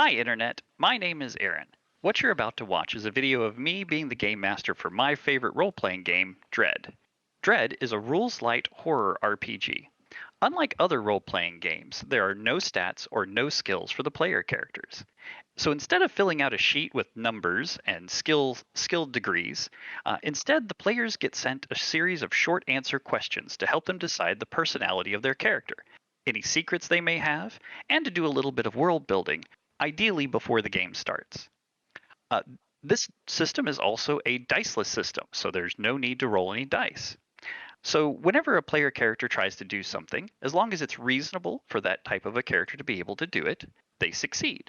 Hi, Internet. My name is Aaron. What you're about to watch is a video of me being the game master for my favorite role playing game, Dread. Dread is a rules light horror RPG. Unlike other role playing games, there are no stats or no skills for the player characters. So instead of filling out a sheet with numbers and skill degrees, instead the players get sent a series of short answer questions to help them decide the personality of their character, any secrets they may have, and to do a little bit of world building, ideally before the game starts. Uh, this system is also a diceless system, so there's no need to roll any dice. So whenever a player character tries to do something, as long as it's reasonable for that type of a character to be able to do it, they succeed.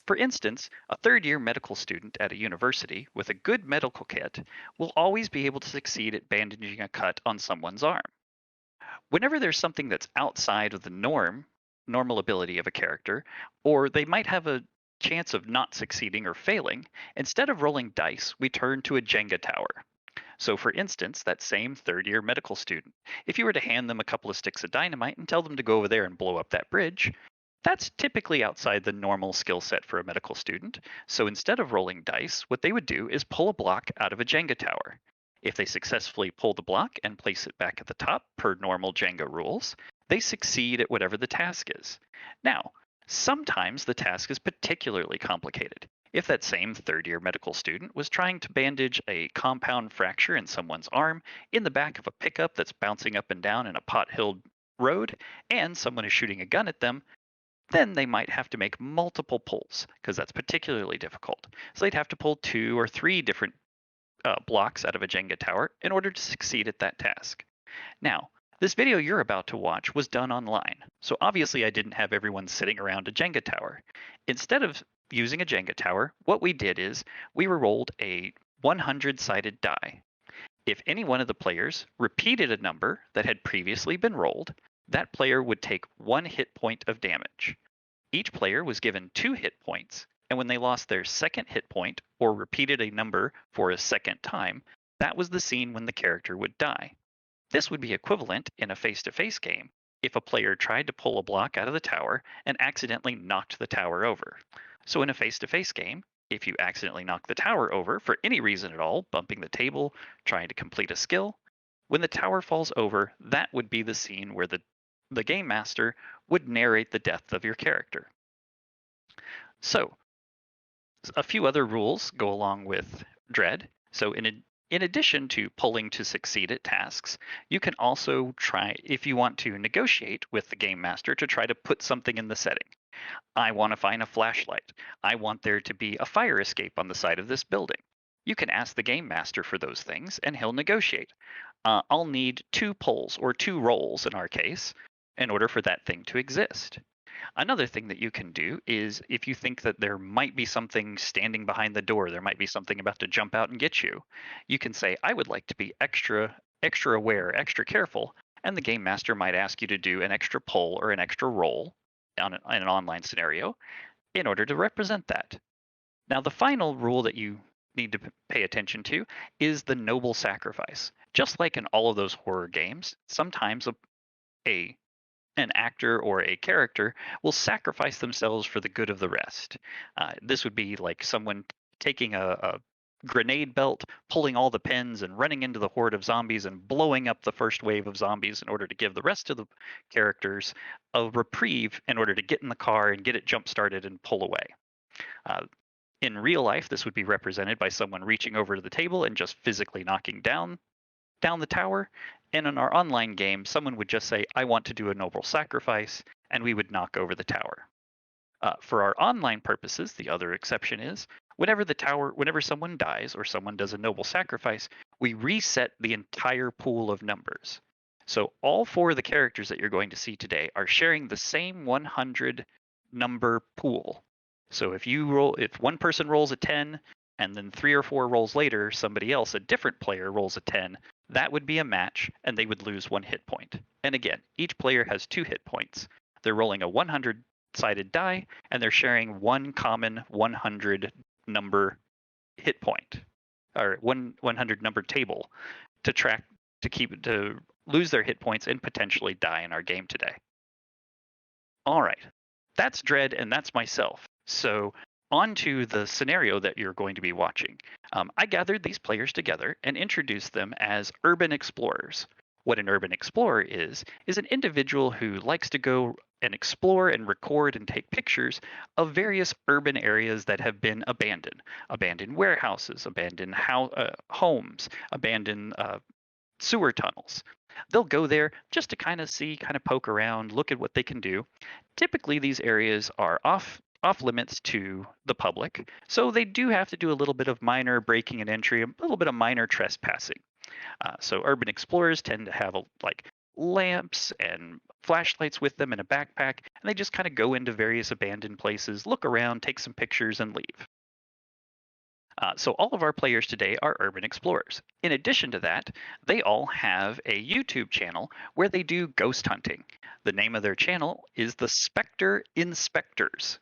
For instance, a third-year medical student at a university with a good medical kit will always be able to succeed at bandaging a cut on someone's arm. Whenever there's something that's outside of the normal ability of a character, or they might have a chance of not succeeding or failing, instead of rolling dice, we turn to a Jenga tower. So, for instance, that same third year medical student, if you were to hand them a couple of sticks of dynamite and tell them to go over there and blow up that bridge, that's typically outside the normal skill set for a medical student. So instead of rolling dice, what they would do is pull a block out of a Jenga tower. If they successfully pull the block and place it back at the top per normal Jenga rules, they succeed at whatever the task is. Now, sometimes the task is particularly complicated. If that same third year medical student was trying to bandage a compound fracture in someone's arm in the back of a pickup that's bouncing up and down in a pot-hilled road, and someone is shooting a gun at them, then they might have to make multiple pulls because that's particularly difficult. So they'd have to pull 2 or 3 different blocks out of a Jenga tower in order to succeed at that task. Now, this video you're about to watch was done online, so obviously I didn't have everyone sitting around a Jenga tower. Instead of using a Jenga tower, what we did is we rolled a 100-sided die. If any one of the players repeated a number that had previously been rolled, that player would take 1 hit point of damage. Each player was given 2 hit points, and when they lost their second hit point or repeated a number for a second time, that was the scene when the character would die. This would be equivalent in a face-to-face game if a player tried to pull a block out of the tower and accidentally knocked the tower over. So in a face-to-face game, if you accidentally knock the tower over for any reason at all, bumping the table, trying to complete a skill, when the tower falls over, that would be the scene where the game master would narrate the death of your character. So, a few other rules go along with Dread. So, in addition to pulling to succeed at tasks, you can also try, if you want to negotiate with the game master, to try to put something in the setting. I want to find a flashlight. I want there to be a fire escape on the side of this building. You can ask the game master for those things, and he'll negotiate. I'll need 2 pulls, or 2 rolls in our case, in order for that thing to exist. Another thing that you can do is if you think that there might be something standing behind the door, there might be something about to jump out and get you, you can say, I would like to be extra aware, extra careful, and the game master might ask you to do an extra pull or an extra roll in an online scenario in order to represent that. Now, the final rule that you need to pay attention to is the noble sacrifice. Just like in all of those horror games, sometimes an actor or a character will sacrifice themselves for the good of the rest. This would be like someone taking a grenade belt, pulling all the pins and running into the horde of zombies and blowing up the first wave of zombies in order to give the rest of the characters a reprieve in order to get in the car and get it jump started and pull away. In real life, this would be represented by someone reaching over to the table and just physically knocking down the tower. And in our online game, someone would just say, I want to do a noble sacrifice, and we would knock over the tower. For our online purposes, the other exception is whenever someone dies or someone does a noble sacrifice, we reset the entire pool of numbers. So all 4 of the characters that you're going to see today are sharing the same 100 number pool. So if one person rolls a 10, and then 3 or 4 rolls later, somebody else, a different player, rolls a 10, that would be a match, and they would lose 1 hit point. And again, each player has 2 hit points. They're rolling a 100-sided die, and they're sharing one common 100 number hit point, or 100 number table to lose their hit points and potentially die in our game today. All right, that's Dread, and that's myself. So, on to the scenario that you're going to be watching. I gathered these players together and introduced them as urban explorers. What an urban explorer is an individual who likes to go and explore and record and take pictures of various urban areas that have been abandoned. Abandoned warehouses, abandoned homes, abandoned sewer tunnels. They'll go there just to kind of see, kind of poke around, look at what they can do. Typically, these areas are off limits to the public, so they do have to do a little bit of minor breaking and entry, a little bit of minor trespassing. So urban explorers tend to have like lamps and flashlights with them in a backpack, and they just kind of go into various abandoned places, look around, take some pictures, and leave. So all of our players today are urban explorers. In addition to that, they all have a YouTube channel where they do ghost hunting. The name of their channel is the Spectre Inspectors.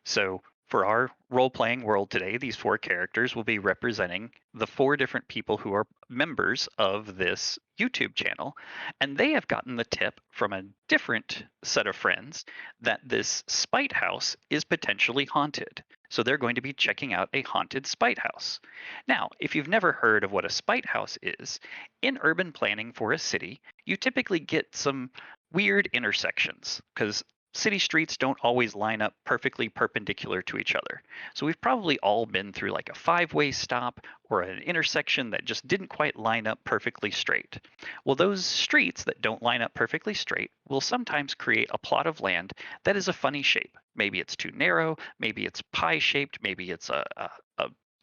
So for our role-playing world today, these 4 characters will be representing the 4 different people who are members of this YouTube channel. And they have gotten the tip from a different set of friends that this spite house is potentially haunted. So they're going to be checking out a haunted spite house. Now, if you've never heard of what a spite house is, in urban planning for a city, you typically get some weird intersections because city streets don't always line up perfectly perpendicular to each other. So we've probably all been through like a 5-way stop or an intersection that just didn't quite line up perfectly straight. Well, those streets that don't line up perfectly straight will sometimes create a plot of land that is a funny shape. Maybe it's too narrow, maybe it's pie-shaped, maybe it's a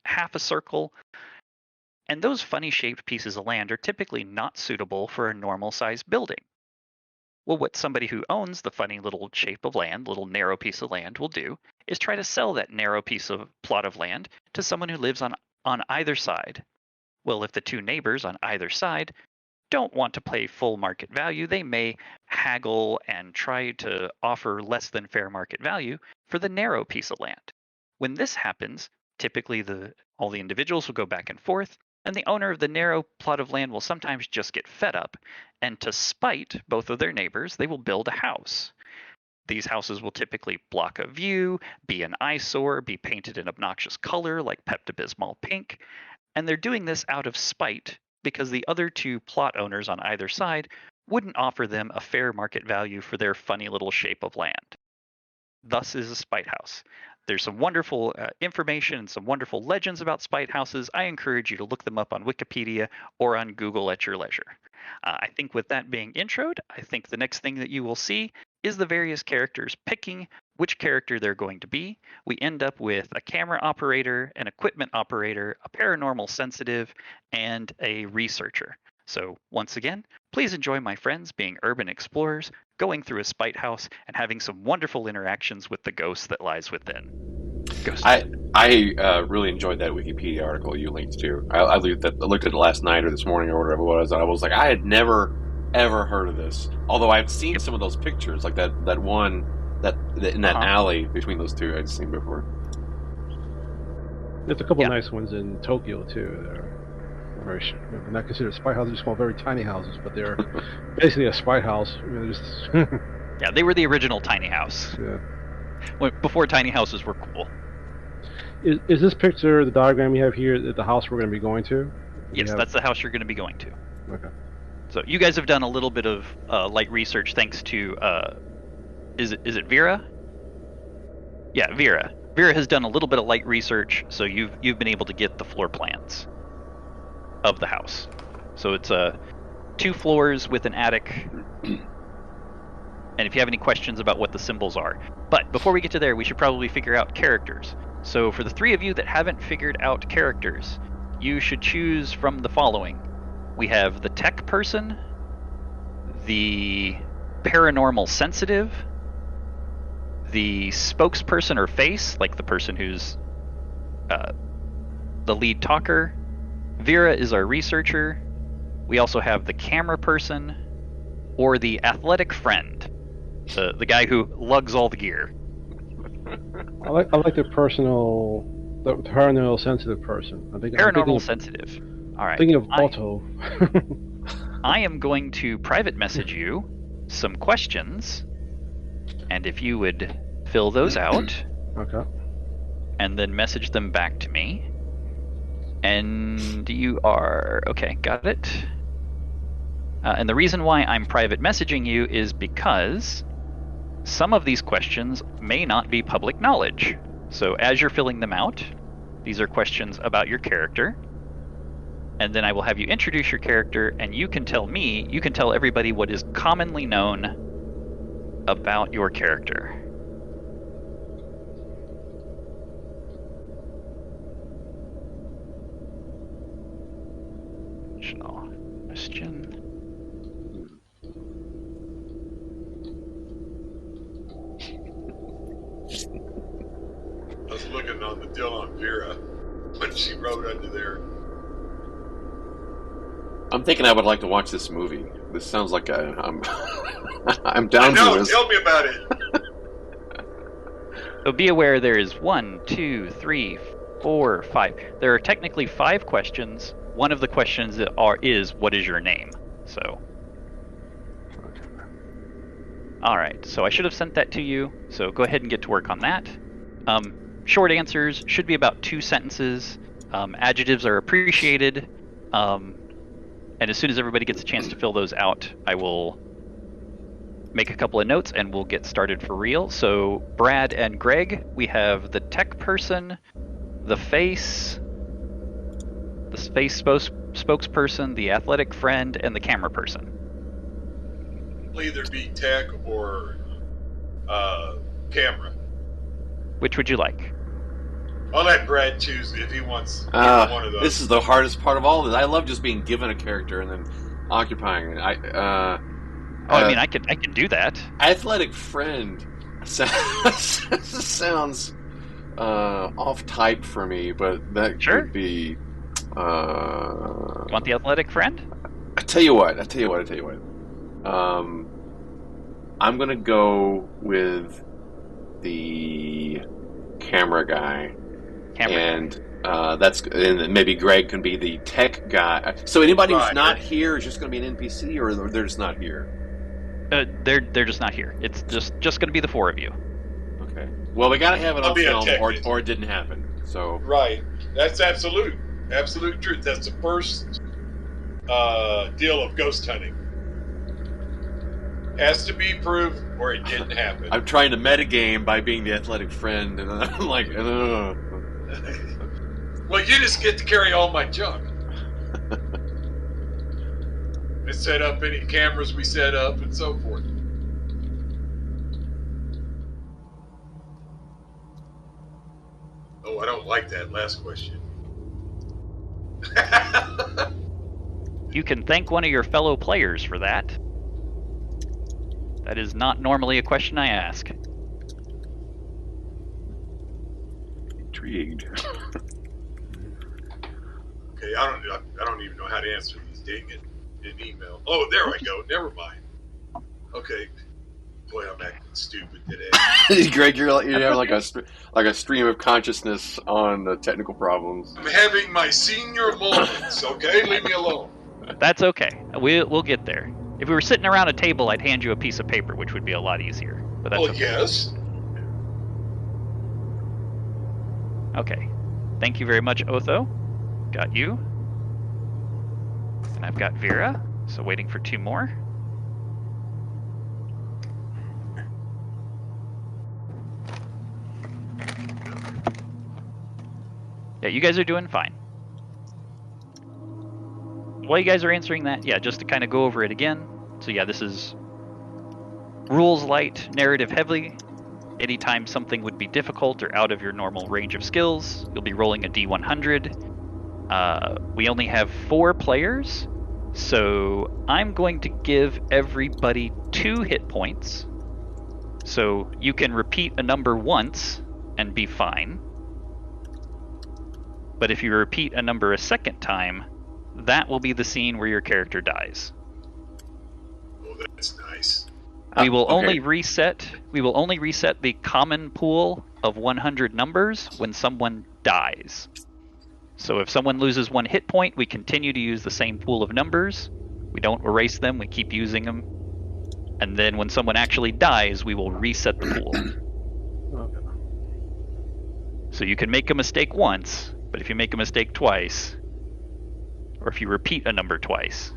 half a circle. And those funny shaped pieces of land are typically not suitable for a normal sized building. Well, what somebody who owns the funny little shape of land, little narrow piece of land, will do is try to sell that narrow piece of plot of land to someone who lives on either side. Well, if the 2 neighbors on either side don't want to pay full market value, they may haggle and try to offer less than fair market value for the narrow piece of land. When this happens, typically all the individuals will go back and forth, and the owner of the narrow plot of land will sometimes just get fed up, and to spite both of their neighbors, they will build a house. These houses will typically block a view, be an eyesore, be painted an obnoxious color like Pepto-Bismol pink, and they're doing this out of spite because the other 2 plot owners on either side wouldn't offer them a fair market value for their funny little shape of land. Thus is a spite house. There's some wonderful information and some wonderful legends about spite houses. I encourage you to look them up on Wikipedia or on Google at your leisure. I think with that being introed, I think the next thing that you will see is the various characters picking which character they're going to be. We end up with a camera operator, an equipment operator, a paranormal sensitive, and a researcher. So once again, please enjoy my friends being urban explorers, going through a spite house, and having some wonderful interactions with the ghost that lies within. I really enjoyed that Wikipedia article you linked to. I looked at it last night or this morning or whatever it was, and I was like, I had never ever heard of this. Although I've seen some of those pictures, like that one in that alley between those 2 I'd seen before. There's a couple of nice ones in Tokyo too. They're very not considered spy houses, just called very tiny houses, but they're basically a spy house. Yeah, they were the original tiny house. Yeah. Before tiny houses were cool. Is this picture, the diagram you have here, the house we're going to be going to? Yes, that's the house you're going to be going to. Okay. So you guys have done a little bit of light research thanks to, is it Vera? Yeah, Vera. Vera has done a little bit of light research, so you've been able to get the floor plans of the house. So it's 2 floors with an attic. And if you have any questions about what the symbols are. But before we get to there, we should probably figure out characters. So for the 3 of you that haven't figured out characters, you should choose from the following. We have the tech person, the paranormal sensitive, the spokesperson or face, like the person who's the lead talker. Vera is our researcher. We also have the camera person or the athletic friend, the guy who lugs all the gear. I like the paranormal sensitive person. Paranormal sensitive. All right. Thinking of Otto. I am going to private message you some questions, and if you would fill those out. Okay. and then message them back to me. And you are... Okay, got it. And the reason why I'm private messaging you is because some of these questions may not be public knowledge. So as you're filling them out, these are questions about your character. And then I will have you introduce your character, and you can tell everybody what is commonly known about your character. Question. I was looking on the deal on Vera when she wrote under there. I'm thinking I would like to watch this movie. This sounds like I'm I'm down No, for this. tell me about it. So be aware there is 1, 2, 3, 4, 5. There are technically 5 questions. One of the questions is what is your name? So. Alright, so I should have sent that to you. So go ahead and get to work on that. Short answers should be about 2 sentences. Adjectives are appreciated. And as soon as everybody gets a chance to fill those out, I will make a couple of notes and we'll get started for real. So Brad and Greg, we have the tech person, the face spokesperson, the athletic friend, and the camera person. It'll either be tech or camera. Which would you like? I'll let Brad choose if he wants one of those. This is the hardest part of all of this. I love just being given a character and then occupying it. I mean, I can do that. Athletic friend sounds off type for me, but that Sure. could be. You want the athletic friend? I tell you what. I'm gonna go with the camera guy, and maybe Greg can be the tech guy. So anybody who's not here is just gonna be an NPC, or they're just not here. They're just not here. It's just gonna be the 4 of you. Okay. Well, we gotta have it on film, technician. or it didn't happen. So Right. That's absolute truth. That's the first deal of ghost hunting. Has to be proved or it didn't happen. I'm trying to metagame by being the athletic friend, and I'm like, Well, you just get to carry all my junk. And set up any cameras we set up and so forth. Oh, I don't like that last question. You can thank one of your fellow players for that. That is not normally a question I ask. Intrigued. Okay, I don't even know how to answer these. Dang it, in email. Oh, there I go. Never mind. Okay. Boy, I'm acting stupid today. Greg, you're having like a stream of consciousness on the technical problems. I'm having my senior moments. Okay, leave me alone. That's okay. We'll get there. If we were sitting around a table, I'd hand you a piece of paper, which would be a lot easier. But that's Well, okay. yes. Okay. Thank you very much, Otho. Got you. And I've got Vera, so waiting for 2 more. Yeah, you guys are doing fine. While you guys are answering that, yeah, just to kind of go over it again. So yeah, this is rules light, narrative heavy. Anytime something would be difficult or out of your normal range of skills, you'll be rolling a D100. We only have 4 players, so I'm going to give everybody 2 hit points. So you can repeat a number once and be fine. But if you repeat a number a second time, that will be the scene where your character dies. Oh, that's nice. We will only reset the common pool of 100 numbers when someone dies. So if someone loses 1 hit point, we continue to use the same pool of numbers. We don't erase them, we keep using them. And then when someone actually dies, we will reset the pool. Okay. So you can make a mistake once, but if you make a mistake twice, or if you repeat a number twice.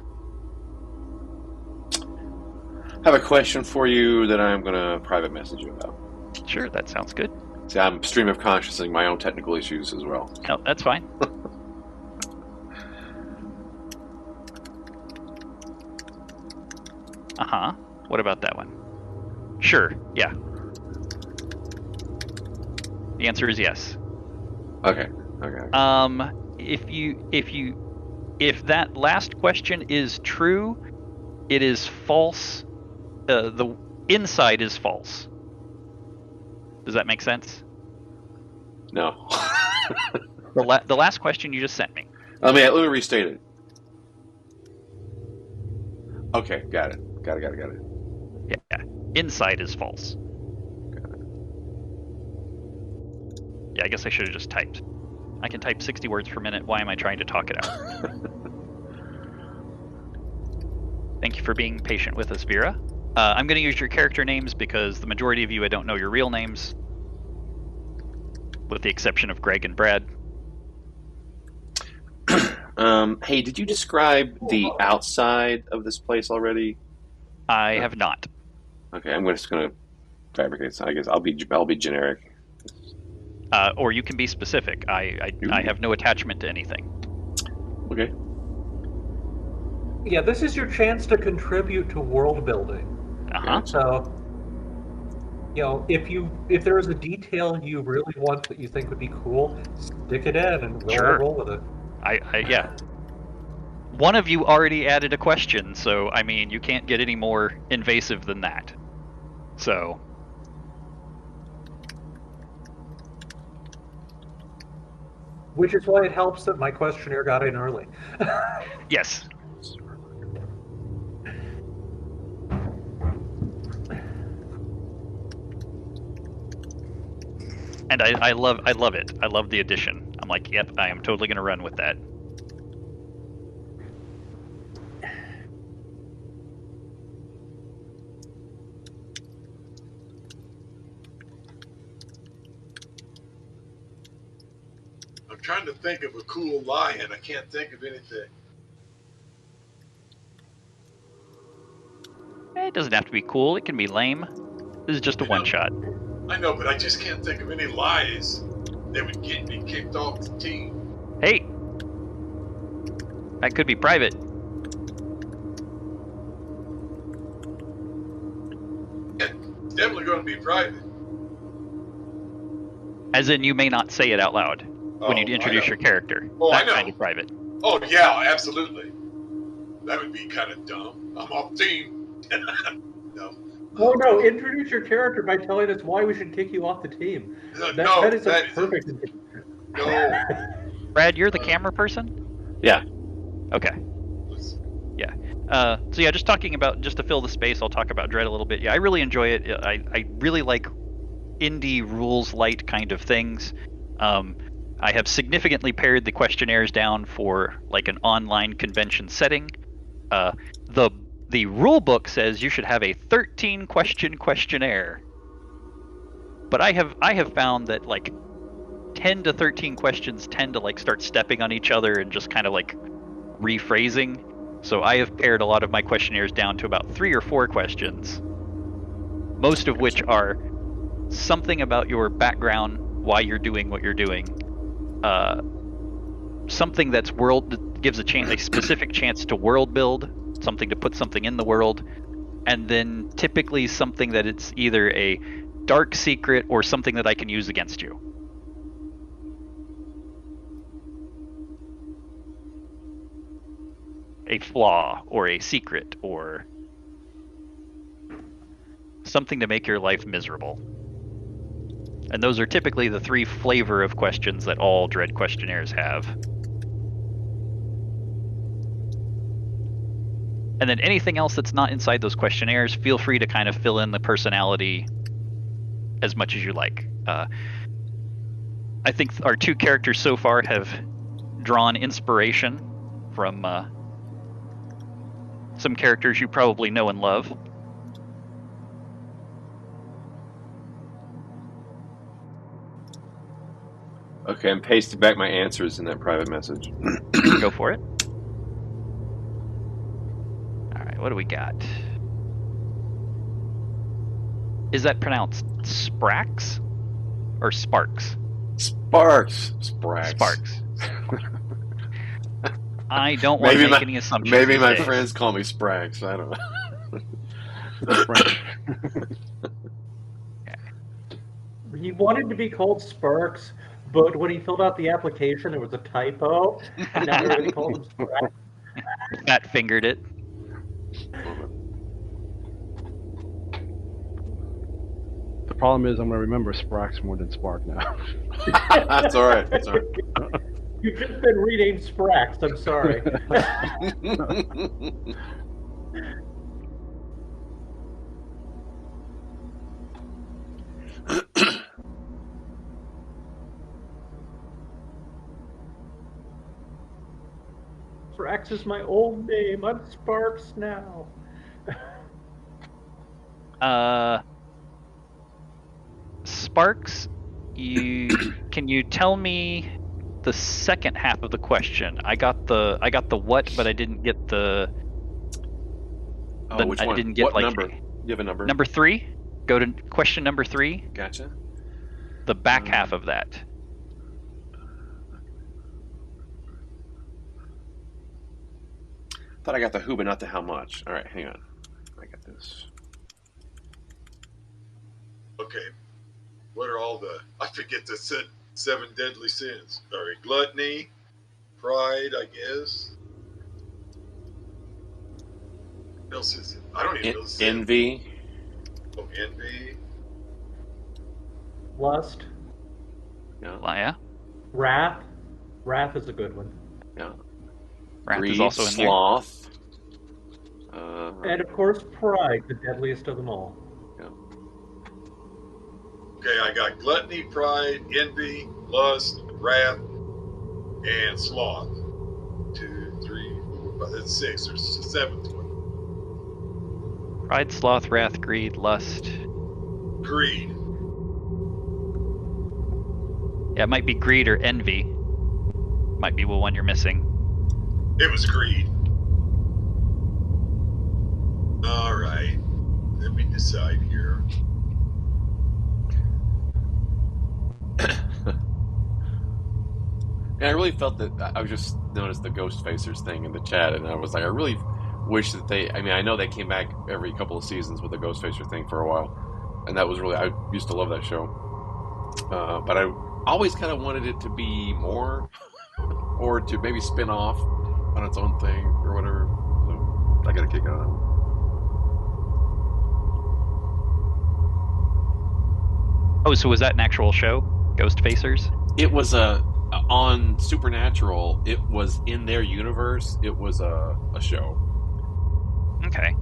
I have a question for you that I'm going to private message you about. Sure, that sounds good. See, I'm stream of consciousing my own technical issues as well. No, that's fine. Uh-huh. What about that one? Sure, yeah. The answer is yes. Okay. If that last question is true, it is false. The inside is false. Does that make sense? No. The last question you just sent me. let me restate it. Okay, got it. Yeah. Inside is false. Yeah, I guess I should have just typed. I can type 60 words per minute. Why am I trying to talk it out? Thank you for being patient with us, Vera. I'm going to use your character names because the majority of you, I don't know your real names, with the exception of Greg and Brad. Hey, did you describe the outside of this place already? I have not. Okay, I'm just going to fabricate. So I guess I'll be generic. Or you can be specific. I have no attachment to anything. Okay. Yeah, this is your chance to contribute to world building. Uh-huh. So, if there is a detail you really want that you think would be cool, stick it in and we'll roll with it. Yeah. One of you already added a question, so I mean, you can't get any more invasive than that. So. Which is why it helps that my questionnaire got in early. Yes. And I love it. I love the addition. I'm like, yep, I am totally gonna run with that. I'm trying to think of a cool lie, and I can't think of anything. It doesn't have to be cool. It can be lame. This is just a one-shot. I know, but I just can't think of any lies that would get me kicked off the team. Hey, that could be private. Yeah, it's definitely going to be private. As in, you may not say it out loud when you introduce your character. That's I know. kind of private. Oh, yeah, absolutely. That would be kind of dumb. I'm off team. No. Oh, no, introduce your character by telling us why we should kick you off the team. That is perfect. No. Brad, you're the camera person? Yeah. Okay. Yeah. So yeah, just to fill the space, I'll talk about Dread a little bit. Yeah, I really enjoy it. I really like indie rules light kind of things. I have significantly pared the questionnaires down for like an online convention setting. The rule book says you should have a 13 question questionnaire, but I have found that like 10 to 13 questions tend to like start stepping on each other and just kind of like rephrasing. So I have pared a lot of my questionnaires down to about 3 or 4 questions, most of which are something about your background, why you're doing what you're doing, something that gives a specific chance to world build, something to put something in the world, and then typically something that it's either a dark secret or something that I can use against you. A flaw or a secret or something to make your life miserable. And those are typically the 3 flavor of questions that all Dread questionnaires have. And then anything else that's not inside those questionnaires, feel free to kind of fill in the personality as much as you like. I think our 2 characters so far have drawn inspiration from some characters you probably know and love. Okay, I'm pasting back my answers in that private message. Go for it. All right, what do we got? Is that pronounced Sprax or Sparks? Sparks. Sprax. Sparks. I don't want to make any assumptions. Maybe my days. friends call me Sprax. I don't know. He wanted to be called Sparks, but when he filled out the application, there was a typo, and now everybody calls him Sparks. Fat fingered it. The problem is I'm going to remember Sprax more than Spark now. That's all right. That's all right. You've just been renamed Sprax. I'm sorry. Sprax is my old name. I'm Sparks now. Sparks, can you tell me the second half of the question? I got the what, but I didn't get the. Which one? I didn't get what like number? You have a number? Number 3. Go to question number 3. Gotcha. The back half of that. Thought I got the who, but not the how much. All right, hang on. I got this. Okay. What are all the? I forget the 7 deadly sins. All right, gluttony, pride, I guess. What else is it? I don't even know. Envy. Oh, envy. Lust. Yeah. Yeah. Wrath. Wrath is a good one. Yeah. Wrath Greed, is also in sloth. And of course, pride, the deadliest of them all. Yeah. Okay, I got gluttony, pride, envy, lust, wrath, and sloth. 2, 3, 4, 5. That's 6. There's a 7th one. there. Pride, sloth, wrath, greed, lust. Greed. Yeah, it might be greed or envy. Might be the one you're missing. It was greed. All right. Let me decide here. And I really felt that I just noticed the Ghost Facers thing in the chat, and I was like, I really wish that they. I mean, I know they came back every couple of seasons with the Ghost Facer thing for a while, and that was really. I used to love that show, but I always kind of wanted it to be more, or to maybe spin off on its own thing or whatever. So I got a kick out of that one. Oh, so was that an actual show? Ghost Facers? It was on Supernatural. It was in their universe. It was a show. Okay.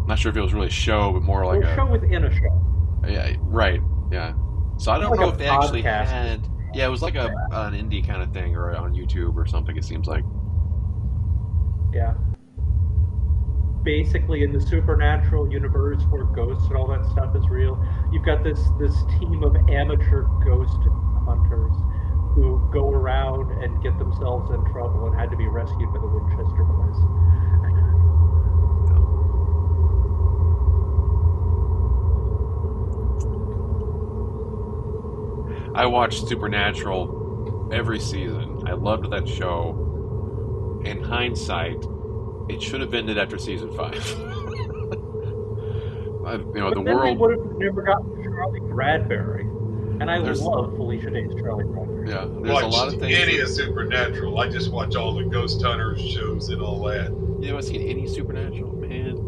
Not sure if it was really a show, but more like a show within a show. Yeah, right. Yeah. So I don't Like know a if they actually podcast. had. Yeah, it was like an indie kind of thing, or on YouTube or something. It seems like. Yeah. Basically, in the supernatural universe where ghosts and all that stuff is real, you've got this team of amateur ghost hunters who go around and get themselves in trouble and had to be rescued by the Winchester boys. I watched Supernatural every season. I loved that show. In hindsight, it should have ended after season 5. But the then world. they would have never gotten Charlie Bradbury. And I love Felicia Day's Charlie Bradbury. Yeah, there's a lot of things. Any of Supernatural. I just watch all the Ghost Hunters shows and all that. You haven't seen any Supernatural, man.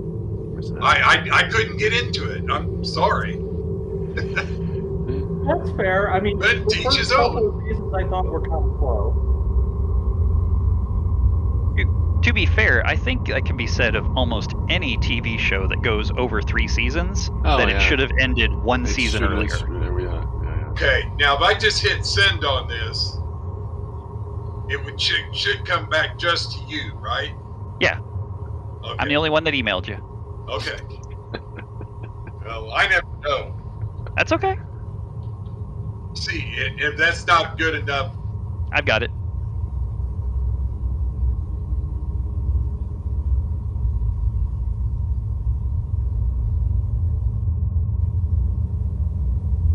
I couldn't get into it. I'm sorry. That's fair. I mean, But the teach first his couple own. of seasons I thought were kind of slow. To be fair, I think that can be said of almost any TV show that goes over 3 seasons, that it should have ended one season earlier. Okay, now if I just hit send on this, it should come back just to you, right? Yeah. Okay. I'm the only one that emailed you. Okay. Well, I never know. That's okay. See, if that's not good enough, I've got it.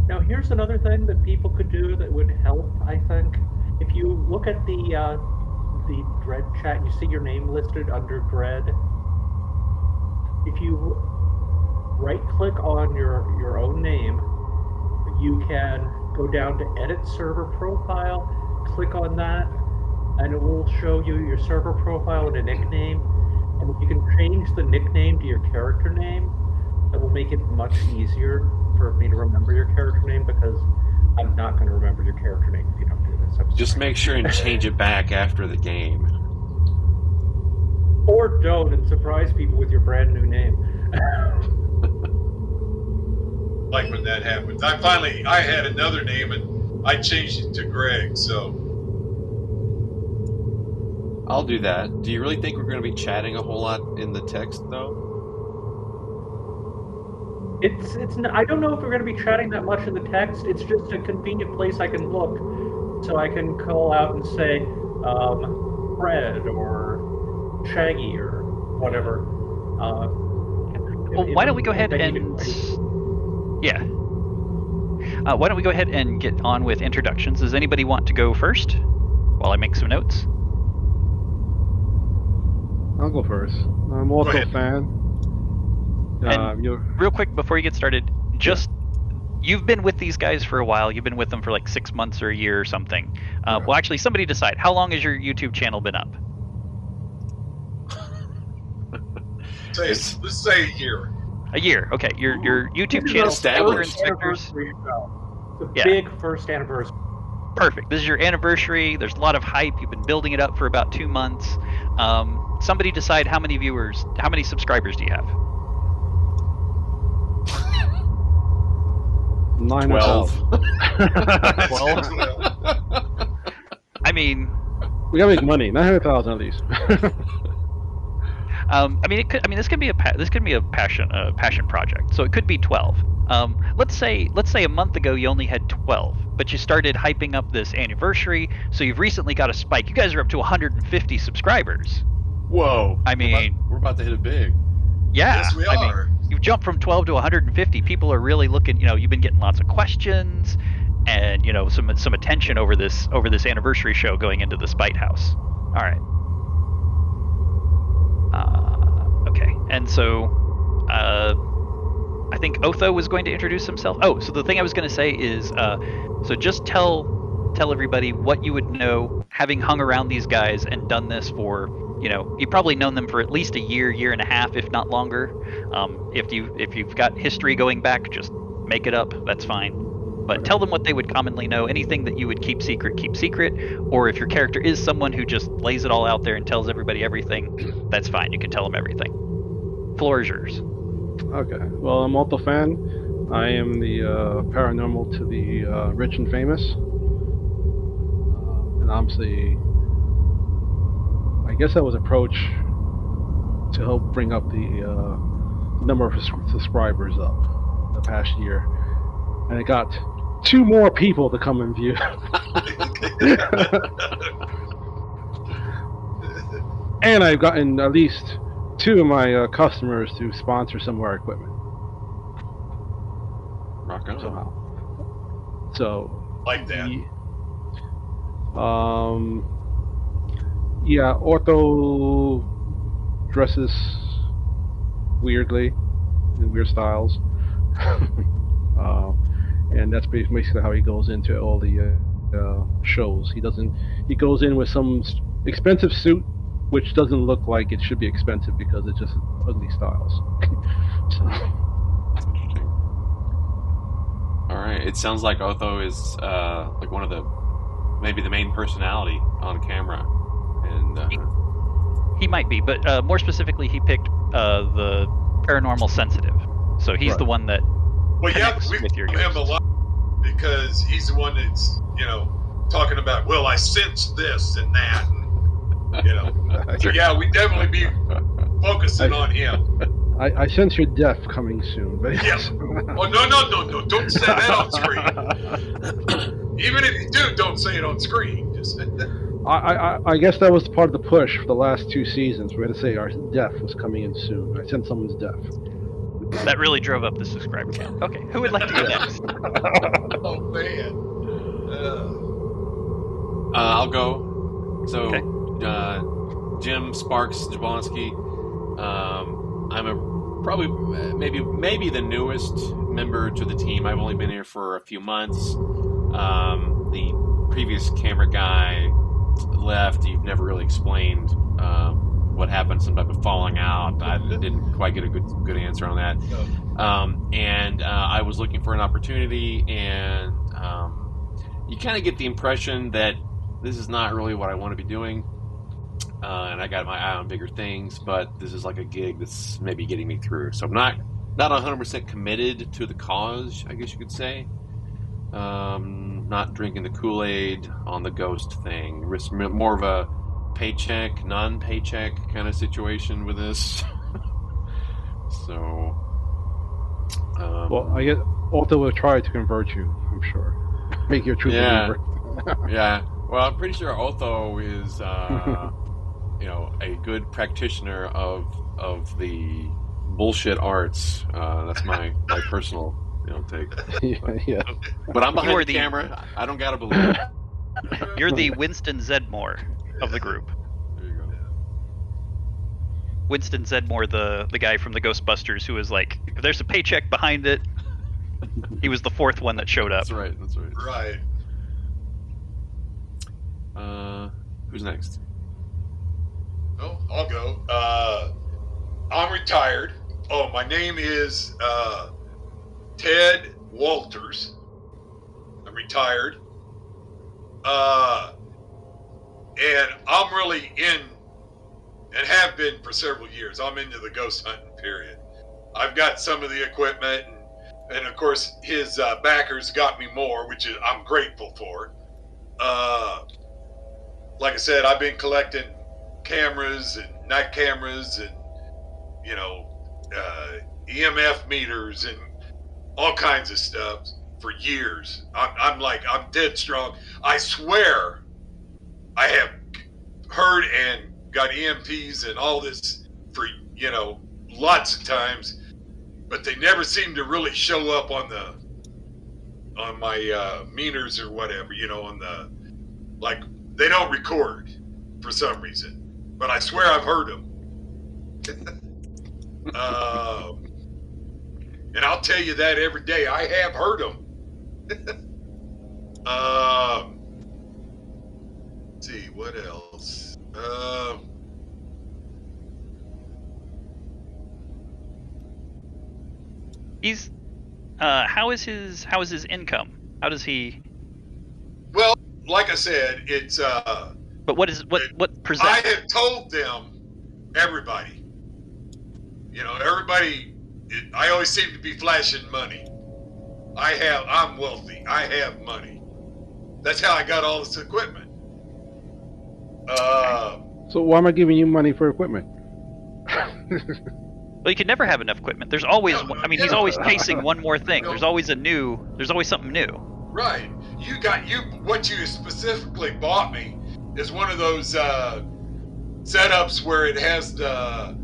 Now, here's another thing that people could do that would help, I think. If you look at the Dread chat and you see your name listed under Dread, if you right-click on your own name, you can go down to Edit Server Profile, click on that, and it will show you your server profile and a nickname. And if you can change the nickname to your character name, that will make it much easier for me to remember your character name, because I'm not going to remember your character name if you don't do this. Just make sure and change it back after the game. Or don't, and surprise people with your brand new name. like when that happens. I had another name and I changed it to Greg, so. I'll do that. Do you really think we're going to be chatting a whole lot in the text, though? It's. I don't know if we're going to be chatting that much in the text. It's just a convenient place I can look, so I can call out and say, Fred or Shaggy or whatever. Well, why don't we go ahead and why don't we go ahead and get on with introductions? Does anybody want to go first while I make some notes? I'll go first. I'm also a fan. Real quick before you get started, you've been with these guys for a while. You've been with them for like 6 months or a year or something. Well, actually, somebody decide. How long has your YouTube channel been up? Let's say a year. A year. Okay. Your YouTube channel established. It's a big first anniversary. Perfect. This is your anniversary. There's a lot of hype. You've been building it up for about 2 months. Somebody decide how many subscribers do you have? 12. 12? I mean, we gotta make money. 900,000 at least. This can be a passion project. So it could be 12. Let's say a month ago you only had 12, but you started hyping up this anniversary. So you've recently got a spike. You guys are up to 150 subscribers. Whoa! I mean, we're about to hit it big. Yeah, Yes, we are. You've jumped from 12 to 150. People are really looking. You've been getting lots of questions, and some attention over this anniversary show going into the Spite House. All right. Okay, and so I think Otho was going to introduce himself. Oh, so the thing I was going to say is, so just tell everybody what you would know, having hung around these guys and done this for. You've probably known them for at least a year and a half, if not longer. If you've got history going back, just make it up. That's fine. But tell them what they would commonly know. Anything that you would keep secret. Or if your character is someone who just lays it all out there and tells everybody everything, that's fine. You can tell them everything. Floor is yours. Okay. Well, I'm Otto Fan. I am the paranormal to the rich and famous. And obviously, I guess I was approached to help bring up the number of subscribers up the past year, and I got 2 more people to come and view. And I've gotten at least 2 of my customers to sponsor some of our equipment. Rock on. Somehow. So. Like that. Yeah, Ortho dresses weirdly, in weird styles. And that's basically how he goes into all the shows. He goes in with some expensive suit, which doesn't look like it should be expensive because it's just ugly styles. So. Interesting. Alright, it sounds like Otho is like one of maybe the main personality on camera. And he might be, but more specifically, he picked the paranormal sensitive. So he's the one that connects with your him a lot because he's the one that's talking about. Well, I sense this and that, and so yeah, we definitely be focusing on him. I sense your death coming soon. But Yeah. Oh, no. Don't say that on screen. Even if you do, don't say it on screen. Just I guess that was part of the push for the last 2 seasons. We had to say our death was coming in soon. I sense someone's death. That really drove up the subscriber count. Okay, who would like to go next? oh man. I'll go. So, Okay. Jim Sparks Jablonski. I'm probably maybe the newest member to the team. I've only been here for a few months. The previous camera guy left. You've never really explained what happened. Some type of falling out. I didn't quite get a good answer on that. And I was looking for an opportunity, and you kind of get the impression that this is not really what I want to be doing. And I got my eye on bigger things, but this is like a gig that's maybe getting me through. So I'm not 100% committed to the cause, I guess you could say. Not drinking the Kool-Aid on the ghost thing. More of a paycheck, non-paycheck kind of situation with this. So, Well, I guess Alta will try to convert you. I'm sure, make you a true believer. Yeah. Well, I'm pretty sure Otho is, a good practitioner of the bullshit arts. That's my personal, take. Yeah. But I'm behind You're the the- camera. I don't gotta believe it. You're the Winston Zedmore of the group. There you go. Winston Zedmore, the guy from the Ghostbusters, who was like, if there's a paycheck behind it, he was the fourth one that showed up. That's right. right. Who's next? Oh, I'll go. I'm retired. Oh, my name is Ted Walters. I'm retired. And I'm really in, and have been for several years. I'm into the ghost hunting period. I've got some of the equipment, and of course his backers got me more, which I'm grateful for. Like I said, I've been collecting cameras and night cameras and EMF meters and all kinds of stuff for years. I'm dead strong. I swear I have heard and got EMPs and all this for lots of times, but they never seem to really show up on my meters or whatever, on the, like, they don't record for some reason, but I swear I've heard them. And I'll tell you that every day. I have heard them. Let's see, what else? He's how is his income? How does he? Well, like I said, it's But what percent? I have told them, everybody, everybody. I always seem to be flashing money. I'm wealthy. I have money. That's how I got all this equipment. So why am I giving you money for equipment? Well, you can never have enough equipment. There's always. I mean, he's always chasing one more thing. There's always something new. Right. What you specifically bought me is one of those setups where it has the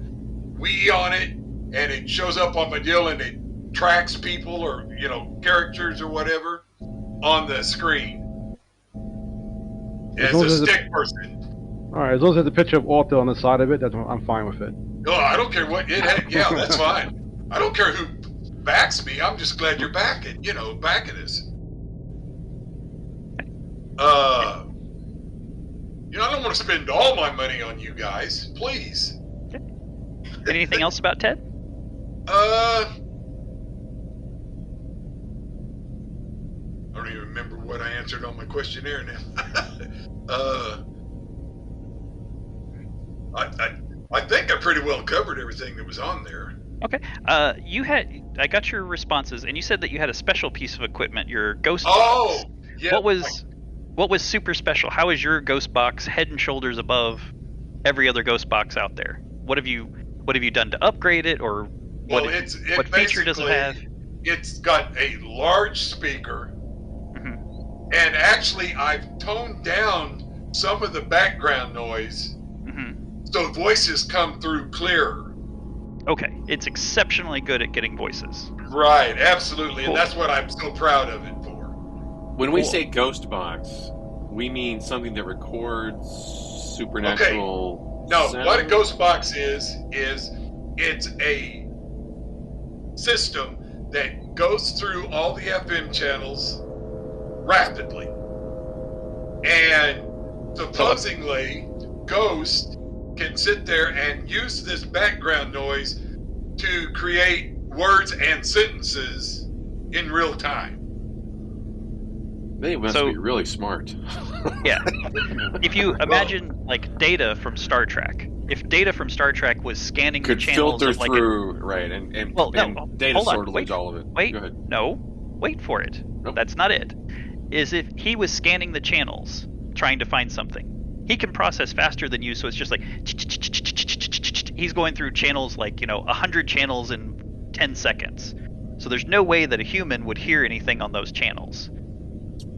Wii on it, and it shows up on my deal, and it tracks people or characters or whatever on the screen. As a stick person. All right, as long as there's a picture of Alta on the side of it, I'm fine with it. No, I don't care what. Yeah, that's fine. I don't care who backs me. I'm just glad you're backing us. I don't want to spend all my money on you guys. Please. Anything else about Ted? I don't even remember what I answered on my questionnaire now. I think I pretty well covered everything that was on there. Okay. I got your responses, and you said that you had a special piece of equipment, your ghost Oh, box. yeah. What was super special? How is your ghost box head and shoulders above every other ghost box out there? What have you done to upgrade it, or Well, what feature does it have? It's got a large speaker, Mhm. and actually, I've toned down some of the background noise Mhm. so voices come through clearer. Okay, it's exceptionally good at getting voices. Right, absolutely, Cool. and that's what I'm so proud of it for. When we Cool. say ghost box, we mean something that records supernatural No, what a sound? ghost box is it's a system that goes through all the FM channels rapidly. And supposedly, Ghost can sit there and use this background noise to create words and sentences in real time. They must So- be really smart. Yeah. If you imagine like Data from Star Trek, if Data from Star Trek was scanning the Could channels filter of like through, right, and well, no, data hold on, sortilege all of it. wait, Go ahead. no, wait for it. Nope. That's not it. Is if he was scanning the channels trying to find something, he can process faster than you. So it's just like he's going through channels like 100 channels in 10 seconds. So there's no way that a human would hear anything on those channels.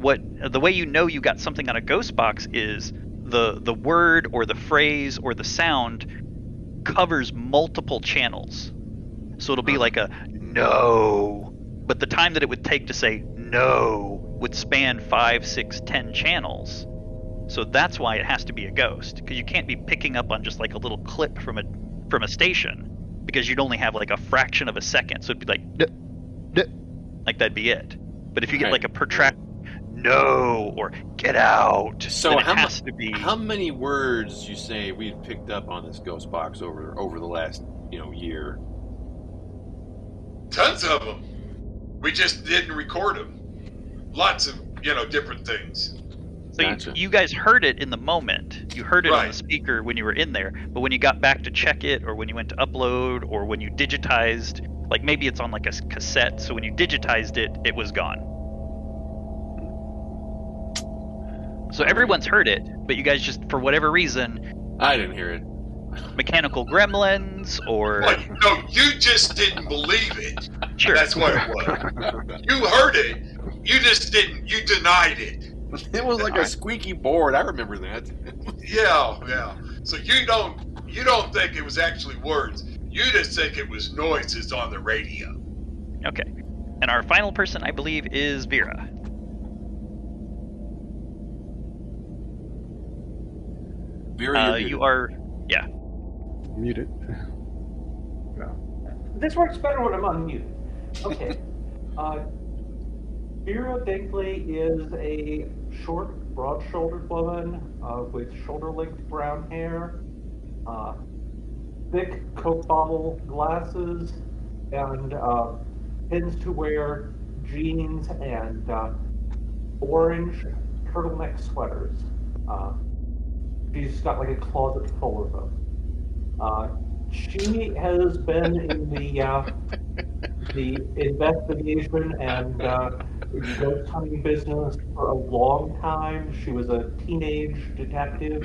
The way you know you got something on a ghost box is the word or the phrase or the sound covers multiple channels. So it'll be like a no, but the time that it would take to say no would span 5, 6, 10 channels. So that's why it has to be a ghost, because you can't be picking up on just like a little clip from a station, because you'd only have like a fraction of a second. So it'd be like like that'd be it. But if you get Right. like a protracted no or get out, So then it has to be. how many words you say we've picked up on this ghost box over the last year? Tons of them. We just didn't record them. Lots of, different things. So Gotcha. you guys heard it in the moment. You heard it on the Right. speaker when you were in there, but when you got back to check it, or when you went to upload, or when you digitized, like maybe it's on like a cassette, so when you digitized it, it was gone. So everyone's heard it, but you guys just, for whatever reason, I didn't hear it. mechanical gremlins, or What? No, you just didn't believe it. sure, That's what it was. You heard it. You just didn't. You denied it. It was like a squeaky board. I remember that. Yeah. So you don't think it was actually words. You just think it was noises on the radio. okay. And our final person, I believe, is Vera. Vera, You are, yeah. Muted. This works better when I'm on mute. Okay. Vera Binkley is a short, broad-shouldered woman with shoulder-length brown hair, thick Coke bottle glasses, and tends to wear jeans and orange turtleneck sweaters. She's got like a closet full of them. She has been in the investigation and ghost hunting business for a long time. She was a teenage detective,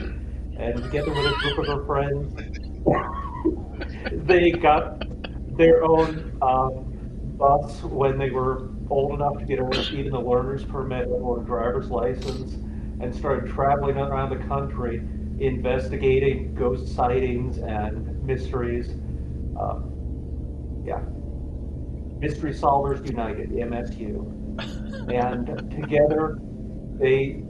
and together with a group of her friends, they got their own bus when they were old enough to get even a learner's permit or a driver's license, and started traveling around the country investigating ghost sightings and mysteries. Mystery Solvers United, MSU. And together they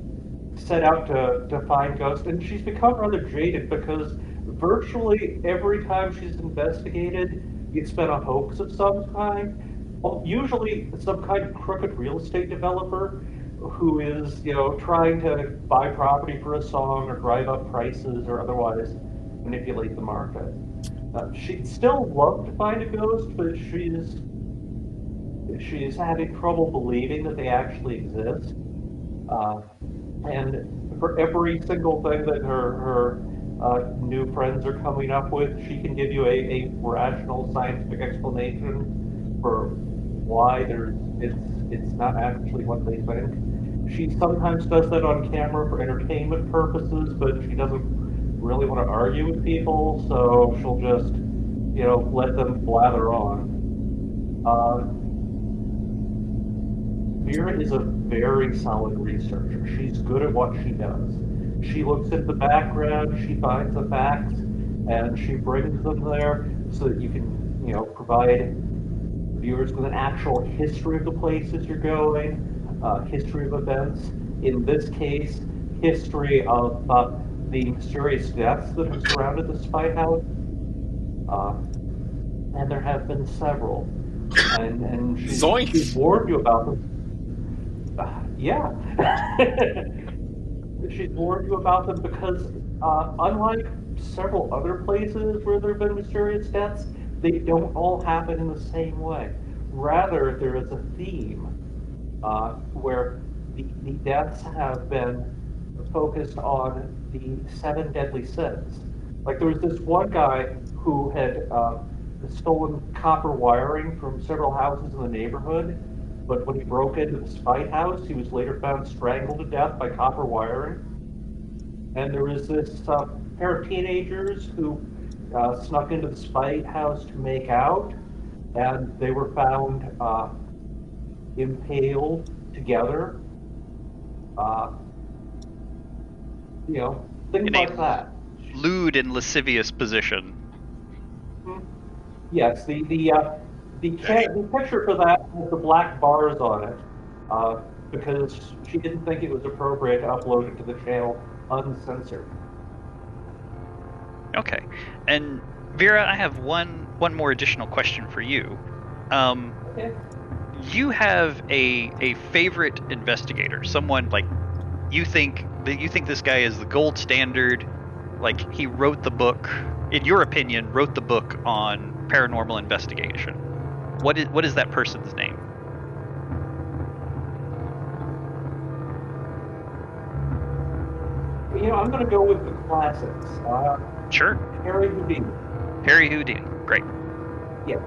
set out to find ghosts, and she's become rather jaded because virtually every time she's investigated, it's been a hoax of some kind. Usually some kind of crooked real estate developer who is, trying to buy property for a song or drive up prices or otherwise manipulate the market. She'd still love to find a ghost, but she's having trouble believing that they actually exist. And for every single thing that her new friends are coming up with, she can give you a rational scientific explanation for why it's not actually what they think. She sometimes does that on camera for entertainment purposes, but she doesn't really want to argue with people, so she'll just let them blather on. Vera is a very solid researcher. She's good at what she does. She looks at the background, she finds the facts, and she brings them there so that you can, provide viewers with an actual history of the places you're going, history of events. In this case, history of the mysterious deaths that have surrounded the spy house. And there have been several. And she's Zoinks! warned you about them. Yeah. She's warned you about them because, unlike several other places where there have been mysterious deaths, they don't all happen in the same way. Rather, there is a theme where the deaths have been focused on the 7 deadly sins. Like there was this one guy who had stolen copper wiring from several houses in the neighborhood, but when he broke into the spite house, he was later found strangled to death by copper wiring. And there was this pair of teenagers who snuck into the spite house to make out, and they were found impaled together. Things In a like that. lewd and lascivious position. Yes, the picture for that has the black bars on it because she didn't think it was appropriate to upload it to the channel uncensored. Okay. And Vera, I have one more additional question for you. Okay. You have a favorite investigator, someone like you think this guy is the gold standard, like he wrote the book, in your opinion, wrote the book on paranormal investigation. What is that person's name? I'm going to go with the classics. Sure. Harry Houdini. Harry Houdini. Great. Yeah.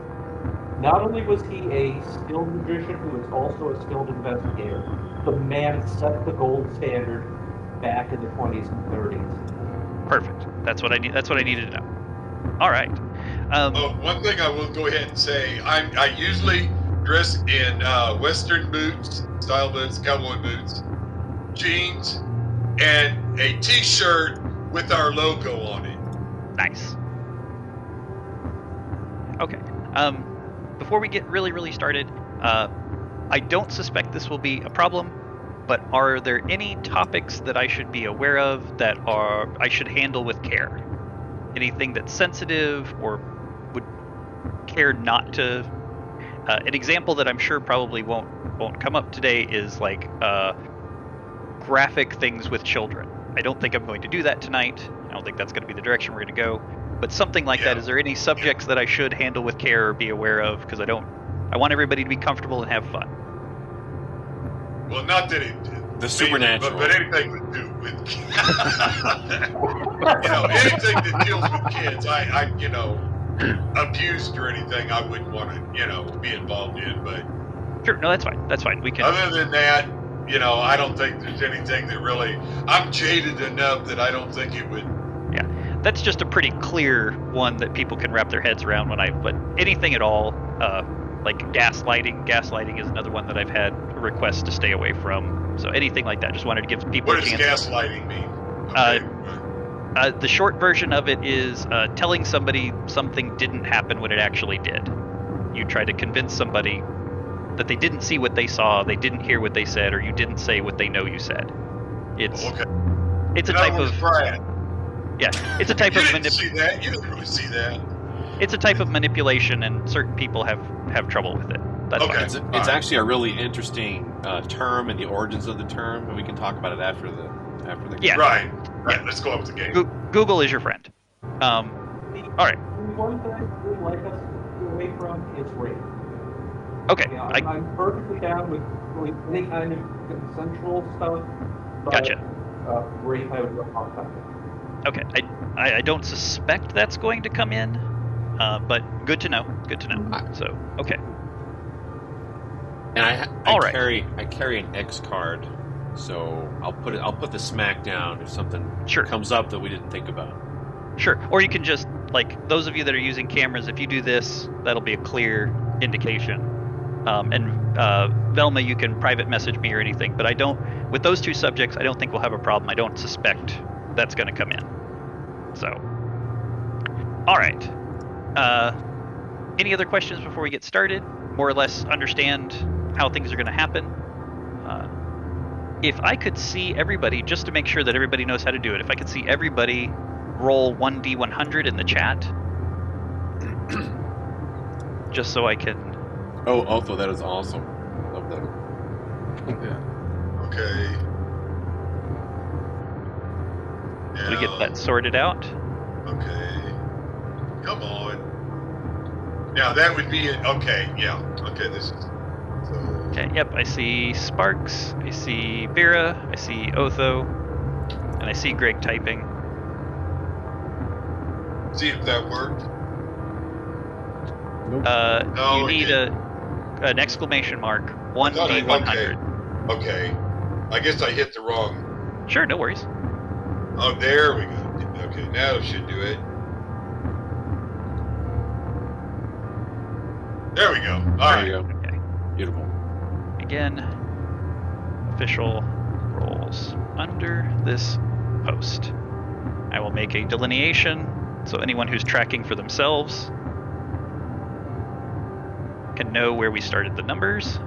Not only was he a skilled magician, he was also a skilled investigator. The man set the gold standard back in the 20s and 30s. Perfect. That's what I need. That's what I needed to know. All right. One thing I will go ahead and say, I usually dress in Western boots, style boots, cowboy boots, jeans, and a T-shirt with our logo on it. Nice. Okay. Before we get really started, I don't suspect this will be a problem, but are there any topics that I should be aware of that I should handle with care? Anything that's sensitive or would care not to? An example that I'm sure probably won't come up today is like graphic things with children. I don't think I'm going to do that tonight. I don't think that's going to be the direction we're going to go. But something like that, is there any subjects that I should handle with care or be aware of? Because I want everybody to be comfortable and have fun. Well, not that it. The supernatural. But anything to do with anything that deals with kids, I abused or anything, I wouldn't want to, be involved in. But Sure, no, that's fine. That's fine. We can. Other than that, I don't think there's anything that really. I'm jaded enough that I don't think it would. Yeah, that's just a pretty clear one that people can wrap their heads around but anything at all, like gaslighting. Gaslighting is another one that I've had a request to stay away from. So anything like that, just wanted to give people What a does chance. gaslighting mean? Okay. The short version of it is telling somebody something didn't happen when it actually did. You try to convince somebody that they didn't see what they saw, they didn't hear what they said, or you didn't say what they know you said. It's a type of it's a type You of didn't see that. You didn't really see that. It's a type of manipulation, and certain people have trouble with it. That's Okay. fine. It's actually a really interesting term and the origins of the term, and we can talk about it after the Yeah. Right. Let's go up with the game. Google is your friend. All right. The one thing I would like us to get away from is rape. Okay. I'm perfectly down with any kind of consensual stuff. But, Gotcha. Rape, I would go off topic. Okay. I don't suspect that's going to come in, but good to know. Good to know. So okay. And I All right. carry an X card, so I'll put the smack down if something Sure. comes up that we didn't think about. Sure. Or you can just like those of you that are using cameras, if you do this, that'll be a clear indication. And Velma, you can private message me or anything, but I don't. With those two subjects, I don't think we'll have a problem. I don't suspect that's going to come in. So, all right. Any other questions before we get started? More or less understand how things are going to happen. If I could see everybody, just to make sure that everybody knows how to do it, if I could see everybody roll 1d100 in the chat, just so I can. Oh, Otho, that is awesome. Love that. Yeah. Okay. We get that sorted out. Okay. Come on. Now that would be it. Okay. Yeah. Okay. This is. So, Okay, yep, I see Sparks, I see Vera, I see Otho, and I see Greg typing. see if that worked. Nope. No, You it need an exclamation mark, 1d100. Okay. I guess I hit the wrong. Sure, no worries. Oh, there we go. Okay, now it should do it. There we go. All There you right. go. Okay, Beautiful. again, official roles under this post. I will make a delineation so anyone who's tracking for themselves can know where we started the numbers.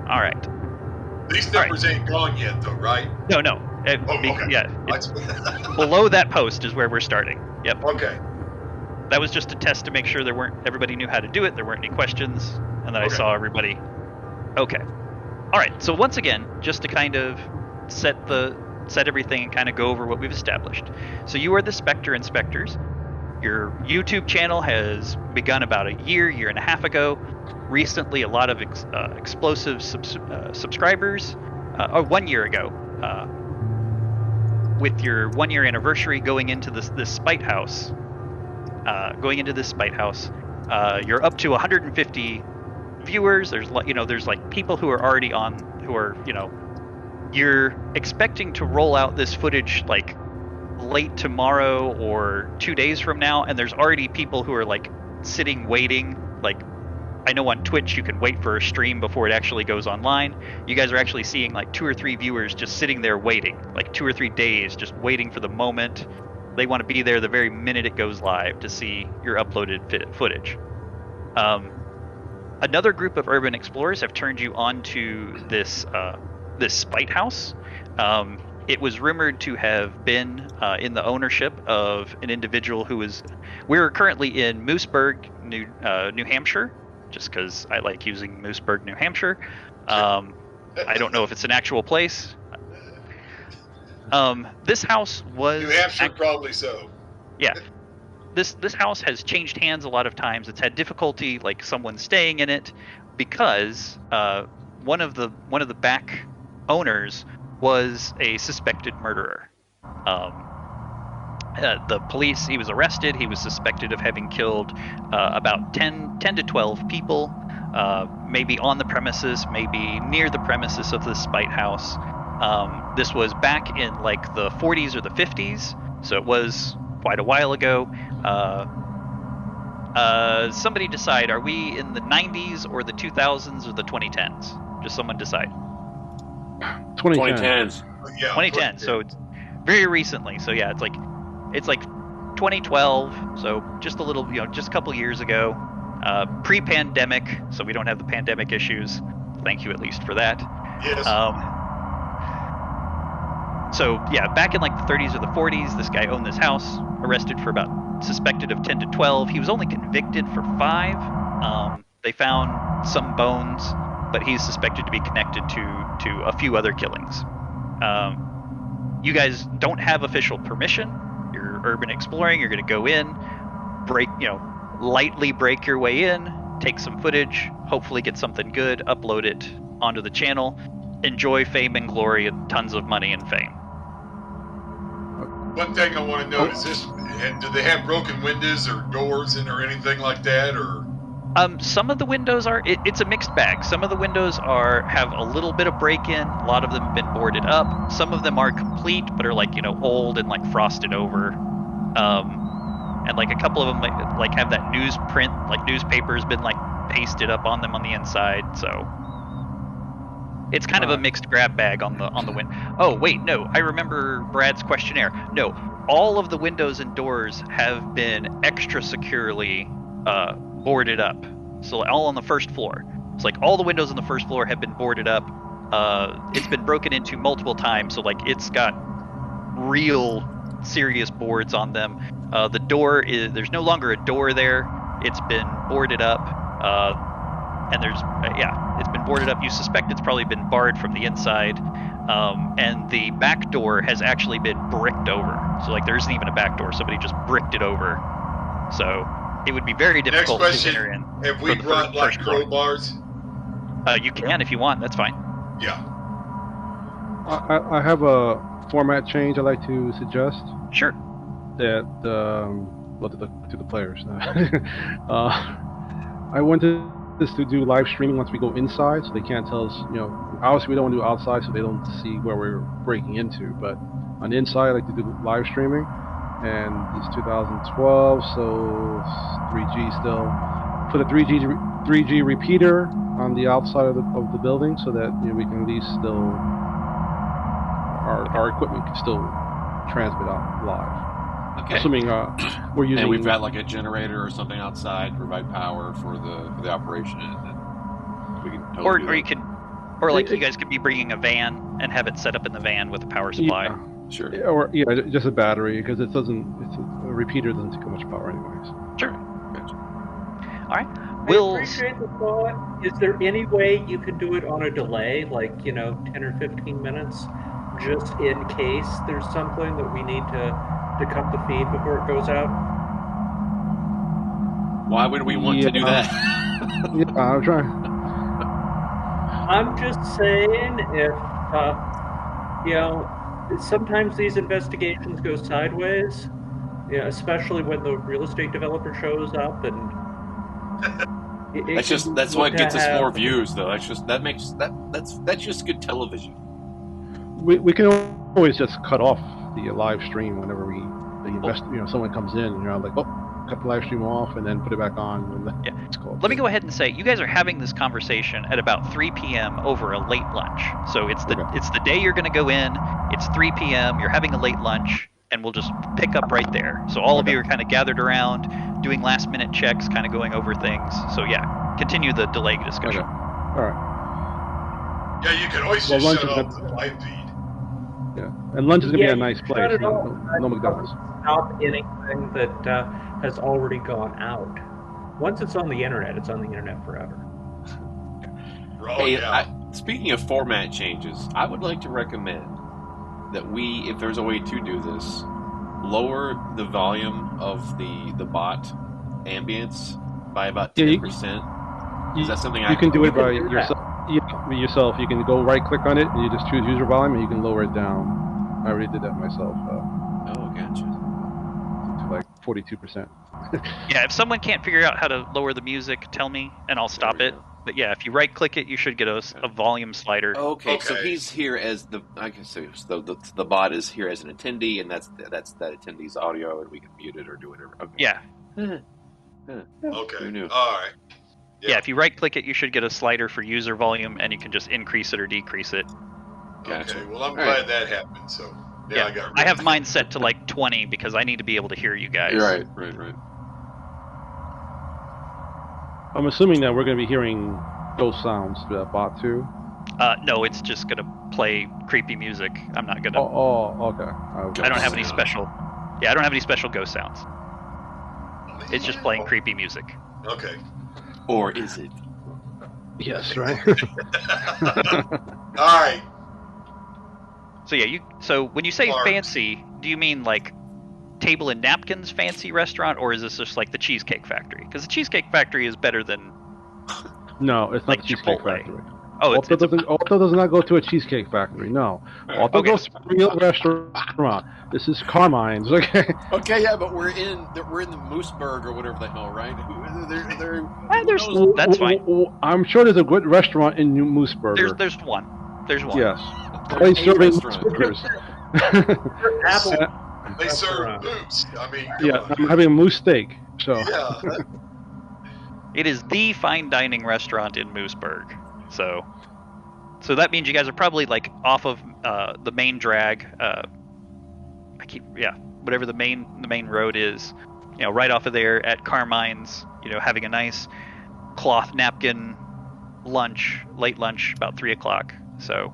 All right. These numbers ain't gone yet, though, right? No. Oh, okay. Yeah. Below that post is where we're starting. Yep. Okay. That was just a test to make sure everybody knew how to do it. There weren't any questions, and then I Okay. saw everybody. Okay. All right. So once again, just to kind of set everything and kind of go over what we've established. So you are the Spectre Inspectors. Your YouTube channel has begun about a year and a half ago. Recently, a lot of explosive subscribers. 1 year ago, with your 1 year anniversary going into this Spite House. You're up to 150 viewers. There's like people who are already on, who are, you're expecting to roll out this footage like late tomorrow or 2 days from now, and there's already people who are like sitting waiting. Like, I know on Twitch you can wait for a stream before it actually goes online. You guys are actually seeing like 2 or 3 viewers just sitting there waiting, like 2 or 3 days just waiting for the moment. They want to be there the very minute it goes live to see your uploaded footage. Another group of urban explorers have turned you onto this Spite House. It was rumored to have been in the ownership of an individual who was. We're currently in Mooseburg, New Hampshire, just because I like using Mooseburg, New Hampshire. I don't know if it's an actual place. This house was. New Hampshire, probably so. Yeah. This house has changed hands a lot of times. It's had difficulty, like someone staying in it, because one of the back owners was a suspected murderer. The police, he was arrested. He was suspected of having killed about 10 to 12 people, maybe on the premises, maybe near the premises of the Spite House. This was back in like the 40s or the 50s, so it was quite a while ago. Somebody decide, are we in the 90s or the 2000s or the 2010s? Just someone decide. 2010s. Yeah. 2010. So it's very recently. So yeah, it's like 2012. So just a little, just a couple years ago, pre-pandemic. So we don't have the pandemic issues. Thank you at least for that. Yes. So yeah, back in like the 30s or the 40s, this guy owned this house, arrested for about suspected of 10 to 12. He was only convicted for 5. They found some bones, but he's suspected to be connected to a few other killings. You guys don't have official permission. You're urban exploring. You're going to go in, lightly break your way in, take some footage, hopefully get something good, upload it onto the channel, enjoy fame and glory and tons of money and fame. One thing I want to know is this: do they have broken windows or doors in or anything like that, or? Some of the windows are. It's a mixed bag. Some of the windows have a little bit of break-in. A lot of them have been boarded up. Some of them are complete, but are like old and like frosted over. And like a couple of them like have that newsprint, like newspaper's been like pasted up on them on the inside. So it's kind of a mixed grab bag on the win. Oh wait, no, I remember Brad's questionnaire. No, all of the windows and doors have been extra securely boarded up. So all on the first floor. It's like all the windows on the first floor have been boarded up. It's been broken into multiple times, so like it's got real serious boards on them. The door there's no longer a door there. It's been boarded up. And there's it's been boarded up. You suspect it's probably been barred from the inside. And the back door has actually been bricked over. So like there isn't even a back door. Somebody just bricked it over. So it would be very difficult to enter in. Have we brought like crowbars? You can if you want. That's fine. Yeah. I have a format change I'd like to suggest. Sure. That to the players. I wanted this to do live streaming once we go inside, so they can't tell us. Obviously we don't want to do outside, so they don't see where we're breaking into. But on the inside, I like to do live streaming, and it's 2012, so 3G still. Put a 3G repeater on the outside of the building, so that we can at least still our equipment can still transmit out live. Okay. Assuming we're using. And we've got like a generator or something outside to provide power for the operation, and then we can totally or you could, you guys could be bringing a van and have it set up in the van with a power supply. Yeah. Sure. Or just a battery, because a repeater doesn't take much power anyways. Sure. Gotcha. All right. I appreciate the thought. Is there any way you can do it on a delay, like 10 or 15 minutes, just in case there's something that we need to cut the feed before it goes out? Why would we want to do that? Yeah, I'm trying. I'm just saying, if sometimes these investigations go sideways, especially when the real estate developer shows up, and that's what gets us more views, though. That's just good television. We can always just cut off the live stream whenever someone comes in, and like, cut the live stream off and then put it back on when it's called. Let me go ahead and say, you guys are having this conversation at about 3 p.m. over a late lunch. So it's the day you're going to go in. It's 3 p.m. You're having a late lunch, and we'll just pick up right there. So all of you are kind of gathered around, doing last-minute checks, kind of going over things. So yeah, continue the delay discussion. Okay. All right. Yeah, you can always just shut off the live feed. Yeah, and lunch is going to be a nice place. No McDonald's. Stop anything that has already gone out. Once it's on the internet, it's on the internet forever. Speaking of format changes, I would like to recommend that if there's a way to do this, lower the volume of the bot ambience by about 10%. Is that something you can do it by yourself? Yeah, yourself. You can go right-click on it, and you just choose user volume, and you can lower it down. I already did that myself. Gotcha. To like 42%. Yeah, if someone can't figure out how to lower the music, tell me, and I'll stop it. But yeah, if you right-click it, you should get a volume slider. Okay, so he's here as the bot is here as an attendee, and that's that attendee's audio, and we can mute it or do whatever. Okay. Yeah. Okay. Who knew? All right. Yeah, if you right-click it, you should get a slider for user volume, and you can just increase it or decrease it. Gotcha. Okay, well, I'm glad that happened. So yeah, I have mine set to like 20 because I need to be able to hear you guys. Right. I'm assuming that we're going to be hearing ghost sounds to that bot too. No, it's just going to play creepy music. I'm not going to. Okay. I don't have any special. Yeah, I don't have any special ghost sounds. It's just playing creepy music. Okay. Or is it? Yes, right. All right. So yeah, So when you say Barbs. fancy, do you mean like table and napkins fancy restaurant, or is this just like the Cheesecake Factory? Because the Cheesecake Factory is better than. No, it's not like the Cheesecake Chipotle. Factory. Oh, Alto it's a does not go to a cheesecake factory. No, Alto okay. goes to a real restaurant. This is Carmine's. Okay. Okay, yeah, but we're in the Mooseburg or whatever the hell, right? Who There's knows? that's fine. I'm sure there's a good restaurant in New Mooseburger. There's one. There's one. Yes, There's probably a serving restaurant. burgers. Apple They serve restaurant. moose. I mean, come Yeah, on. I'm having a moose steak. So Yeah, It is the fine dining restaurant in Mooseburg. So that means you guys are probably like off of the main drag. Whatever the main road is, right off of there at Carmine's. Having a nice cloth napkin lunch, late lunch, about 3:00. So.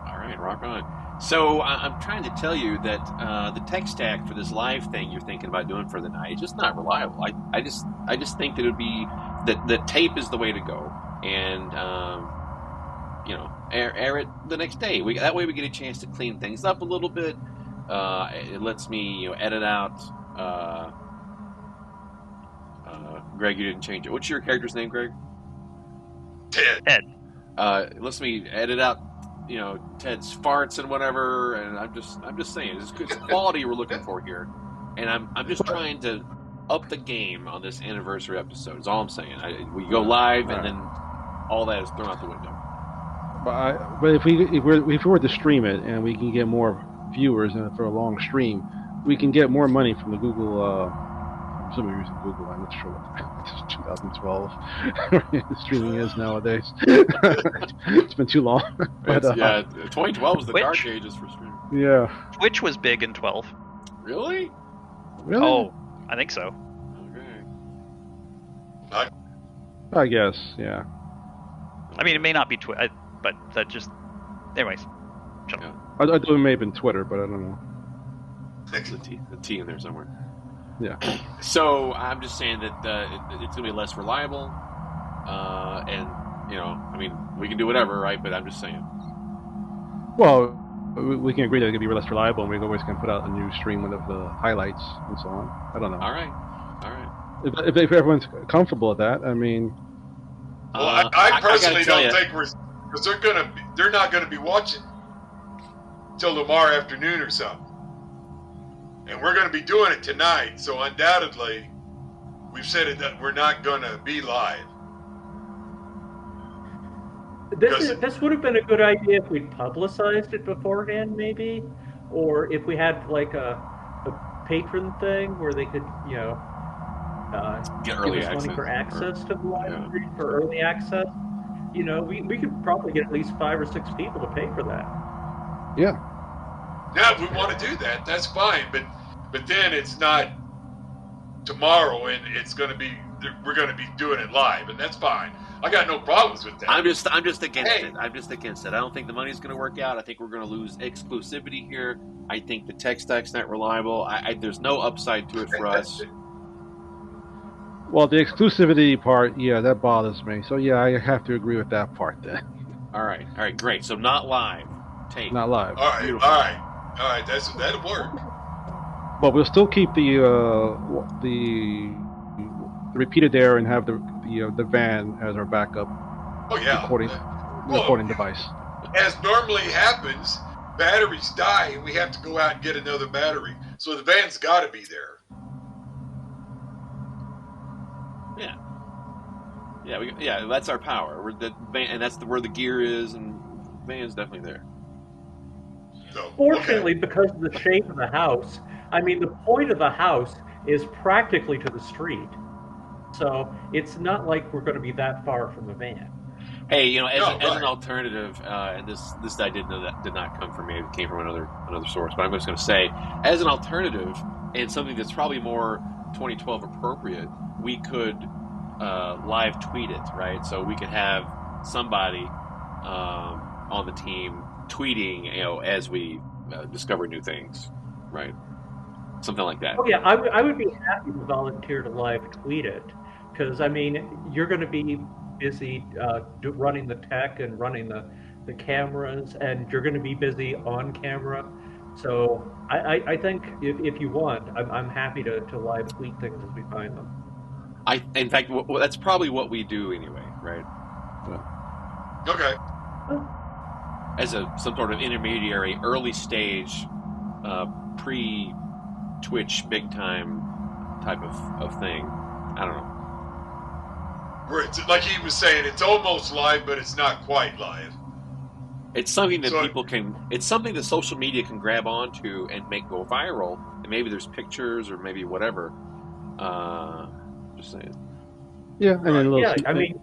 All right, rock on. So I'm trying to tell you that the tech stack for this live thing you're thinking about doing for the night is just not reliable. I just think that it would be that the tape is the way to go, and air it the next day. That way we get a chance to clean things up a little bit. It lets me edit out. Greg, you didn't change it. What's your character's name, Greg? Ted. Ed. It lets me edit out Ted's farts and whatever, and I'm just saying it's quality we're looking for here, and I'm just trying to up the game on this anniversary episode. Is all I'm saying. We go live, and then all that is thrown out the window. But if we were to stream it and we can get more viewers and for a long stream, we can get more money from the Google. I'm assuming you're using Google. I'm not sure what 2012 streaming is nowadays. It's been too long. But, 2012 is the Twitch? dark ages for streaming. Yeah. Twitch was big in 12. Really? Really? Oh, I think so. Okay. I guess. Yeah. I mean, it may not be Twitch, but that just. Anyways. Shut up. I thought it may have been Twitter, but I don't know. There's a T in there somewhere. Yeah. So I'm just saying that it's going to be less reliable, and I mean, we can do whatever, right? But I'm just saying. Well, we can agree that it could be less reliable, and we always can put out a new stream of the highlights and so on. I don't know. All right. If everyone's comfortable with that, I mean. Well, I personally gotta don't think because they're not gonna be watching till tomorrow afternoon or something, and we're gonna be doing it tonight. So undoubtedly, we've said it that we're not gonna be live. This would have been a good idea if we'd publicized it beforehand, maybe, or if we had like a patron thing where they could, Get give early us money for access to the live stream for early access. We could probably get at least 5 or 6 people to pay for that. Yeah. Yeah, if we want to do that, that's fine. But then it's not tomorrow, and we're gonna be doing it live, and that's fine. I got no problems with that. I'm just against it. I'm just against it. I don't think the money's going to work out. I think we're going to lose exclusivity here. I think the tech stack's not reliable. There's no upside to it for us. Well, the exclusivity part, yeah, that bothers me. So yeah, I have to agree with that part then. All right, great. So not live, tape. Not live. All right, Beautiful. all right. That'll work. But we'll still keep the repeated there and have the van as our backup Oh yeah. recording device. As normally happens, batteries die, and we have to go out and get another battery. So the van's got to be there. Yeah. That's our power. We're the van, and that's where the gear is, and the van's definitely there. So, Fortunately, okay. because of the shape of the house, I mean, the point of the house is practically to the street. So it's not like we're going to be that far from the van. Hey, as right. an alternative, and this I did know that did not come from me; it came from another source. But I'm just going to say, as an alternative, and something that's probably more 2012 appropriate, we could live tweet it, right? So we could have somebody on the team tweeting, as we discover new things, right? Something like that. Oh yeah, I would be happy to volunteer to live tweet it, because I mean, you're going to be busy running the tech and running the cameras, and you're going to be busy on camera. So I think if you want, I'm happy to live tweet things as we find them. In fact, that's probably what we do anyway. right? Okay. As some sort of intermediary, early stage, pre-Twitch big time type of thing. I don't know. Where it's, like he was saying, it's almost live, but it's not quite live. It's something that So- people can. It's something that social media can grab onto and make go viral. And maybe there's pictures or maybe whatever. Just saying. Yeah, and then a little. Yeah, I mean,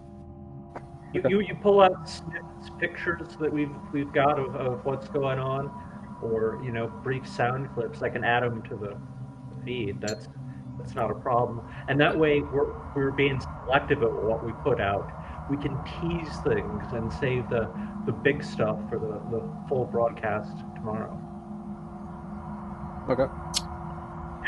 you pull out snippets, pictures that we've got of what's going on, or brief sound clips. I can add them to the feed. That's not a problem. And that way, we're being selective at what we put out. We can tease things and save the big stuff for the full broadcast tomorrow. Okay.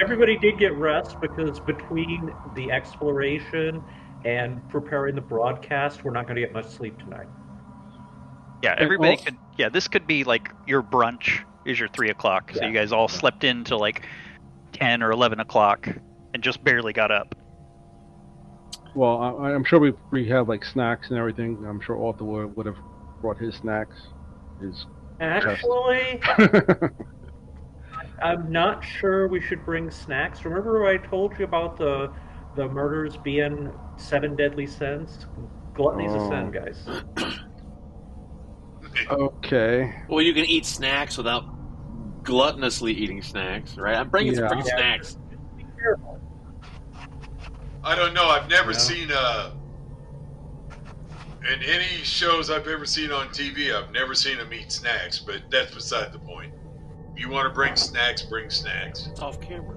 Everybody did get rest because between the exploration and preparing the broadcast, we're not going to get much sleep tonight. Yeah, everybody could. Yeah, this could be like your brunch is your 3 o'clock. So you guys all slept in till like 10 or 11 o'clock and just barely got up. Well, I'm sure we have like snacks and everything. I'm sure Arthur would have brought his snacks. Actually, I'm not sure we should bring snacks. Remember I told you about the murders being 7 deadly sins? Gluttony's a sin, guys. Okay. Well, you can eat snacks without gluttonously eating snacks, right? I'm bringing some free snacks. Be careful. I don't know. I've never seen in any shows I've ever seen on TV, I've never seen them eat snacks, but that's beside the point. If you want to bring snacks, bring snacks. It's off camera.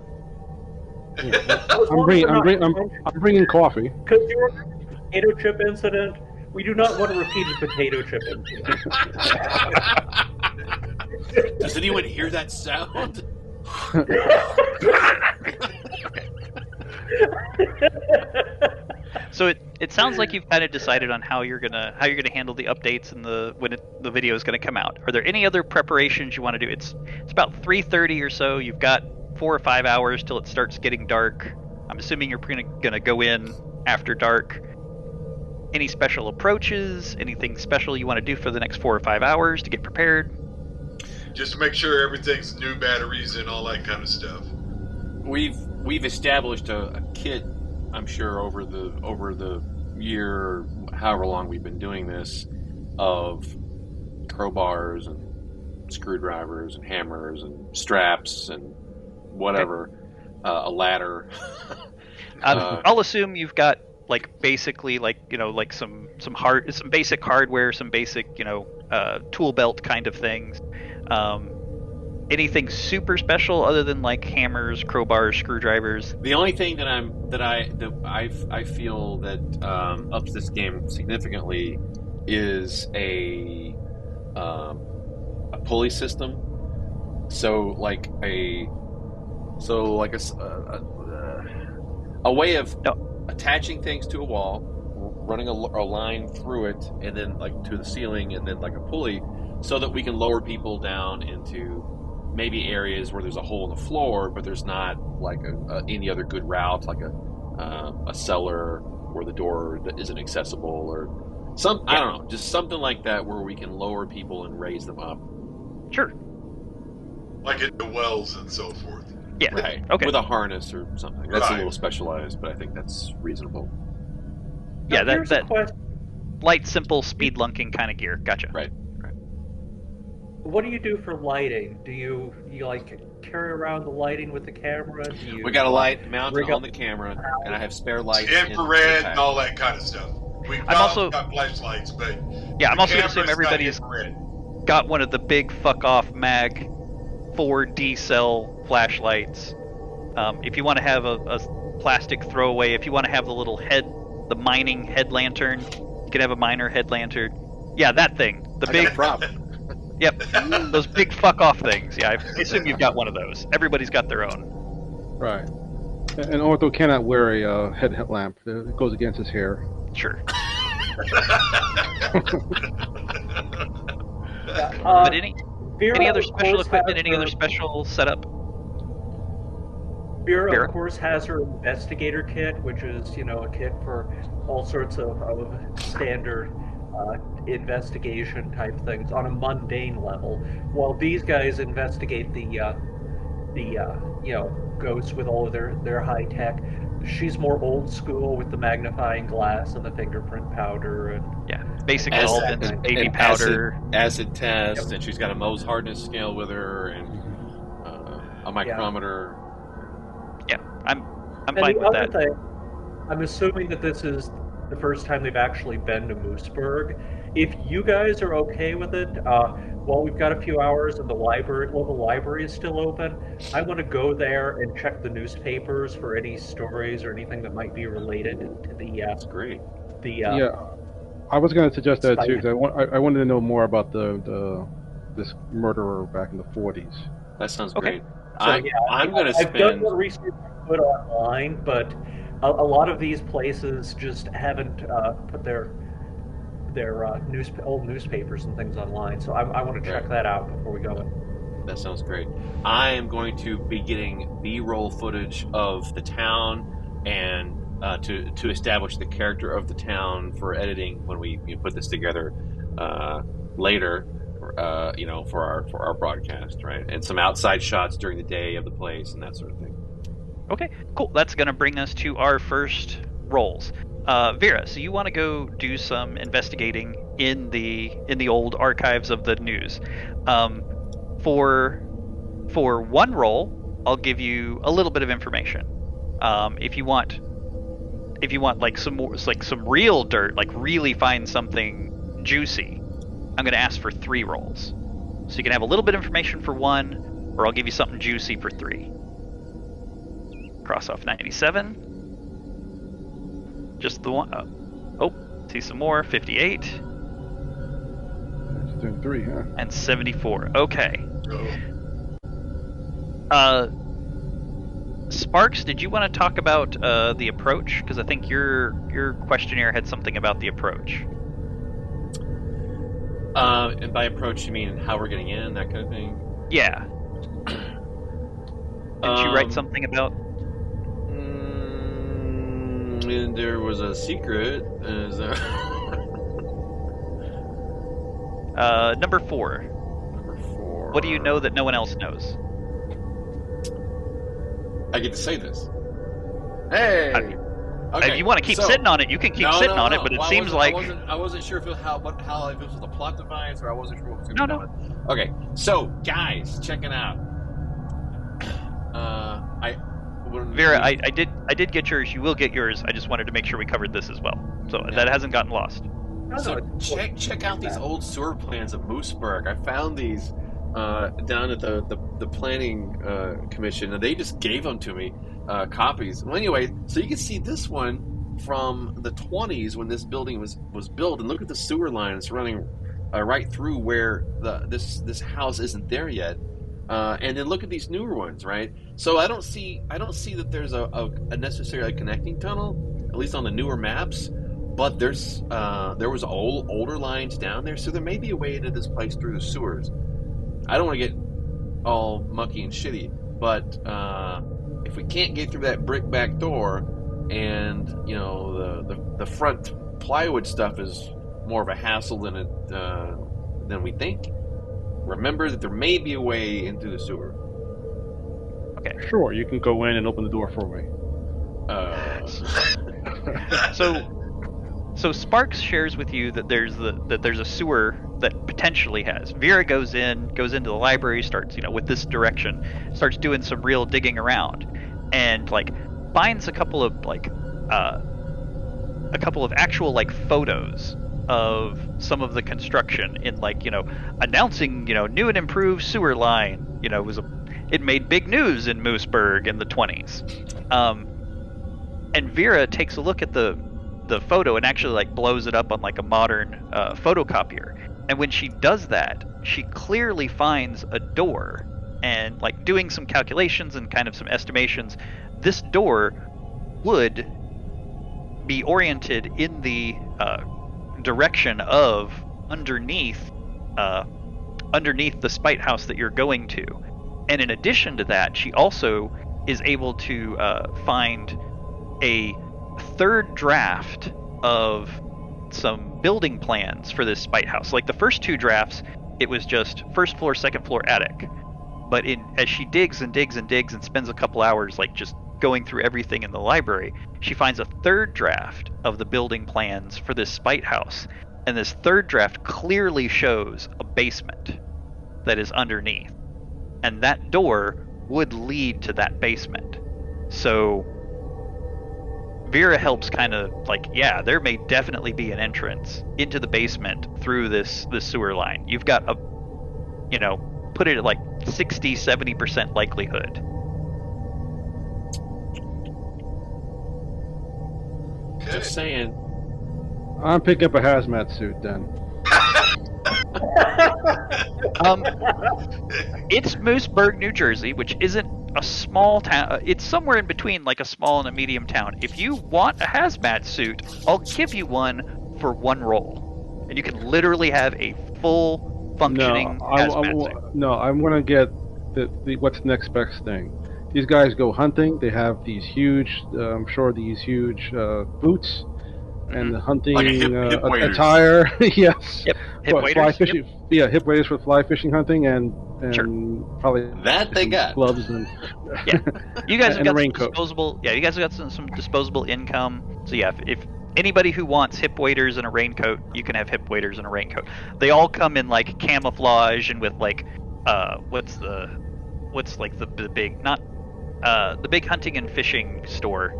Yeah. I'm bringing coffee. Because you remember the potato chip incident? We do not want to repeat the potato chip incident. Does anyone hear that sound? So it sounds like you've kind of decided on how you're gonna handle the updates and when the video is gonna come out. Are there any other preparations you want to do? It's about 3:30 or so. You've got 4 or 5 hours till it starts getting dark. I'm assuming you're gonna go in after dark. Any special approaches? Anything special you want to do for the next 4 or 5 hours to get prepared? Just to make sure everything's new batteries and all that kind of stuff. We've established a kit, I'm sure, over the year, however long we've been doing this, of crowbars and screwdrivers and hammers and straps and whatever, a ladder. I'll assume you've got like basically like some basic hardware, some basic tool belt kind of things. Anything super special other than like hammers, crowbars, screwdrivers? The only thing that I feel that ups this game significantly is a pulley system. So like a way of attaching things to a wall, running a line through it, and then like to the ceiling, and then like a pulley, so that we can lower people down into maybe areas where there's a hole in the floor, but there's not like any other good route, like a cellar where the door isn't accessible, or I don't know, just something like that where we can lower people and raise them up. Sure. Like in the wells and so forth. Yeah. Right. Okay. With a harness or something. That's a little specialized, but I think that's reasonable. Yeah, Now, here's a that question. light, simple, speed lunking kind of gear. Gotcha. Right. What do you do for lighting? Do you like carry around the lighting with the camera? We got a light mounted on the camera, and I have spare lights. Infrared and all that kind of stuff. We've got flashlights, but yeah, I'm also going to assume camera's everybody's not infrared. got one of the big fuck off mag 4D cell flashlights. If you want to have a plastic throwaway, if you want to have the little the mining head lantern, you can have a miner head lantern. Yeah, that thing. The big prop. Yep, those big fuck off things. Yeah, I assume you've got one of those. Everybody's got their own. Right. And Ortho cannot wear a headlamp. It goes against his hair. Sure. But But any other special equipment, any other special setup? Vera, Vera? of course, has her investigator kit, which is, a kit for all sorts of standard investigation type things on a mundane level, while these guys investigate the ghosts with all of their high tech. She's more old school with the magnifying glass and the fingerprint powder Yeah, and basic As that solvents, kind and, of baby and stuff. powder. acid test, Yep. and she's got a Mohs hardness scale with her, and a Yeah. micrometer. Yeah, I'm And fine the with other that. thing, I'm assuming that this is the first time they've actually been to Mooseburg. If you guys are okay with it, while we've got a few hours and the local library is still open, I want to go there and check the newspapers for any stories or anything that might be related to That's great. the Yeah, I was going to suggest that too, spite. because I wanted to know more about the this murderer back in the 40s. That sounds Okay. great. So yeah, I'm going to I've done spend. more research I could online, but a lot of these places just haven't put their old newspapers and things online. So I want to check Right. that out before we go in. That sounds great. I am going to be getting B-roll footage of the town and to establish the character of the town for editing when we put this together later. For our broadcast, right? And some outside shots during the day of the place and that sort of thing. Okay, cool. That's going to bring us to our first roles. Vera, so you want to go do some investigating in the old archives of the news. For one role, I'll give you a little bit of information. If you want like some more, like some real dirt, like really find something juicy, I'm going to ask for 3 rolls. So you can have a little bit of information for 1, or I'll give you something juicy for 3. Cross off 97. Just the one. See some more. 58. It's doing 3, huh? And 74. Okay. Oh. Sparks, did you want to talk about the approach? Because I think your questionnaire had something about the approach. And by approach, you mean how we're getting in, that kind of thing? Yeah. Didn't you write something about? And there was a secret. Number 4. Number 4. What do you know that no one else knows? I get to say this. Hey. Okay. If you want to keep sitting on it, you can keep sitting on it. But it Well, seems like I wasn't sure if it was a plot device, or I wasn't sure what was going to No. be done. Okay, so guys, check it out. Vera, I did get yours. You will get yours. I just wanted to make sure we covered this as well, so that hasn't gotten lost. So check out these old sewer plans of Mooseburg. I found these down at the planning commission, and they just gave them to me, copies. Well, anyway, so you can see this one from the 20s when this building was built, and look at the sewer lines running right through where this house isn't there yet. And then look at these newer ones, right? So I don't see that there's a necessarily connecting tunnel, at least on the newer maps. But there was older lines down there, so there may be a way into this place through the sewers. I don't want to get all mucky and shitty, but if we can't get through that brick back door, and the front plywood stuff is more of a hassle than we think, remember that there may be a way into the sewer. Okay. Sure, you can go in and open the door for me. So Sparks shares with you that there's a sewer that potentially has. Vera goes into the library, starts with this direction, starts doing some real digging around, and finds a couple of actual photos of some of the construction in announcing new and improved sewer line. It made big news in Mooseburg in the 20s. And Vera takes a look at the photo and actually blows it up on a modern photocopier. And when she does that, she clearly finds a door, and doing some calculations and kind of some estimations, this door would be oriented in the direction of underneath the spite house that you're going to. And in addition to that, she also is able to find a third draft of some building plans for this spite house. Like the first two drafts, it was just first floor, second floor, attic. But as she digs and digs and digs and spends a couple hours like just going through everything in the library, she finds a third draft of the building plans for this spite house. And this third draft clearly shows a basement that is underneath. And that door would lead to that basement. So Vera helps kind of like, yeah, there may definitely be an entrance into the basement through this sewer line. You've got a, you know, put it at like 60-70% likelihood. Okay. Just saying. I'm picking up a hazmat suit then. It's Mooseburg, New Jersey, which isn't a small town. It's somewhere in between like a small and a medium town. If you want a hazmat suit, I'll give you one for one roll. And you can literally have a full functioning hazmat suit. No, I'm gonna get the what's the next best thing. These guys go hunting. They have these huge, I'm sure these huge boots and the hunting Like hip waders. attire. Yes. Yep. Hip Fly waders. fishing. Yep. Yeah, hip waders for fly fishing hunting and Sure. probably That they some got. gloves and Yeah. You guys have and a got some raincoat. disposable. Yeah, you guys have got some disposable income. So yeah, if anybody who wants hip waders and a raincoat, you can have hip waders and a raincoat. They all come in like camouflage and with like what's like the big not the big hunting and fishing store.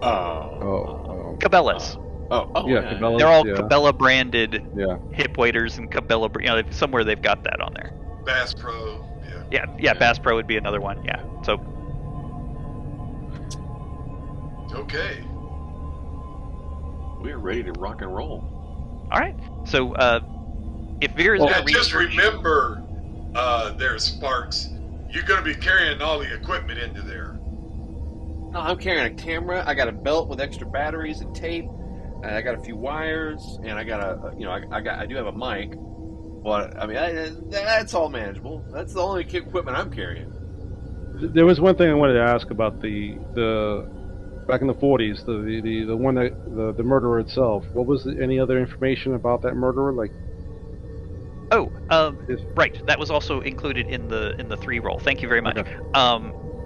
Cabela's. Yeah, Cabela's, They're all yeah. Cabela branded Yeah. hip waders and Cabela, somewhere they've got that on there. Bass Pro. Yeah. Yeah, Bass Pro would be another one. Yeah. So Okay. We're ready to rock and roll. all right. So if Vera's Yeah, gonna just research- remember, there's Sparks. You're going to be carrying all the equipment into there. No, I'm carrying a camera. I got a belt with extra batteries and tape. And I got a few wires, and I got I do have a mic. But I mean, that's all manageable. That's the only equipment I'm carrying. There was one thing I wanted to ask about the back in the 40s, the one that the murderer itself. What was any other information about that murderer? Like, right. That was also included in the 3 roll. Thank you very much. Okay.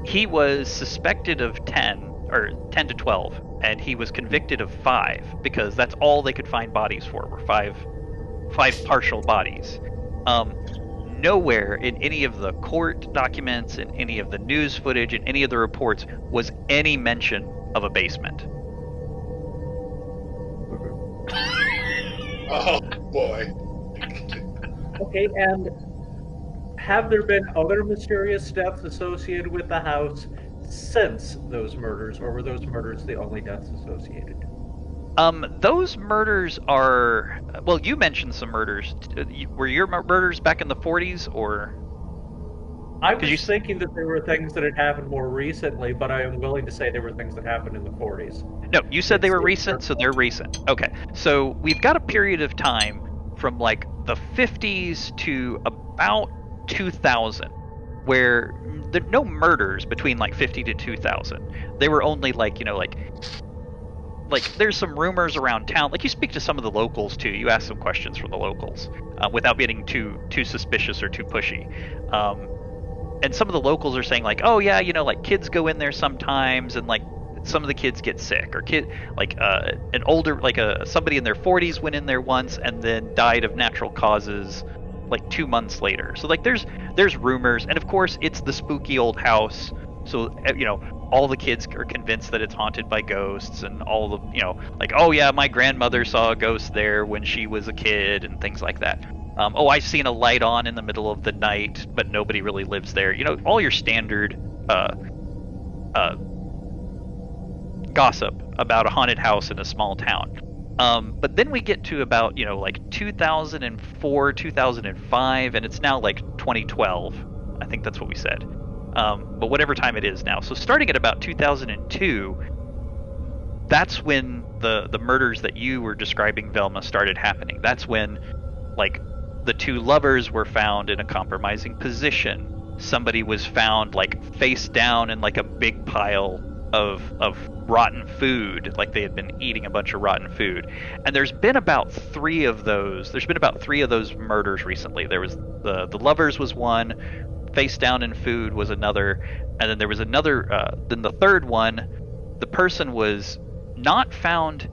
He was suspected of 10 to 12, and he was convicted of 5 because that's all they could find bodies for were 5 partial bodies. Nowhere in any of the court documents, in any of the news footage, in any of the reports was any mention of a basement. Oh, boy. Okay, and have there been other mysterious deaths associated with the house since those murders, or were those murders the only deaths associated? Those murders are... Well, you mentioned some murders. Were your murders back in the 40s, or... I was thinking that there were things that had happened more recently, but I am willing to say there were things that happened in the 40s. No, you said they were recent, so they're recent. Okay, so we've got a period of time from like the 50s to about 2000 where there were no murders between like 50 to 2000. They were only like, like there's some rumors around town. Like you speak to some of the locals too. You ask some questions from the locals without getting too suspicious or too pushy. And some of the locals are saying like, oh yeah, like kids go in there sometimes, and like some of the kids get sick, or an older somebody in their 40s went in there once and then died of natural causes like 2 months later. So like there's rumors, and of course it's the spooky old house. So all the kids are convinced that it's haunted by ghosts, and all the like, oh yeah, my grandmother saw a ghost there when she was a kid, and things like that. Oh, I've seen a light on in the middle of the night, but nobody really lives there. All your standard gossip about a haunted house in a small town. But then we get to about, like 2004, 2005, and it's now like 2012. I think that's what we said. But whatever time it is now. So starting at about 2002, that's when the murders that you were describing, Velma, started happening. That's when, like, the 2 lovers were found in a compromising position. somebody was found like face down in like a big pile of rotten food, like they had been eating a bunch of rotten food. And there's been about three of those. There's been about three of those murders recently. There was the lovers was one, face down in food was another, and then there was another. Then the third one, the person was not found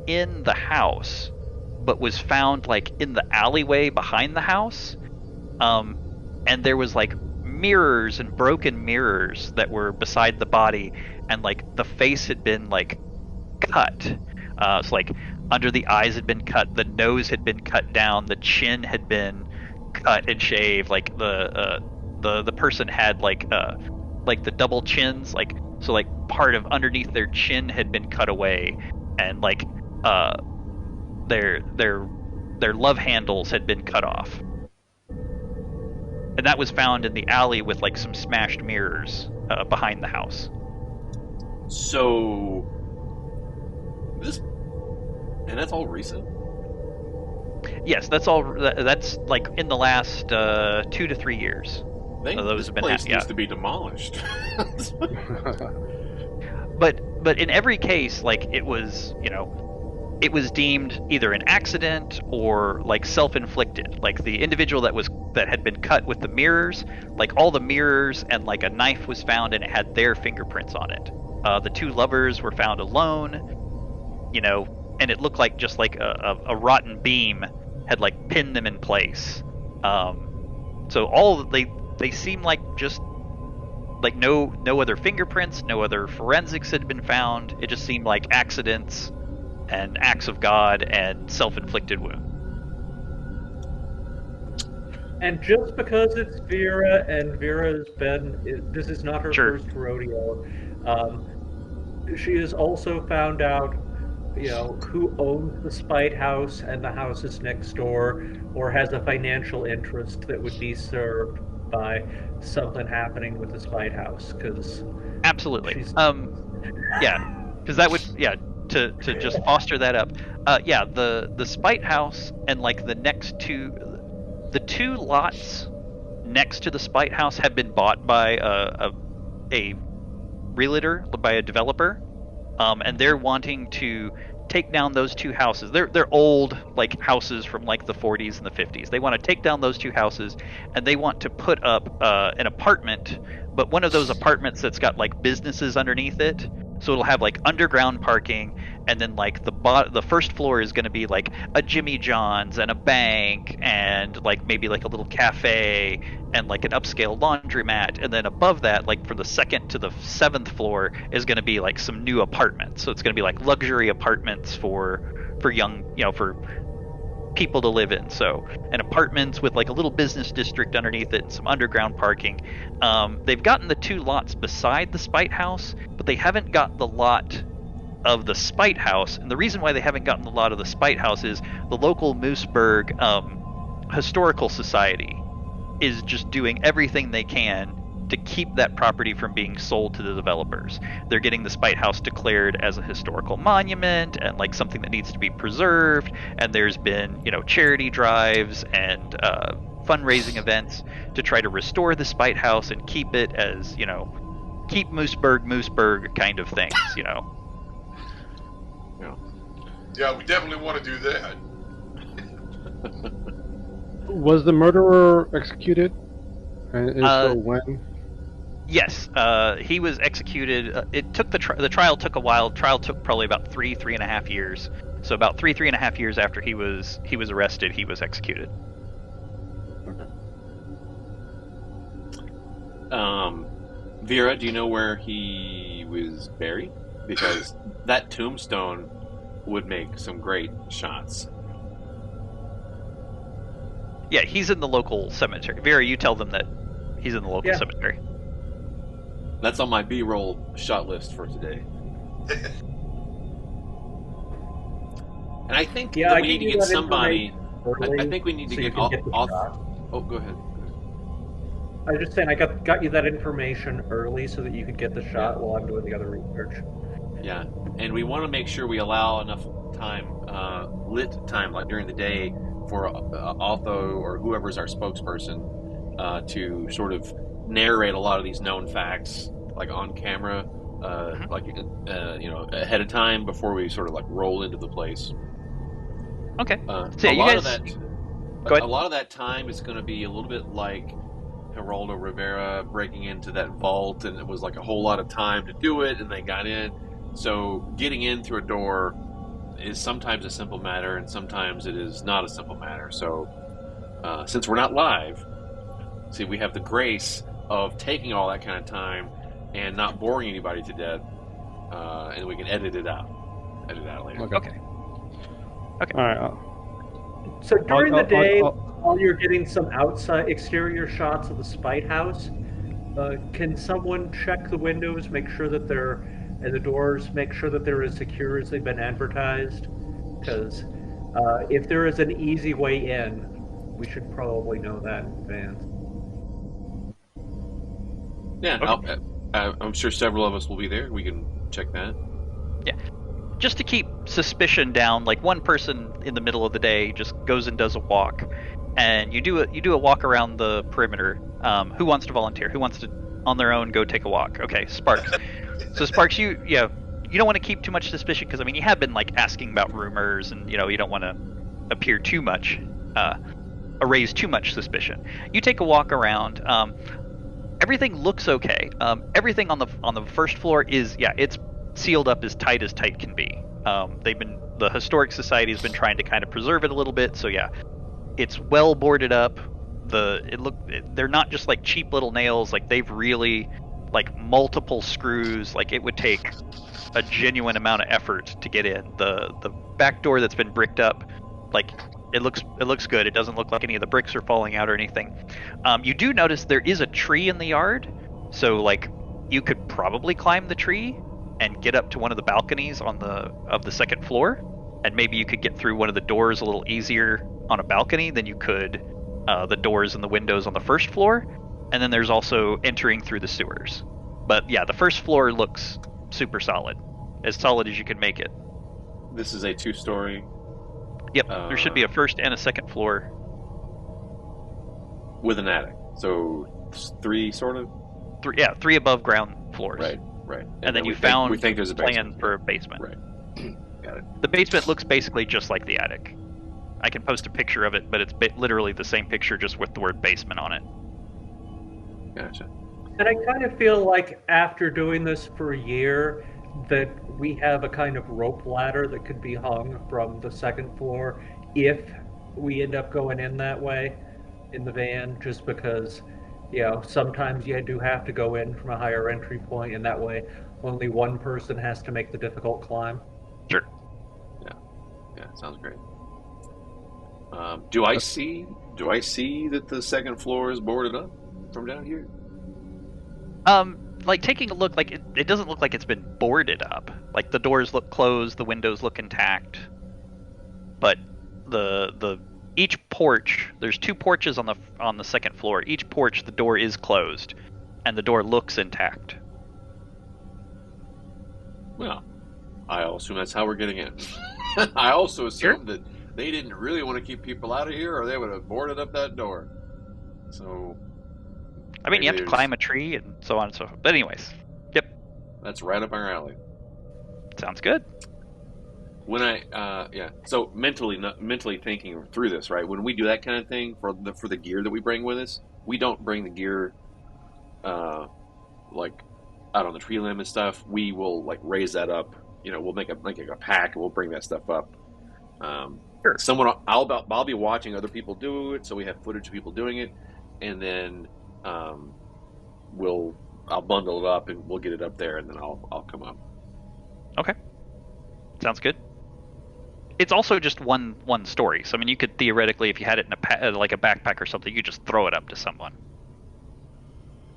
in the house, but was found like in the alleyway behind the house. And there was like mirrors and broken mirrors that were beside the body, and like the face had been like cut. So like under the eyes had been cut, the nose had been cut down, the chin had been cut and shaved. Like the person had like the double chins, like so like part of underneath their chin had been cut away, and like their love handles had been cut off. And that was found in the alley with like some smashed mirrors behind the house. So this, and that's all recent. Yes, that's all. That's like in the last 2 to 3 years. Those This have been place yeah. needs to be demolished. But in every case, like it was, it was deemed either an accident or like self-inflicted. Like the individual that had been cut with the mirrors, like all the mirrors and like a knife was found and it had their fingerprints on it. The two lovers were found alone, and it looked like just like a rotten beam had like pinned them in place. So all they seem like just like no other fingerprints, no other forensics had been found. It just seemed like accidents and acts of God and self-inflicted wound. And just because it's Vera, and Vera's been, this is not her Sure. first rodeo, she has also found out, who owns the Spite House and the houses next door, or has a financial interest that would be served by something happening with the Spite House, because Absolutely. Yeah, because that would to just foster that up. The Spite House and like the two lots next to the Spite House have been bought by a realtor, by a developer, and they're wanting to take down those two houses. They're old like houses from like the 40s and the 50s. They want to take down those two houses, and they want to put up an apartment, but one of those apartments that's got like businesses underneath it. So it'll have like underground parking, and then like the first floor is going to be like a Jimmy John's and a bank and like maybe like a little cafe and like an upscale laundromat, and then above that, like for the second to the 7th floor, is going to be like some new apartments. So it's going to be like luxury apartments for young, for people to live in. So, and apartments with like a little business district underneath it and some underground parking. They've gotten the two lots beside the Spite House, but they haven't got the lot of the Spite House. And the reason why they haven't gotten the lot of the Spite House is the local Mooseburg Historical Society is just doing everything they can to keep that property from being sold to the developers. They're getting the Spite House declared as a historical monument and like something that needs to be preserved. And there's been, charity drives and fundraising events to try to restore the Spite House and keep it as, keep Mooseburg kind of things, Yeah, we definitely want to do that. Was the murderer executed? And if so, when? Yes, he was executed. It took the trial took a while. Trial took probably about 3.5 years. So about 3.5 years after he was arrested, he was executed. Okay. Vera, do you know where he was buried? Because that tombstone would make some great shots. Yeah, he's in the local cemetery. Vera, you tell them that he's in the local cemetery. That's on my B-roll shot list for today. And I think that we need to get somebody. I think we need to get off. Oh, go ahead. I was just saying, I got you that information early so that you could get the shot while I'm doing the other research. Yeah, and we want to make sure we allow enough time, lit time, like during the day, for Otho or whoever's our spokesperson to sort of narrate a lot of these known facts, like on camera, ahead of time before we sort of like roll into the place. Okay. So a lot of that, Go ahead. a lot of that time is going to be a little bit like Geraldo Rivera breaking into that vault, and it was like a whole lot of time to do it, and they got in. So getting in through a door is sometimes a simple matter, and sometimes it is not a simple matter. So since we're not live, see, we have the grace of taking all that kind of time and not boring anybody to death, and we can edit it out later. Okay. All right. So during the day, while you're getting some outside exterior shots of the Spite House, can someone check the windows, make sure that and the doors, make sure that they're as secure as they've been advertised? Because if there is an easy way in, we should probably know that in advance. Yeah, okay. I'm sure several of us will be there. We can check that. Yeah. Just to keep suspicion down, like one person in the middle of the day just goes and does a walk, and you do a walk around the perimeter. Who wants to volunteer? Who wants to, on their own, go take a walk? Okay, Sparks. So Sparks, you don't want to keep too much suspicion, because I mean you have been like asking about rumors, and you don't want to appear too much, raise too much suspicion. You take a walk around. Everything looks okay. Everything on the first floor is it's sealed up as tight can be. The Historic Society has been trying to kind of preserve it a little bit, so it's well boarded up. They're not just like cheap little nails, like they've really like multiple screws. Like it would take a genuine amount of effort to get in. The back door that's been bricked up, like it looks good. It doesn't look like any of the bricks are falling out or anything. You do notice there is a tree in the yard, so like you could probably climb the tree and get up to one of the balconies of the second floor, and maybe you could get through one of the doors a little easier on a balcony than you could the doors and the windows on the first floor. And then there's also entering through the sewers. But yeah, the first floor looks super solid as you can make it. This is a 2-story. Yep, there should be a first and a second floor with an attic. So 3 sort of. 3 above ground floors. Right. And then we think there's a plan for a basement. Right. Got it. The basement looks basically just like the attic. I can post a picture of it, but it's literally the same picture, just with the word basement on it. Gotcha. And I kind of feel like after doing this for a year, that we have a kind of rope ladder that could be hung from the second floor if we end up going in that way in the van, just because sometimes you do have to go in from a higher entry point, and that way only one person has to make the difficult climb. Sure. Yeah, sounds great. Do I see that the second floor is boarded up from down here? Like taking a look, like it doesn't look like it's been boarded up. Like the doors look closed, the windows look intact, but each porch, there's 2 porches on the second floor. Each porch, the door is closed, and the door looks intact. Well, I assume that's how we're getting in. I also assume that they didn't really want to keep people out of here, or they would have boarded up that door. So, I mean, you have to climb a tree and so on and so forth. But anyways, yep. That's right up our alley. Sounds good. When so mentally thinking through this, right? When we do that kind of thing for the gear that we bring with us, we don't bring the gear, like out on the tree limb and stuff. We will like raise that up. We'll make a pack and we'll bring that stuff up. Sure. I'll be watching other people do it, so we have footage of people doing it, and then I'll bundle it up and we'll get it up there, and then I'll come up. Okay. Sounds good. It's also just one story, so I mean, you could theoretically, if you had it in like a backpack or something, you could just throw it up to someone.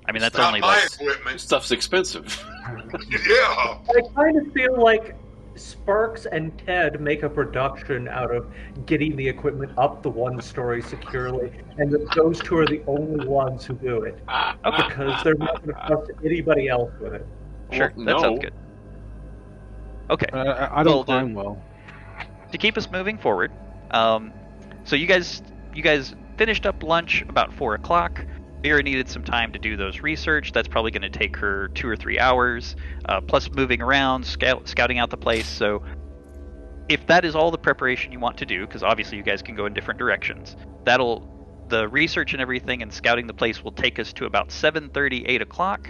I mean, that's only my equipment. Stuff's expensive. Yeah. I kind of feel like Sparks and Ted make a production out of getting the equipment up the 1 story securely, and that those 2 are the only ones who do it. Because they're not going to trust anybody else with it. Sure, that sounds good. Okay. I don't climb well. To keep us moving forward, so you guys finished up lunch about 4 o'clock. Vera needed some time to do those research. That's probably going to take her 2 or 3 hours, plus moving around, scouting out the place. So if that is all the preparation you want to do, because obviously you guys can go in different directions, the research and everything and scouting the place will take us to about 7:30, 8 o'clock.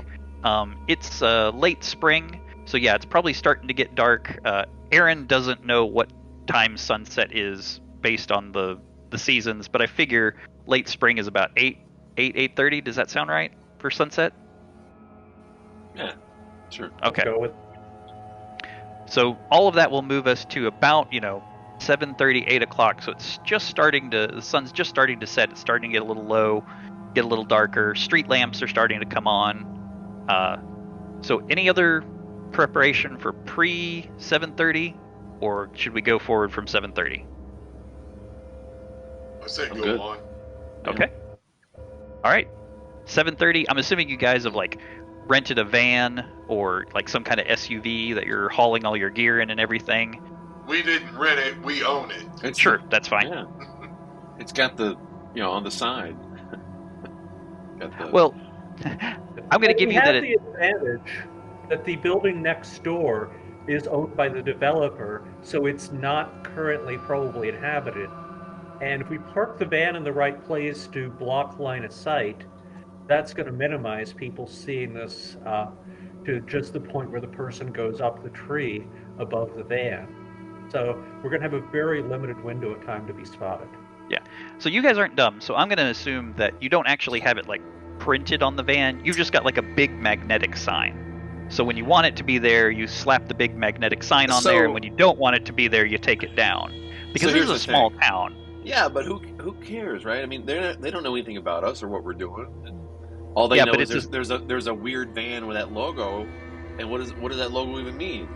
It's late spring, so yeah, it's probably starting to get dark. Aaron doesn't know what time sunset is based on the seasons, but I figure late spring is about 8:30. Does that sound right for sunset? Yeah, sure. Okay. Let's go with So all of that will move us to about 7:30, 8 o'clock. So it's just the sun's just starting to set. It's starting to get a little low, get a little darker. Street lamps are starting to come on. So any other preparation for pre 7:30, or should we go forward from 7:30? I say I'm go good. on. Okay. All right. 7:30. I'm assuming you guys have rented a van or some kind of SUV that you're hauling all your gear in and everything. We didn't rent it. We own it. It's Sure, that's fine. Yeah. It's got the, on the side. Got the, Well, I'm going to give we you have that. the advantage that the building next door is owned by the developer, so it's not currently probably inhabited. And if we park the van in the right place to block line of sight, that's going to minimize people seeing this to just the point where the person goes up the tree above the van. So we're going to have a very limited window of time to be spotted. Yeah. So you guys aren't dumb. So I'm going to assume that you don't actually have it printed on the van. You've just got a big magnetic sign. So when you want it to be there, you slap the big magnetic sign on there, and when you don't want it to be there, you take it down. Because this is a small town. Yeah, but who cares, right? I mean, they don't know anything about us or what we're doing. And all they know is there's a weird van with that logo, and what does that logo even mean?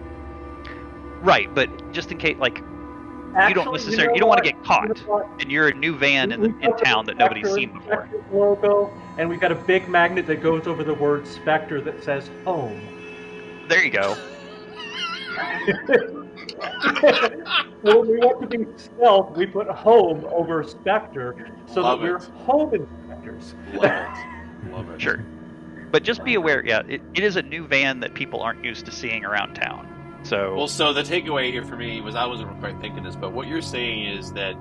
Right, but just in case, you don't necessarily you don't want to get caught, and you're a new van in town that nobody's seen before. Logo, and we've got a big magnet that goes over the word Spectre that says home. There you go. When we want to be stealth, we put home over Spectre so Love that we're home inspectors. Love it. Sure. But just be aware, it is a new van that people aren't used to seeing around town. So the takeaway here for me was I wasn't quite thinking this, but what you're saying is that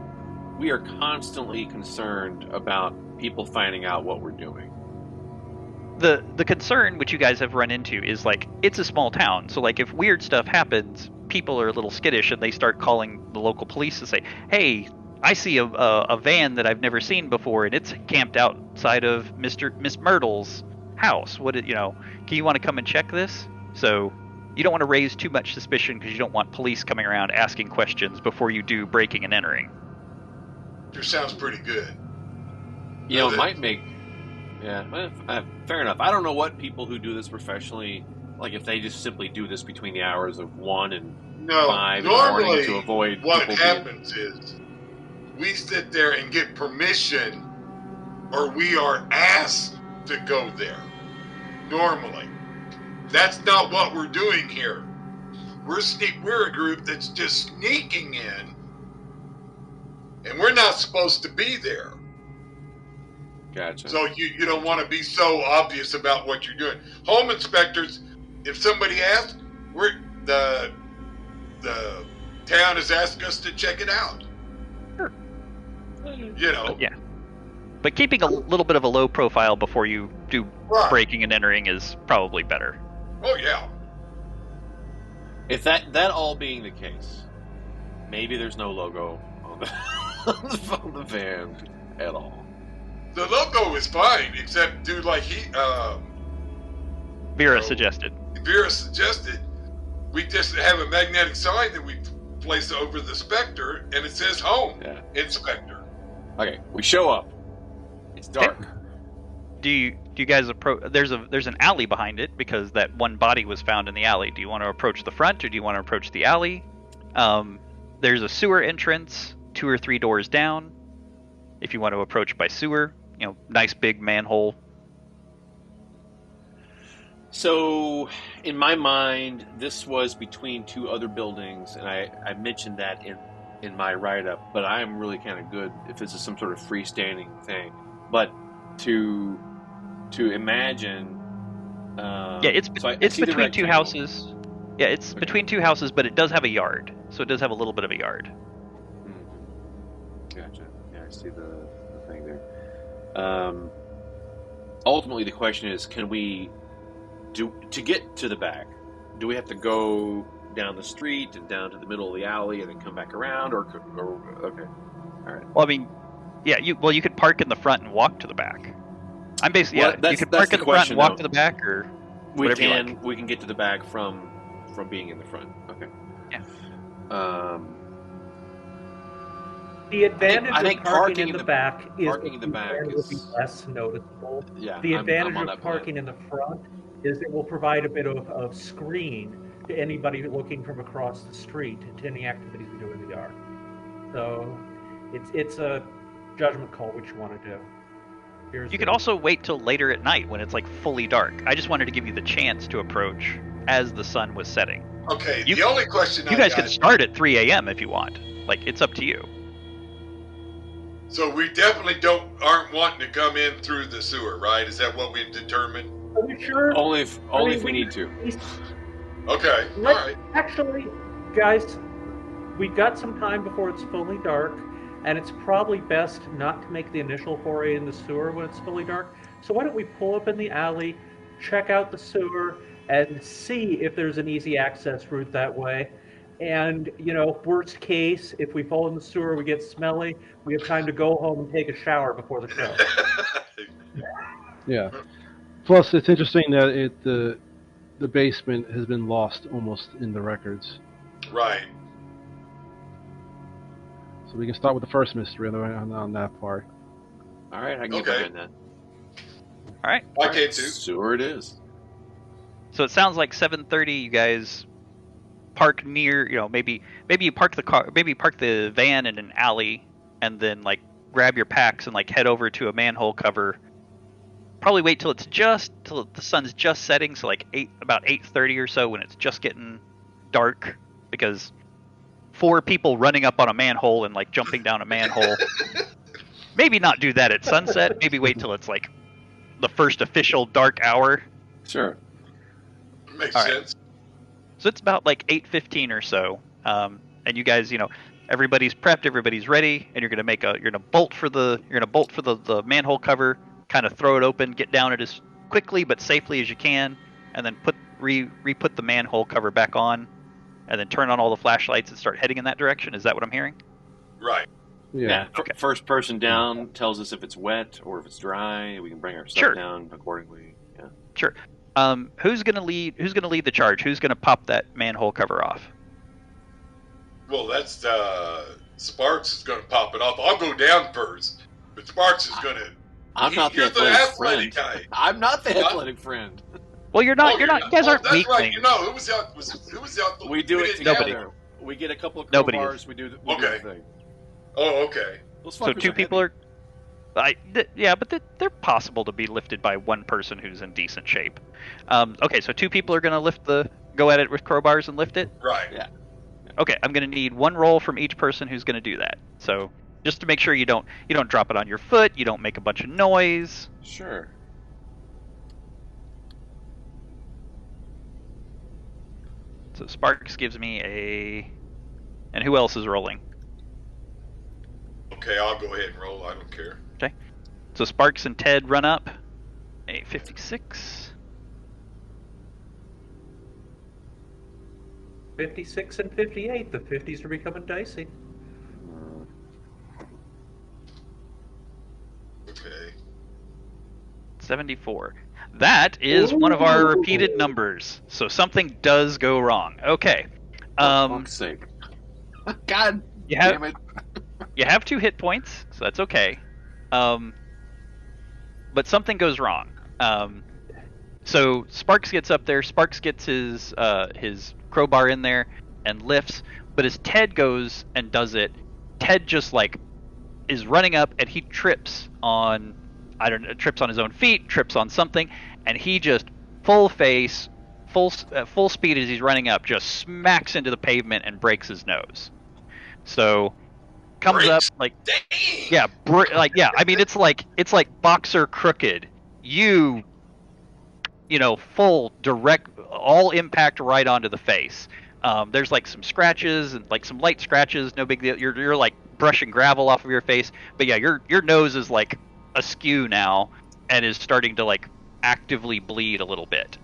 we are constantly concerned about people finding out what we're doing. The concern which you guys have run into is it's a small town, so if weird stuff happens, people are a little skittish and they start calling the local police to say, "Hey, I see a van that I've never seen before, and it's camped outside of Miss Myrtle's house. Can you want to come and check this?" So you don't want to raise too much suspicion because you don't want police coming around asking questions before you do breaking and entering. Just sounds pretty good. It might make. Yeah, fair enough. I don't know what people who do this professionally, if they just simply do this between the hours of 1 and 5 in the morning to avoid what people happens is we sit there and get permission, or we are asked to go there. Normally, that's not what we're doing here. We're a group that's just sneaking in, and we're not supposed to be there. Gotcha. So you don't want to be so obvious about what you're doing. Home inspectors, if somebody asks, the town has asked us to check it out. Sure. Yeah. But keeping a little bit of a low profile before you do breaking and entering is probably better. Oh yeah. If that all being the case, maybe there's no logo on the van at all. The logo is fine, except Vera suggested. Vera suggested we just have a magnetic sign that we place over the Spectre, and it says home inspector. Okay, we show up. It's dark. Do you guys approach? There's an alley behind it because that one body was found in the alley. Do you want to approach the front or do you want to approach the alley? There's a sewer entrance 2 or 3 doors down. If you want to approach by sewer, nice big manhole. So, in my mind, this was between 2 other buildings, and I mentioned that in my write-up, but I am really kind of good if this is some sort of freestanding thing. But to to imagine. Yeah, it's so I it's see the between two rectangle. houses. Yeah, it's Okay. between two houses, but it does have a yard, so it does have a little bit of a yard. Gotcha. Yeah, I see the thing there. Ultimately, the question is, can we to get to the back? Do we have to go down the street and down to the middle of the alley and then come back around, or okay, all right. Well, I mean, yeah, you could park in the front and walk to the back. I'm basically Well, you could that's park the in the front question, and walk though. to the back, or We whatever you like. we can get to the back from being in the front. Okay. Yeah. The advantage I think of parking in the back is parking in the back it will be is less noticeable. yeah. The I'm advantage on of that parking in the front is it will provide a bit of screen to anybody looking from across the street to any activities we do in the yard. So it's a judgment call what you want to do. You could also wait till later at night when it's like fully dark. I just wanted to give you the chance to approach as the sun was setting. Okay, the only question you guys can start at 3 a.m. if you want. Like, it's up to you. So we definitely aren't wanting to come in through the sewer, right? Is that what we've determined? Are we sure? Only if we need to. Okay, all right. Actually, guys, we've got some time before it's fully dark, and it's probably best not to make the initial foray in the sewer when it's fully dark. So why don't we pull up in the alley, check out the sewer, and see if there's an easy access route that way. And, worst case, if we fall in the sewer, we get smelly, we have time to go home and take a shower before the show. Yeah. Plus, it's interesting that the basement has been lost almost in the records. Right. So we can start with the first mystery on that part. All right, I can get behind that. All right. I can too. Sewer it is. So it sounds like 7:30. You guys park near, maybe you park the car, maybe park the van in an alley, and then like grab your packs and like head over to a manhole cover. Probably wait till the sun's just setting, so like about 8:30 or so, when it's just getting dark, because 4 people running up on a manhole and like jumping down a manhole. Maybe not do that at sunset. Maybe wait till it's like the first official dark hour. Sure. Makes All right. sense. So it's about like 8:15 or so, and you guys, everybody's prepped, everybody's ready, and you're gonna bolt for the manhole cover, kind of throw it open, get down it as quickly but safely as you can, and then re-put the manhole cover back on, and then turn on all the flashlights and start heading in that direction. Is that what I'm hearing? Right. Yeah. Okay. First person down tells us if it's wet or if it's dry. We can bring our stuff down accordingly. Yeah. Sure. Who's gonna lead the charge? Who's gonna pop that manhole cover off? Well, that's Sparks is going to pop it off. I'll go down first, but Sparks is going to. I'm not the You're athletic friend. guy. I'm not the athletic friend. Well, you're not. You guys aren't that's weaklings. right. It was out. We do it didn't together. have- We get a couple of Nobody crowbars. is. We do the Okay. thing. Oh, okay. Those So fuckers 2 are people heavy. but they're possible to be lifted by one person who's in decent shape. Okay, so 2 people are gonna go at it with crowbars and lift it. Right. Yeah. Okay, I'm gonna need 1 roll from each person who's gonna do that. So just to make sure you don't drop it on your foot, you don't make a bunch of noise. Sure. So Sparks gives me and who else is rolling? Okay, I'll go ahead and roll. I don't care. Okay. So Sparks and Ted run up. A 56. 56 and 58. The 50s are becoming dicey. Okay. 74. That is one of our repeated numbers. So something does go wrong. Okay. For fuck's sake. God damn it. You have 2 hit points, so that's okay. But something goes wrong. So Sparks gets up there. Sparks gets his crowbar in there and lifts. But as Ted goes and does it, Ted just is running up and he trips on his own feet, trips on something, and he just full speed as he's running up, just smacks into the pavement and breaks his nose. So comes Breaks? up Dang! I mean, it's like boxer crooked. you know, full direct, all impact right onto the face. There's like some scratches and like some light scratches, no big deal. You're like brushing gravel off of your face, but yeah, your nose is like askew now and is starting to like actively bleed a little bit.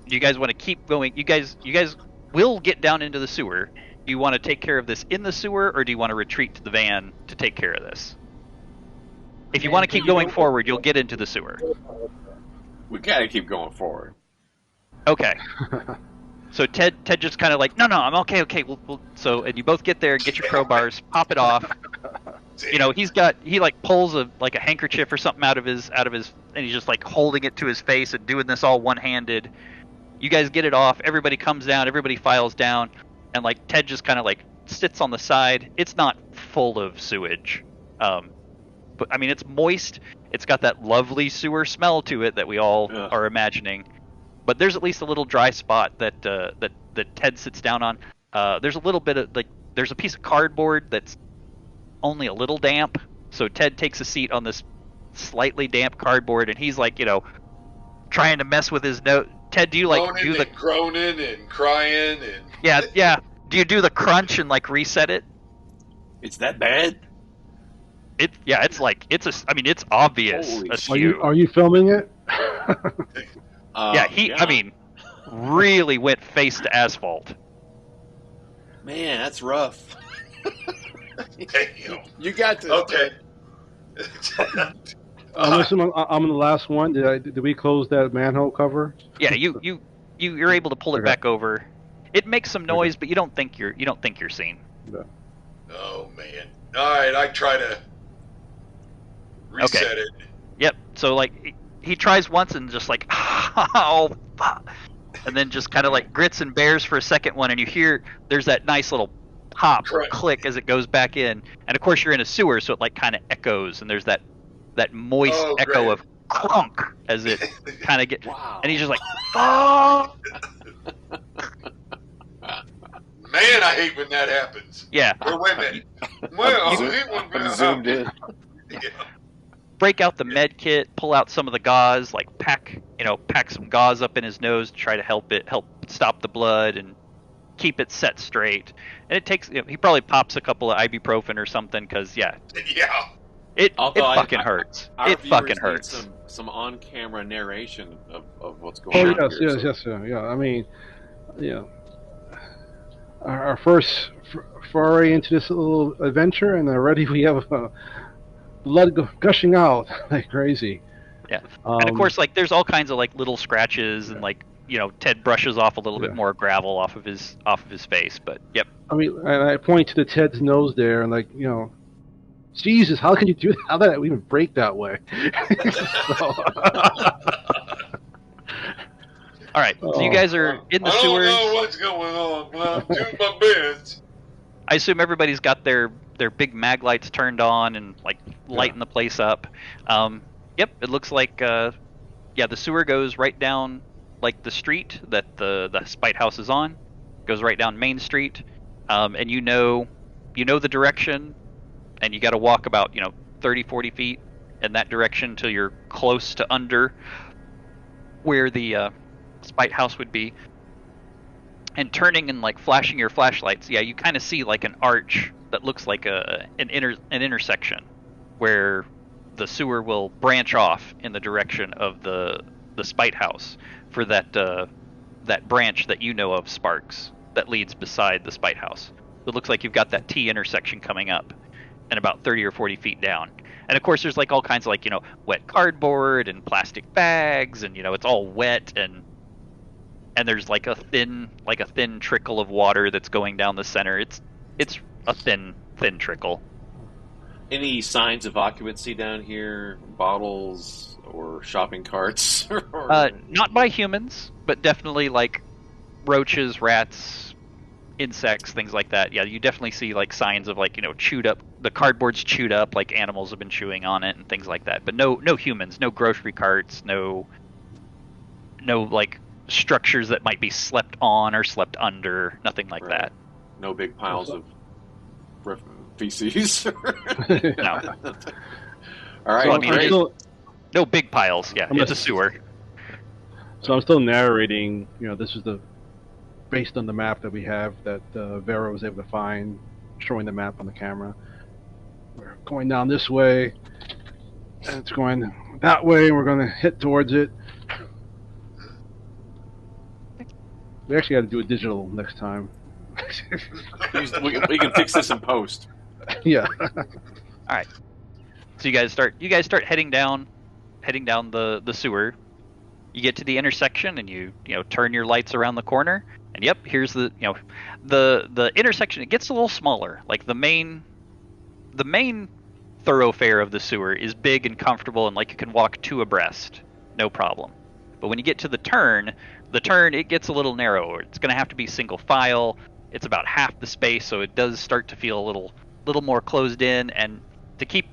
You guys want to keep going? You guys will get down into the sewer. Do you want to take care of this in the sewer, or do you want to retreat to the van to take care of this? If you want to keep going forward, you'll get into the sewer. We gotta keep going forward. Okay. So Ted just kind of like, no, I'm okay. So, and you both get there, get your crowbars, pop it off. You know, he like pulls a handkerchief or something out of his, and he's just like holding it to his face and doing this all one-handed. You guys get it off. Everybody comes down. Everybody files down, and like Ted just kind of like sits on the side. It's not full of sewage, but I mean it's moist. It's got that lovely sewer smell to it that we all are imagining. But there's at least a little dry spot that Ted sits down on. There's a little bit of there's a piece of cardboard that's only a little damp. So Ted takes a seat on this slightly damp cardboard, and he's like, trying to mess with his nose. Ted, do you like do the groaning and crying and yeah? Do you do the crunch and like reset it? It's that bad? It's like it's obvious. Are you filming it? I mean, really went face to asphalt. Man, that's rough. Damn. You got to. Okay. I'm the last one. Did we close that manhole cover? Yeah, you're able to pull it back over. It makes some noise, but you don't think you're seen. No. Oh man! All right, I try to reset it. Yep. So like he tries once and just like oh fuck, and then just kind of like grits and bears for a second one, and you hear there's that nice little pop or click as it goes back in, and of course you're in a sewer, so it like kind of echoes, and there's that moist echo of clunk as it kind of get, and he's just like, oh. Man, I hate when that happens. Yeah. Or wait a minute. Well, I hate when I'm zoomed in. Yeah. Break out the med kit, pull out some of the gauze, like pack some gauze up in his nose to try to help stop the blood and keep it set straight. And it takes, he probably pops a couple of ibuprofen or something, because it fucking hurts. It fucking hurts. Some on-camera narration of what's going on. Yes. I mean, our first foray into this little adventure, and already we have blood gushing out like crazy. Yeah, and of course, like there's all kinds of like little scratches, and like Ted brushes off a little bit more gravel off of his face. But yep. I mean, and I point to the Ted's nose there, and like Jesus, how can you do that? How did that even break that way? All right, so you guys are in the sewers. I don't know what's going on, but I'm doing my best. I assume everybody's got their big mag lights turned on and like lighting the place up. Yep, it looks like the sewer goes right down like the street that the Spite House is on. Goes right down Main Street, and you know the direction, and you got to walk about 30-40 feet in that direction till you're close to under where the Spite House would be. And turning and like flashing your flashlights, you kind of see like an arch that looks like an intersection where the sewer will branch off in the direction of the Spite House for that branch that of, Sparks, that leads beside the Spite House. It looks like you've got that T intersection coming up and about 30 or 40 feet down. And of course there's like all kinds of like wet cardboard and plastic bags, and it's all wet, and there's like a thin trickle of water that's going down the center. It's a thin trickle. Any signs of occupancy down here? Bottles or shopping carts? Not by humans, but definitely like roaches, rats, insects, things like that. Yeah, you definitely see like signs of like chewed up. The cardboard's chewed up, like animals have been chewing on it and things like that. But no humans, no grocery carts, no like structures that might be slept on or slept under, nothing like that. No big piles of feces. No. All right. So No big piles. Yeah, I'm it's a just- sewer. So I'm still narrating. This is based on the map that we have that Vera was able to find, showing the map on the camera. We're going down this way, and it's going that way, and we're going to hit towards it. We actually got to do it digital next time. We can fix this in post. Yeah. All right. So you guys start heading down the sewer. You get to the intersection and you turn your lights around the corner, and yep, here's the the intersection. It gets a little smaller. Like the main thoroughfare of the sewer is big and comfortable, and like you can walk two abreast, no problem. But when you get to the turn it gets a little narrower. It's going to have to be single file. It's about half the space, so it does start to feel a little more closed in. And to keep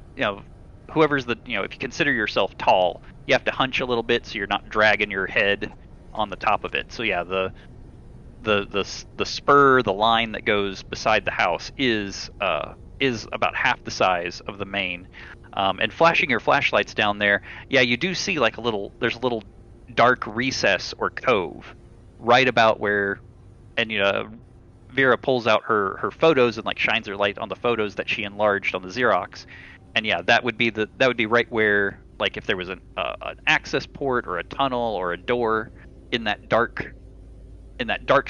whoever's if you consider yourself tall, you have to hunch a little bit so you're not dragging your head on the top of it. So yeah, the spur, the line that goes beside the house is about half the size of the main. And flashing your flashlights down there, yeah, you do see like there's a little dark recess or cove right about where, and Vera pulls out her photos and like shines her light on the photos that she enlarged on the Xerox. And yeah, that would be right where, like, if there was an access port or a tunnel or a door in that dark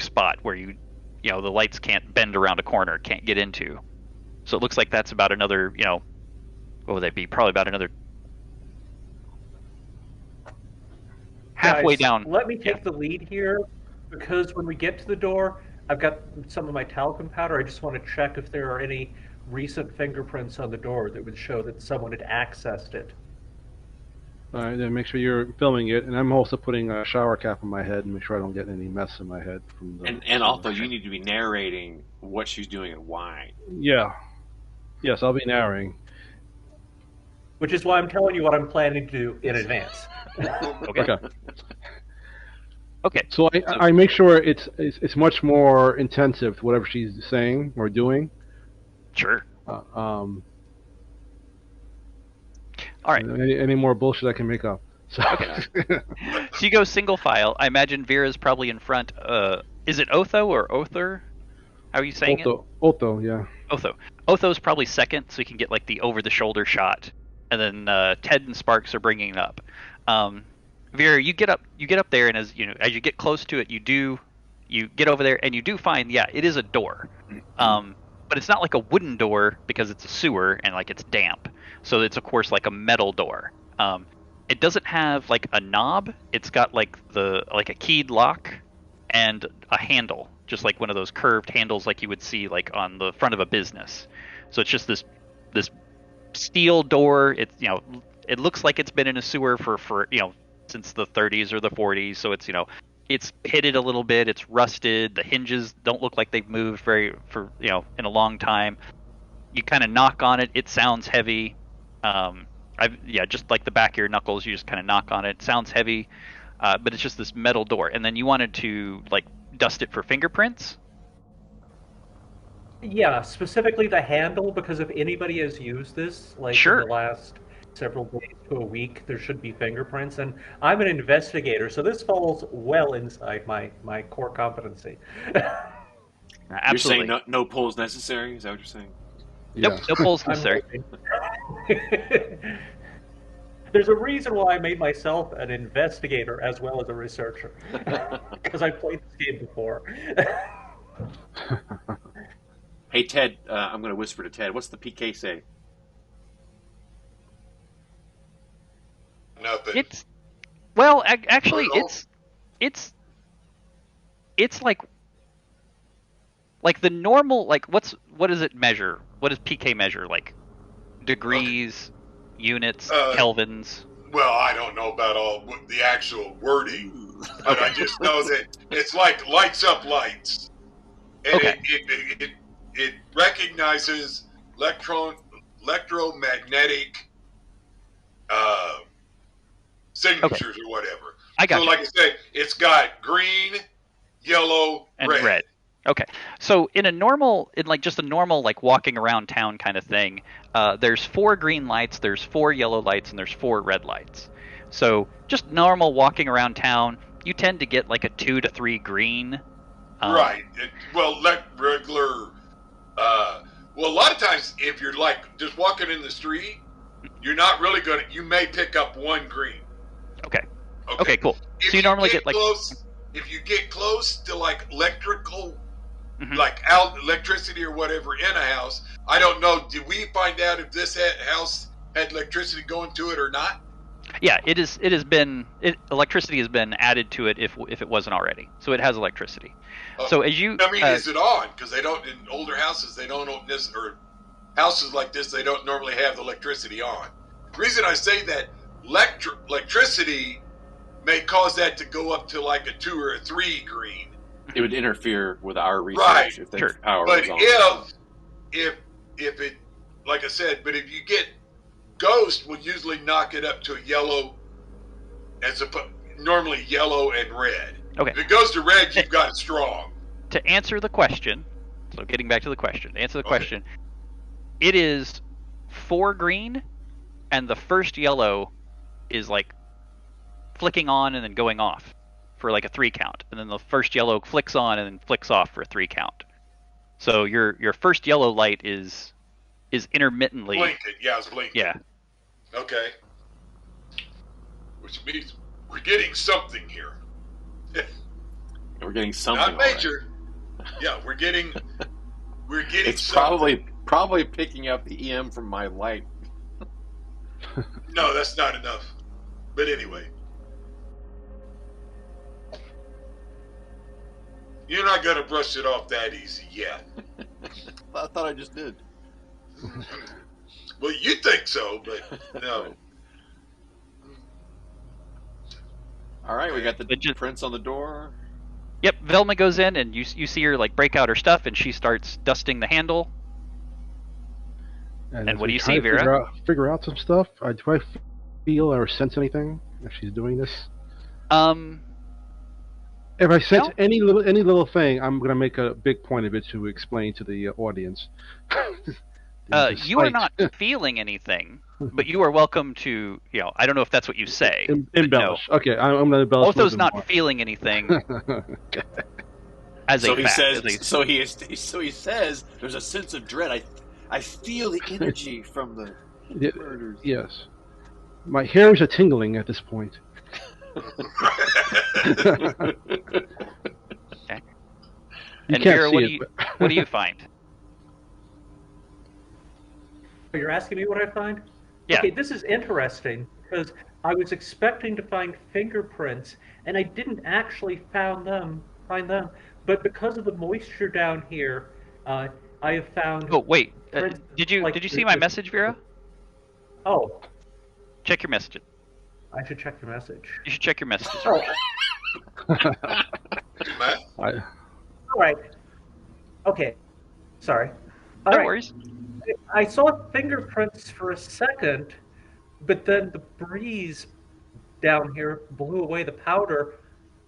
spot where the lights can't bend around a corner, can't get into. So it looks like that's about another, what would that be? Probably about another halfway Guys, down. Let me take the lead here, because when we get to the door, I've got some of my talcum powder. I just want to check if there are any recent fingerprints on the door that would show that someone had accessed it. All right, then make sure you're filming it, and I'm also putting a shower cap on my head and make sure I don't get any mess in my head from the. And also, you need to be narrating what she's doing and why. Yeah. Yes, I'll be narrating. Which is why I'm telling you what I'm planning to do in advance. Okay. Okay. So I make sure it's much more intensive to whatever she's saying or doing. Sure. All right. Any more bullshit I can make up. So. Okay. So you go single file. I imagine Vera's probably in front. Is it Otho or Other? How are you saying it? Otho, yeah. Otho. Otho's probably second, so you can get like the over-the-shoulder shot, and then Ted and Sparks are bringing it up. Vera, you get up there, and as you get close to it, you get over there, and you do find, yeah, it is a door. But it's not like a wooden door because it's a sewer and like it's damp. So it's of course like a metal door. It doesn't have like a knob. It's got like a keyed lock and a handle, just like one of those curved handles like you would see like on the front of a business. So it's just this steel door. It's it looks like it's been in a sewer for since the 30s or the 40s. So it's pitted a little bit. It's rusted. The hinges don't look like they've moved in a long time. You kind of knock on it. It sounds heavy. Just like the back of your knuckles, you just kind of knock on it. It sounds heavy, but it's just this metal door. And then you wanted to like dust it for fingerprints. Yeah, specifically the handle, because if anybody has used this, like Sure. in the last several days to a week, there should be fingerprints. And I'm an investigator, so this falls well inside my core competency. Absolutely. You're saying no pulls necessary? Is that what you're saying? Nope, no pulls necessary. There's a reason why I made myself an investigator as well as a researcher, because I played this game before. Hey, Ted, I'm going to whisper to Ted. What's the PK say? Nothing. Actually, it's like the normal, like what does it measure? What does PK measure? Like degrees, units, kelvins. Well, I don't know about all the actual wording, but I just know that it's like lights up lights, and Okay. it recognizes electromagnetic signatures or whatever. I got so, you. like I said, it's got green, yellow, And red. Okay. So in like just a normal like walking around town kind of thing, there's 4 green lights, there's 4 yellow lights, and there's 4 red lights. So just normal walking around town, you tend to get like a 2 to 3 green. Right. Like regular. Well, a lot of times, if you're like just walking in the street, you're not really gonna. You may pick up one green. Okay. Okay, cool. So you normally get like close. If you get close to like electrical, Mhm. like electricity or whatever in a house, I don't know. Did we find out if this house had electricity going to it or not? Yeah, electricity has been added to it if it wasn't already. So it has electricity. So as you I mean, is it on? Because they don't in older houses. They don't or houses like this. They don't normally have the electricity on. The reason I say that electricity may cause that to go up to like a 2 or a 3 green. It would interfere with our research Right. if the Sure. power But was on. if it, like I said, but if you get ghost, will usually knock it up to a yellow, normally yellow and red. Okay. If it goes to red, you've got it strong. To answer the question, so getting back to the question, question, it is 4 green, and the first yellow is like flicking on and then going off for like a 3 count, and then the first yellow flicks on and then flicks off for a 3 count. So your first yellow light is intermittently blinking. Yeah, it's blinking. Yeah. Okay. Which means we're getting something here. We're getting something. Not major. Yeah, we're getting. It's something. probably picking up the EM from my light. No, that's not enough. But anyway. You're not going to brush it off that easy yet. I thought I just did. Well, you think so, but no. All right, we got the prints on the door. Yep, Velma goes in and you see her like break out her stuff and she starts dusting the handle. And what do you see, Vera? Figure out some stuff. Do I feel or sense anything if she's doing this? If I sense any little thing, I'm going to make a big point of it to explain to the audience. You are not feeling anything, but you are welcome to, I don't know if that's what you say. Embellish. No. Okay, I'm going to embellish. Otho's not more. Feeling anything. Okay. As so a he fact, says. So he says. There's a sense of dread. I feel the energy from the murders. Yes, my hairs are tingling at this point. Okay. And Vera, what do you find? You're asking me what I find? Yeah. Okay, this is interesting because I was expecting to find fingerprints and I didn't actually find them. But because of the moisture down here, I have found. Oh wait, did you see my message, Vera? Oh. Check your messages. I should check your message. You should check your messages. Oh. All right. Okay. Sorry. No worries. I saw fingerprints for a second, but then the breeze down here blew away the powder,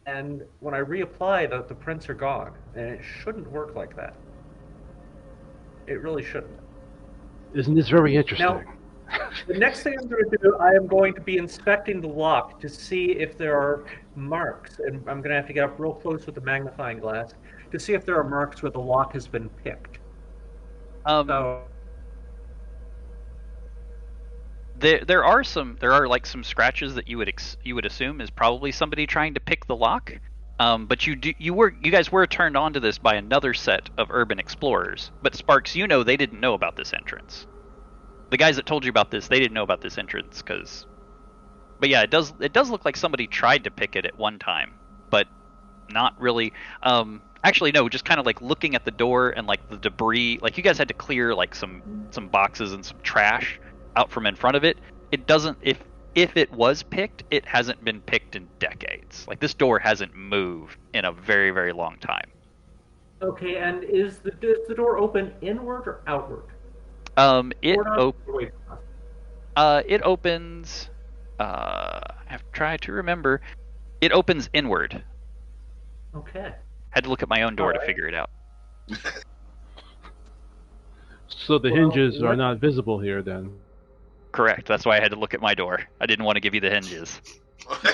and when I reapply, the prints are gone. And it shouldn't work like that. It really shouldn't. Isn't this very interesting? Now, the next thing I'm going to do, I am going to be inspecting the lock to see if there are marks, and I'm going to have to get up real close with the magnifying glass to see if there are marks where the lock has been picked. There are like some scratches that you would assume is probably somebody trying to pick the lock. But you guys were turned on to this by another set of urban explorers. But Sparks, they didn't know about this entrance. The guys that told you about this, they didn't know about this entrance but yeah, it does look like somebody tried to pick it at one time, but not really. Actually, no, just kind of like looking at the door and like the debris, like you guys had to clear like some boxes and some trash out from in front of it. It doesn't, if it was picked, it hasn't been picked in decades. Like this door hasn't moved in a very, very long time. Okay, and is the door open inward or outward? It opens. I have tried to remember. It opens inward. Okay. Had to look at my own door to figure it out. So the hinges are not visible here then. Correct. That's why I had to look at my door. I didn't want to give you the hinges. Okay.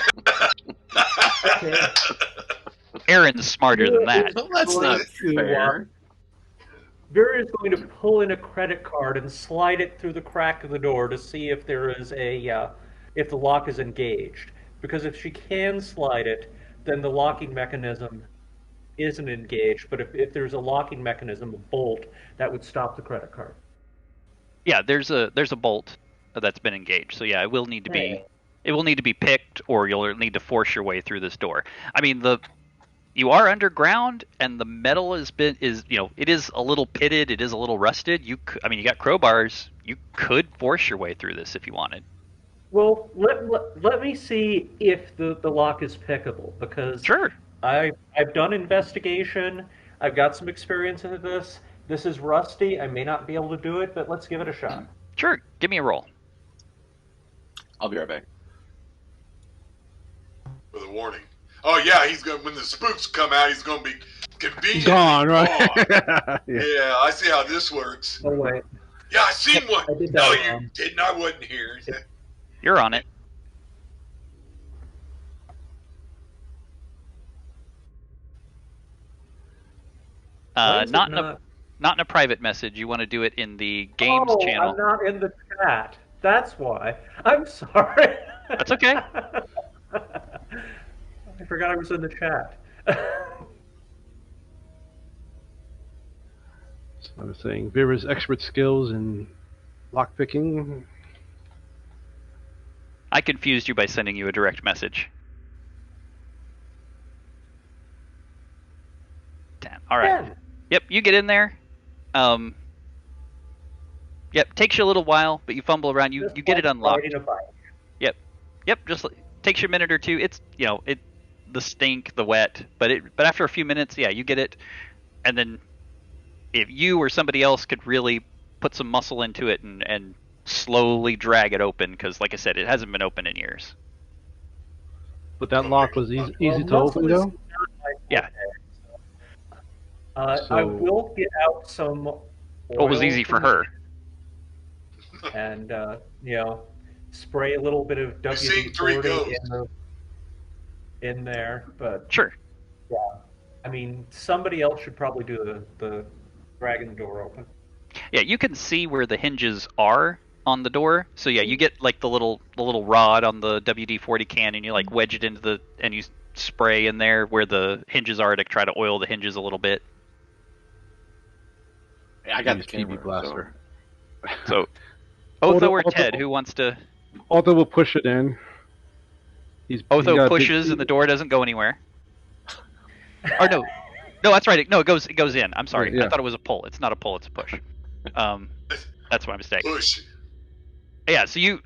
Aaron's smarter than that. Well, that's not fair. Vera is going to pull in a credit card and slide it through the crack of the door to see if there is if the lock is engaged. Because if she can slide it, then the locking mechanism isn't engaged. But if there's a locking mechanism, a bolt, that would stop the credit card. Yeah, there's a bolt that's been engaged. So yeah, it will need to be picked, or you'll need to force your way through this door. I mean, you are underground, and the metal is it is a little pitted, it is a little rusted. You got crowbars. You could force your way through this if you wanted. Well, let me see if the lock is pickable, because Sure. I've done investigation. I've got some experience into this. This is rusty. I may not be able to do it, but let's give it a shot. Sure. Give me a roll. I'll be right back. With a warning. Oh yeah, he's gonna when the spooks come out, he's gonna be convenient. Gone, right? Yeah, I see how this works. Oh wait. Yeah, I seen one. I did No, that you wrong. didn't. I wasn't here. You're on it. Why is it Not in a private message. You want to do it in the games channel. I'm not in the chat. That's why. I'm sorry. That's okay. I forgot I was in the chat. So I was saying, Vera's expert skills in lockpicking. I confused you by sending you a direct message. Damn. All right. Ben. Yep, you get in there. Yep, takes you a little while, but you fumble around. You get it unlocked. Riding a bike. Yep, just takes you a minute or two. It's the stink, the wet, but after a few minutes, yeah, you get it. And then if you or somebody else could really put some muscle into it and slowly drag it open, because like I said, it hasn't been open in years. But that lock was easy to muscle open, is though? not my Yeah. forte, so. I will get out some. What was oil easy for from her? and spray a little bit of seen three WD-40 in there. But Sure. yeah, I mean, somebody else should probably do the dragging the door open. Yeah, you can see where the hinges are on the door. So yeah, you get like the little rod on the WD-40 can, and you like wedge it into and you spray in there where the hinges are to try to oil the hinges a little bit. I got the TV camera, blaster. So, Otho or Otho- Ted, who wants to? Otho will push it in. He's Otho got a big pushes feet. and the door doesn't go anywhere. Or no, that's right. No, it goes in. I'm sorry. Yeah. I thought it was a pull. It's not a pull. It's a push. That's my mistake. Push. Yeah. So you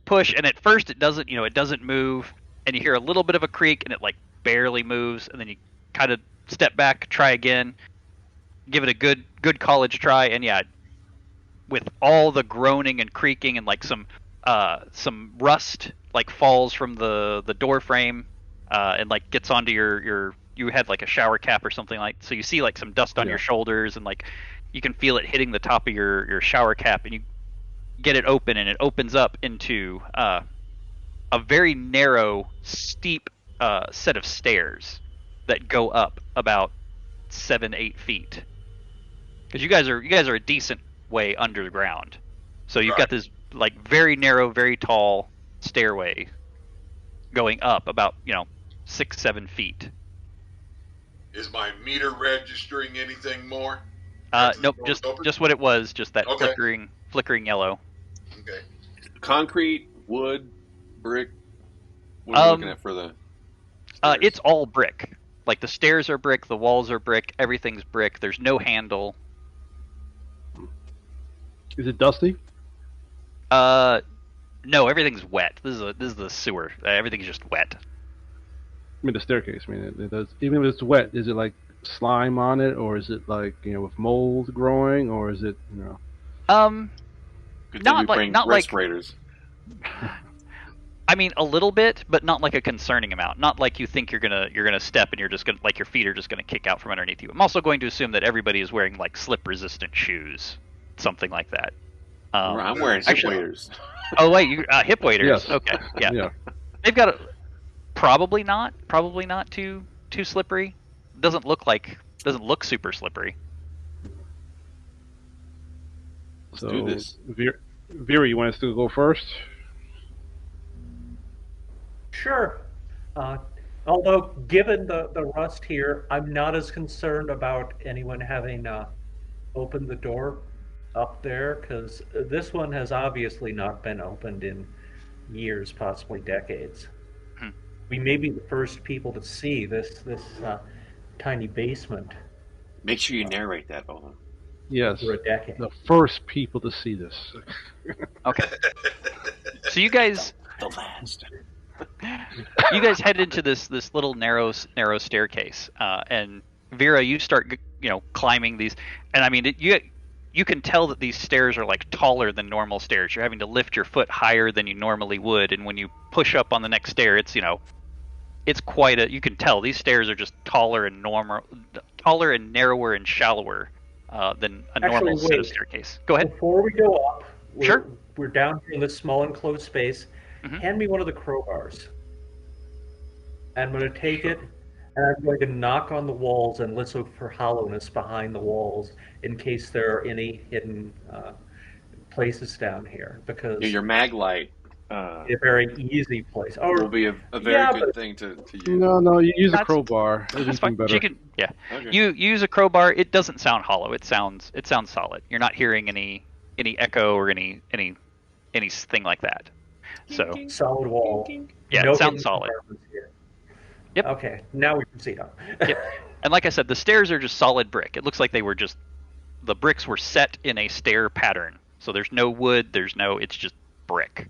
push, and at first it doesn't move, and you hear a little bit of a creak, and it like barely moves, and then you kind of step back, try again, give it a good college try, and yeah, with all the groaning and creaking and like some rust like falls from the door frame and like gets onto you had like a shower cap or something, like, so you see like some dust on your shoulders, and like you can feel it hitting the top of your shower cap, and you get it open, and it opens up into a very narrow, steep set of stairs that go up about 7-8 feet. Because you guys are a decent way under the ground, so you've got this like very narrow, very tall stairway going up about 6-7 feet. Is my meter registering anything more? Nope, just what it was, just that flickering yellow. Okay. Concrete, wood, brick. What are you looking at for the stairs? It's all brick. Like the stairs are brick, the walls are brick, everything's brick. There's no handle. Is it dusty? No, everything's wet. This is the sewer. Everything's just wet. I mean, the staircase. I mean, it does. Even if it's wet, is it like slime on it, or is it like with mold growing, or is it Good thing not we like bring not like. respirators. I mean, a little bit, but not like a concerning amount. Not like you think you're gonna step and you're just gonna like your feet are just gonna kick out from underneath you. I'm also going to assume that everybody is wearing like slip resistant shoes, something like that. I'm wearing hip actually- waders. Oh wait, you hip waders. Yes. Okay, yeah. Yeah. They've got probably not too slippery. Doesn't look super slippery. Let's So, do this. Vera, you want us to go first? Sure. Although, given the rust here, I'm not as concerned about anyone having opened the door up there, because this one has obviously not been opened in years, possibly decades. Hmm. We may be the first people to see this tiny basement Make sure you narrate that, Owen. Yes. for a decade. The first people to see this. Okay. So you guys The last. head into this little narrow staircase, and Vera, you start climbing these, and I mean you can tell that these stairs are like taller than normal stairs. You're having to lift your foot higher than you normally would, and when you push up on the next stair, it's quite a. You can tell these stairs are just taller and narrower and shallower than a normal Actually, set of wait. staircase. Go ahead. Before we go up, Sure. We're down here in this small enclosed space. Mhm. Hand me one of the crowbars. I'm going to take it, and I'm going to knock on the walls and listen for hollowness behind the walls in case there are any hidden places down here. Because Your mag light a very easy place. Oh, will be a very yeah, good but- thing to use. No, you use a That's- crowbar. That's Anything fine. better. She can, yeah. Okay. You use a crowbar. It doesn't sound hollow. It sounds solid. You're not hearing any echo or anything like that. So solid wall. yeah, No it sounds hidden solid. compartments here. Yep. Okay, now we proceed on. Yep. And like I said, the stairs are just solid brick. It looks like the bricks were set in a stair pattern. So there's no wood. It's just brick.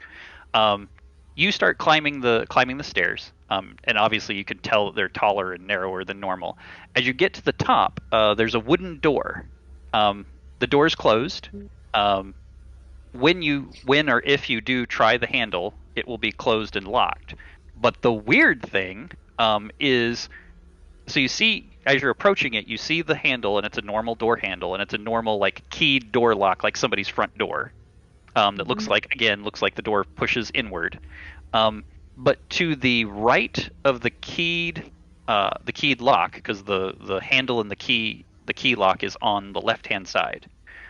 You start climbing the stairs, and obviously you can tell that they're taller and narrower than normal. As you get to the top, there's a wooden door. The door is closed. When or if you do try the handle, it will be closed and locked. But the weird thing is, so you see as you're approaching it, you see the handle, and it's a normal door handle, and it's a normal like keyed door lock, like somebody's front door. That looks like the door pushes inward. But to the right of the keyed lock, because the handle and the key lock is on the left hand side.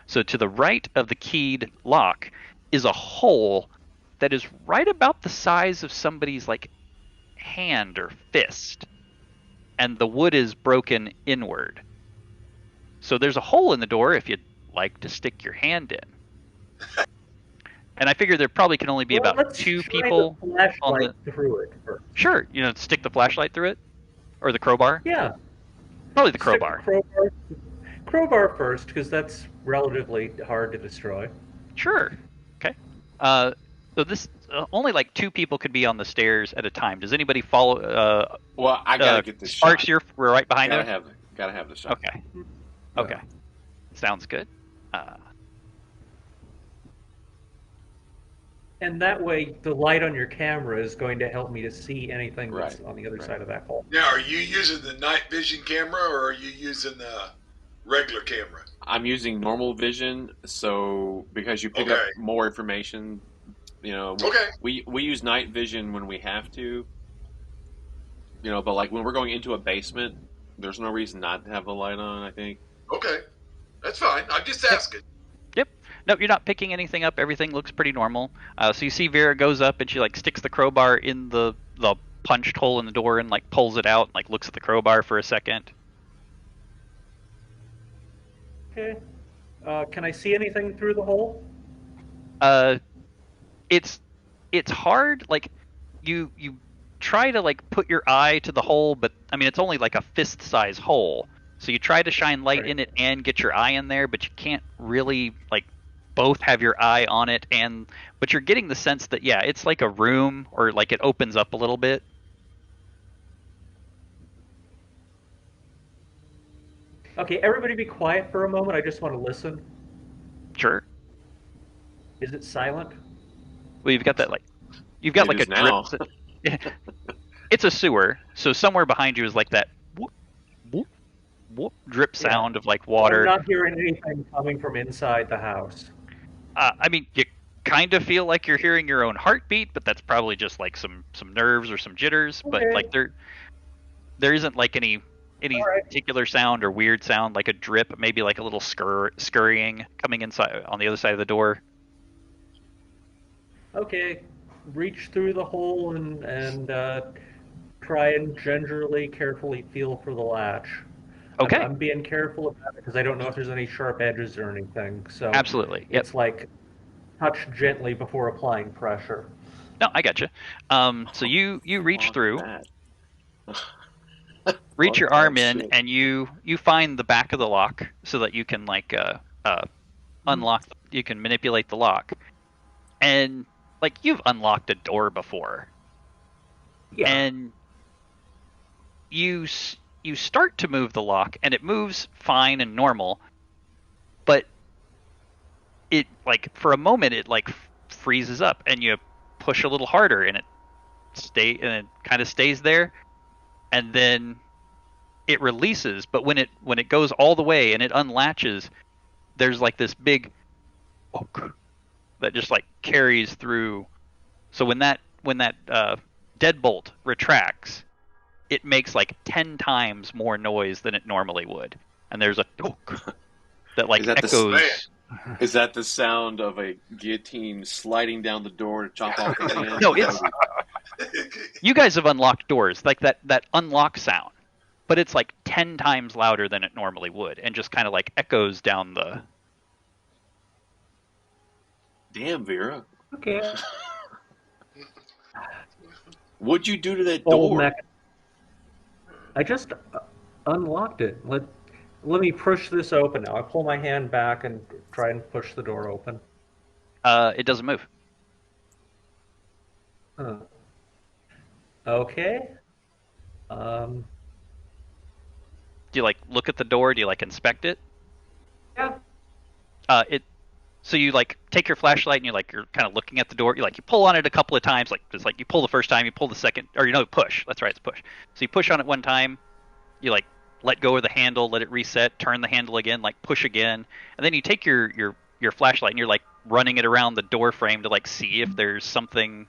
So to the right of the keyed lock is a hole that is right about the size of somebody's like hand or fist, and the wood is broken inward. So there's a hole in the door if you'd like to stick your hand in. And I figure there probably can only be Well, about let's two try people the flashlight on through it first. Sure, stick the flashlight through it, or the crowbar. Yeah. Probably the Stick crowbar. Crowbar first, because that's relatively hard to destroy. Sure. Okay. So this only like two people could be on the stairs at a time. Does anybody follow? Well, I gotta get this Sparks, shot. you're right behind Gotta him. have the shot. Okay. Okay. Sounds good. And that way, the light on your camera is going to help me to see anything that's Right, on the other right. side of that hole. Now, are you using the night vision camera or are you using the regular camera? I'm using normal vision, so because you pick up Okay. more information, Okay. we use night vision when we have to. But like when we're going into a basement, there's no reason not to have the light on, I think. Okay. That's fine. I'm just asking. Yep. Nope, you're not picking anything up. Everything looks pretty normal. So you see Vera goes up and she like sticks the crowbar in the punched hole in the door and like pulls it out and like looks at the crowbar for a second. Okay. Can I see anything through the hole? It's hard. Like you try to like put your eye to the hole, but I mean it's only like a fist size hole. So you try to shine light Right. in it and get your eye in there, but you can't really like both have your eye on it, but you're getting the sense that yeah, it's like a room, or like it opens up a little bit. Okay, everybody be quiet for a moment. I just want to listen. Sure. Is it silent? Well, you've got It like is a now. drip. It's a sewer, so somewhere behind you is like that whoop, whoop, whoop, drip sound of like I'm water. not hearing anything coming from inside the house. I mean, you kind of feel like you're hearing your own heartbeat, but that's probably just like some nerves or some jitters. But Okay. like there isn't like any All right. particular sound or weird sound, like a drip, maybe like a little scurrying coming inside on the other side of the door. Okay. Reach through the hole and try and gingerly, carefully feel for the latch. Okay, I'm being careful about it because I don't know if there's any sharp edges or anything. So absolutely. Yep. it's like touch gently before applying pressure. No, I got you. So you reach Fuck through, that. reach Fuck your that arm in, shit. and you find the back of the lock so that you can like unlock. You can manipulate the lock, and like you've unlocked a door before, Yeah. and you start to move the lock, and it moves fine and normal, but it like for a moment it like freezes up, and you push a little harder, and it kind of stays there, and then it releases. But when it goes all the way and it unlatches, there's like this big hook that just like carries through. So when that deadbolt retracts, it makes like 10 times more noise than it normally would, and there's a hook that like Is that the echoes. Is that the sound of a guillotine sliding down the door to chop off the hand? No, it's you guys have unlocked doors like that unlock sound, but it's like 10 times louder than it normally would, and just kind of like echoes down the. Damn, Vera. Okay. What'd you do to that Old door? mech. I just unlocked it. Let me push this open now. I pull my hand back and try and push the door open. It doesn't move. Huh. Okay. Um, Do you like look at the door? Do you like inspect it? yeah. It. So you like take your flashlight and you're kind of looking at the door. You pull on it a couple of times, like just like you pull the first time, you pull the second, or push. That's right, it's push. So you push on it one time, you like let go of the handle, let it reset, turn the handle again, like push again, and then you take your flashlight and you're like running it around the door frame to like see if there's something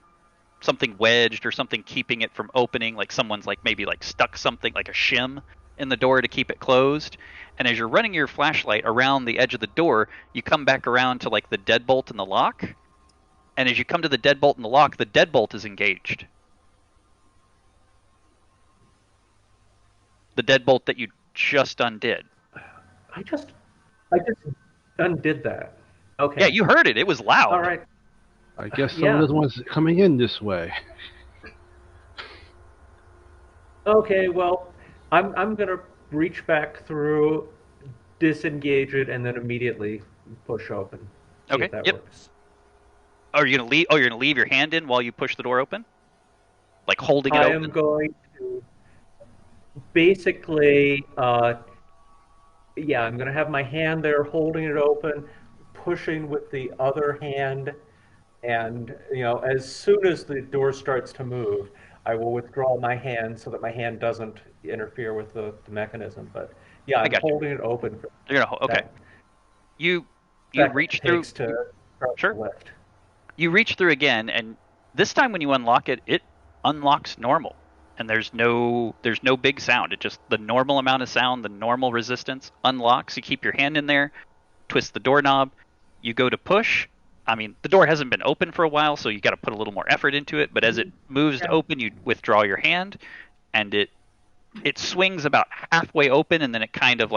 wedged or something keeping it from opening, like someone's like maybe like stuck something like a shim in the door to keep it closed. And as you're running your flashlight around the edge of the door, you come back around to like the deadbolt and the lock. And as you come to the deadbolt and the lock, the deadbolt is engaged. The deadbolt that you just undid. I just undid that. Okay. Yeah, you heard it. It was loud. All right. I guess some Yeah. of those ones coming in this way. Okay. Well, I'm gonna reach back through, disengage it, and then immediately push open. See Okay, if that yep. works. Are you gonna leave? Oh, you're gonna leave your hand in while you push the door open, like holding it I open. am going to basically, yeah, I'm going to have my hand there holding it open, pushing with the other hand, and as soon as the door starts to move, I will withdraw my hand so that my hand doesn't interfere with the mechanism. But yeah, I'm got you. holding it open for You're gonna okay. that You second reach it through. takes to start Sure. the lift. You reach through again, and this time when you unlock it, it unlocks normal, and there's no big sound. It just the normal amount of sound, the normal resistance unlocks. You keep your hand in there, twist the doorknob, you go to push. I mean, the door hasn't been open for a while, so you got to put a little more effort into it. But as it moves to open, you withdraw your hand, and it swings about halfway open, and then it kind of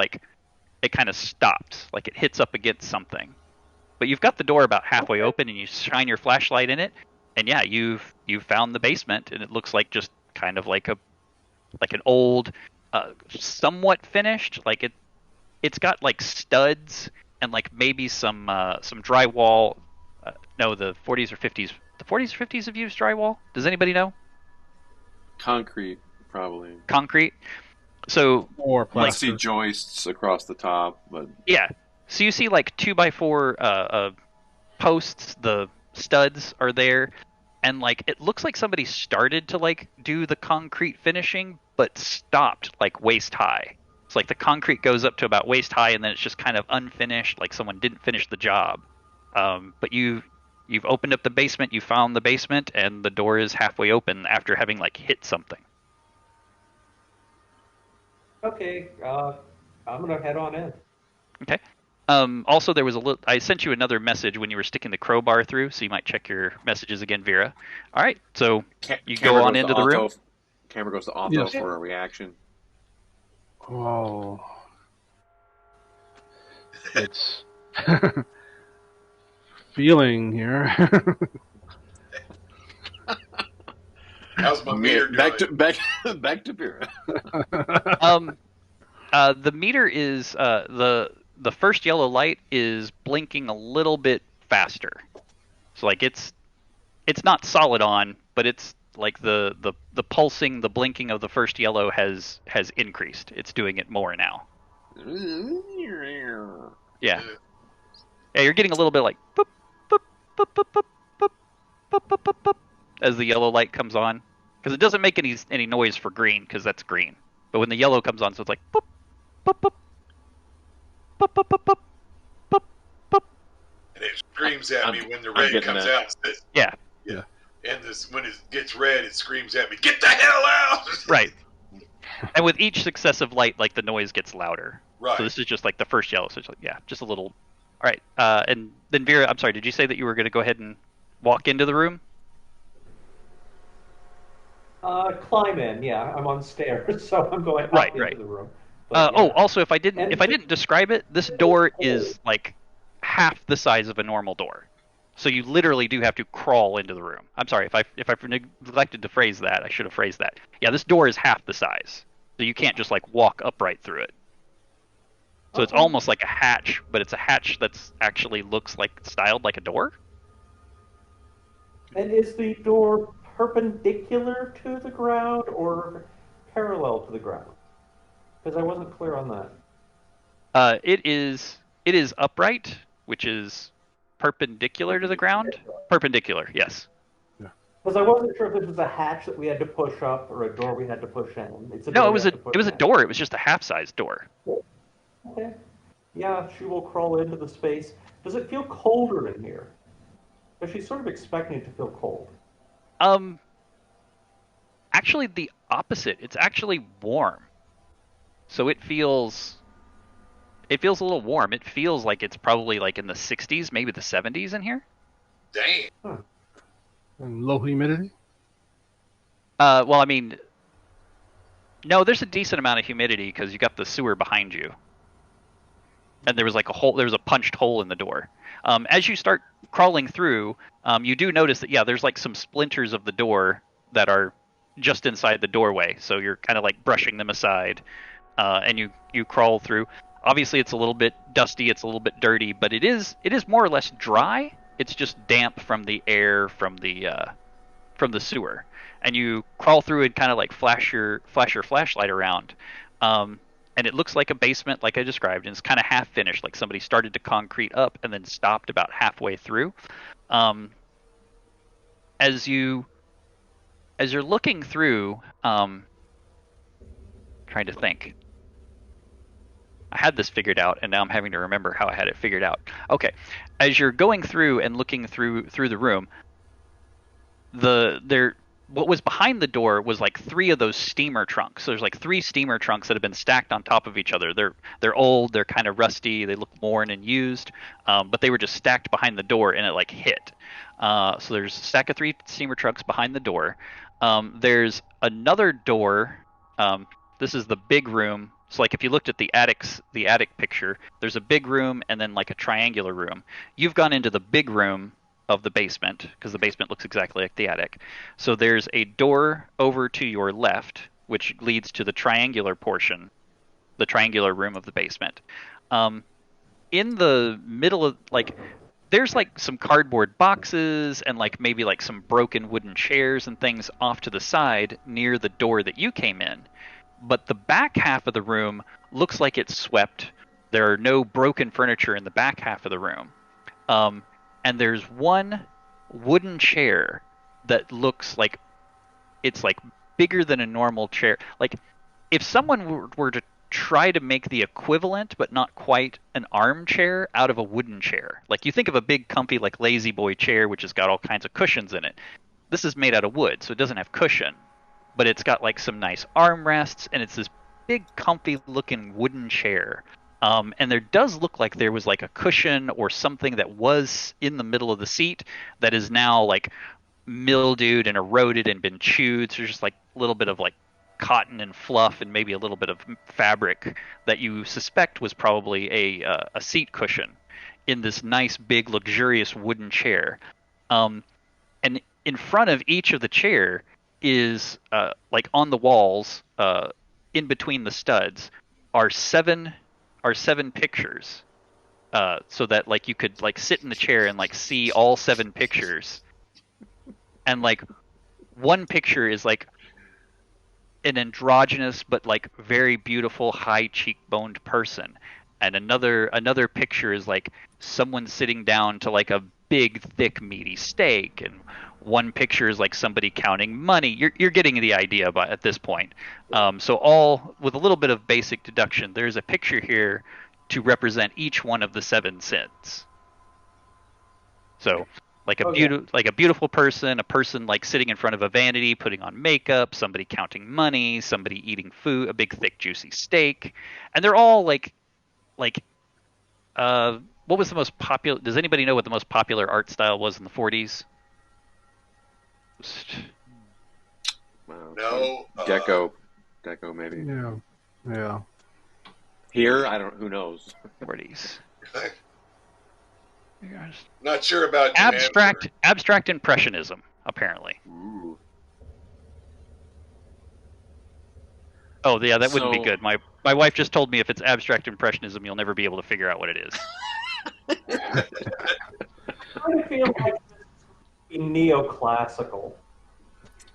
stops, like it hits up against something. But you've got the door about halfway open, and you shine your flashlight in it, and yeah, you've found the basement, and it looks like just kind of like an old, somewhat finished, like it's got like studs and like maybe some drywall. No, the 40s or 50s. The 40s or 50s have used drywall. Does anybody know? Concrete, probably. Concrete. So Or I plaster. see joists across the top, but yeah, so you see like 2x4 posts. The studs are there, and like it looks like somebody started to like do the concrete finishing, but stopped like waist high. It's like the concrete goes up to about waist high, and then it's just kind of unfinished, like someone didn't finish the job. But you've opened up the basement, you found the basement, and the door is halfway open after having like hit something. Okay, I'm gonna head on in. Okay. Also, there was a little. I sent you another message when you were sticking the crowbar through, so you might check your messages again, Vera. All right, so you go Camera on goes to into the room. auto. Camera goes to auto Yes. for a reaction. Oh, it's feeling here. How's my meter doing? Back to Vera. Um, the meter is the first yellow light is blinking a little bit faster. So like it's not solid on, but it's like the pulsing, the blinking of the first yellow has increased. It's doing it more now. Yeah. Yeah, you're getting a little bit like boop, boop, boop, boop, boop, boop, boop, boop, boop, boop, as the yellow light comes on, because it doesn't make any noise for green because that's green. But when the yellow comes on, so it's like boop, boop, boop, boop, boop, boop, boop, boop, boop. And it screams at me when the red comes out. It says, Yeah. Yeah. And when it gets red, it screams at me, "Get the hell out!" Right. And with each successive light, like the noise gets louder. Right. So this is just like the first yellow. So it's like, yeah, just a little. All right. And then Vera, I'm sorry. Did you say that you were going to go ahead and walk into the room? Climb in. Yeah, I'm on stairs, so I'm going up Right, into right. the room. But, Oh, yeah. also, if I And didn't describe it, this door is like half the size of a normal door. So you literally do have to crawl into the room. I'm sorry if I neglected to phrase that. I should have phrased that. Yeah, this door is half the size, so you can't just like walk upright through it. So it's Okay. almost like a hatch, but it's a hatch that's actually looks like styled like a door. And is the door perpendicular to the ground or parallel to the ground? Because I wasn't clear on that. It is upright, which is perpendicular to the ground. Perpendicular, yes. Because I wasn't sure if this was a hatch that we had to push up or a door we had to push in. It's a No, door it we was have a to push it was a in. door. It was just a half-sized door. Okay. Yeah, she will crawl into the space. Does it feel colder in here? Because she's sort of expecting it to feel cold. Actually, the opposite. It's actually warm. So it feels a little warm. It feels like it's probably like in the 60s, maybe the 70s in here. Damn. And low humidity. Well, I mean, no, there's a decent amount of humidity because you got the sewer behind you, and there was like a hole. There was a punched hole in the door. As you start crawling through, you do notice that there's like some splinters of the door that are just inside the doorway. So you're kind of like brushing them aside, and you crawl through. Obviously, it's a little bit dusty. It's a little bit dirty, but it is more or less dry. It's just damp from the air from the sewer, and you crawl through and kind of like flash your flashlight around, and it looks like a basement, like I described, and it's kind of half finished, like somebody started to concrete up and then stopped about halfway through. As you're looking through, trying to think. I had this figured out, and now I'm having to remember how I had it figured out. Okay, as you're going through and looking through the room, what was behind the door was like 3 of those steamer trunks. So there's like 3 steamer trunks that have been stacked on top of each other. They're old, they're kind of rusty, they look worn and used, but they were just stacked behind the door, and it like hit. So there's a stack of 3 steamer trunks behind the door. There's another door. This is the big room. So like if you looked at the attic picture, there's a big room and then like a triangular room. You've gone into the big room of the basement because the basement looks exactly like the attic. So there's a door over to your left, which leads to the triangular portion, the triangular room of the basement. In the middle of there's like some cardboard boxes and like maybe like some broken wooden chairs and things off to the side near the door that you came in. But the back half of the room looks like it's swept. There are no broken furniture in the back half of the room. And there's one wooden chair that looks like it's like bigger than a normal chair. Like if someone were to try to make the equivalent, but not quite, an armchair out of a wooden chair. Like you think of a big, comfy, like lazy boy chair, which has got all kinds of cushions in it. This is made out of wood, so it doesn't have cushion, but it's got like some nice armrests, and it's this big, comfy-looking wooden chair. And there does look like there was like a cushion or something that was in the middle of the seat that is now like mildewed and eroded and been chewed. So there's just like a little bit of like cotton and fluff and maybe a little bit of fabric that you suspect was probably a seat cushion in this nice big luxurious wooden chair. And in front of each of the chair is like on the walls, in between the studs, are seven pictures. So that like you could like sit in the chair and like see all 7 pictures. And like one picture is like an androgynous but like very beautiful high cheekboned person, and another picture is like someone sitting down to like a big thick meaty steak, and one picture is like somebody counting money. You're getting the idea at this point. So all with a little bit of basic deduction, there's a picture here to represent each one of the 7 sins. So like a beautiful person, a person like sitting in front of a vanity, putting on makeup, somebody counting money, somebody eating food, a big thick juicy steak, and they're all like what was the most popular? Does anybody know what the most popular art style was in the 40s? Wow. No. Deco maybe. Yeah. Here, I don't. Who knows? 40s. Not sure about you, Abstract impressionism, apparently. Ooh. Oh yeah, that wouldn't be good. My wife just told me if it's abstract impressionism, you'll never be able to figure out what it is. I feel like neoclassical.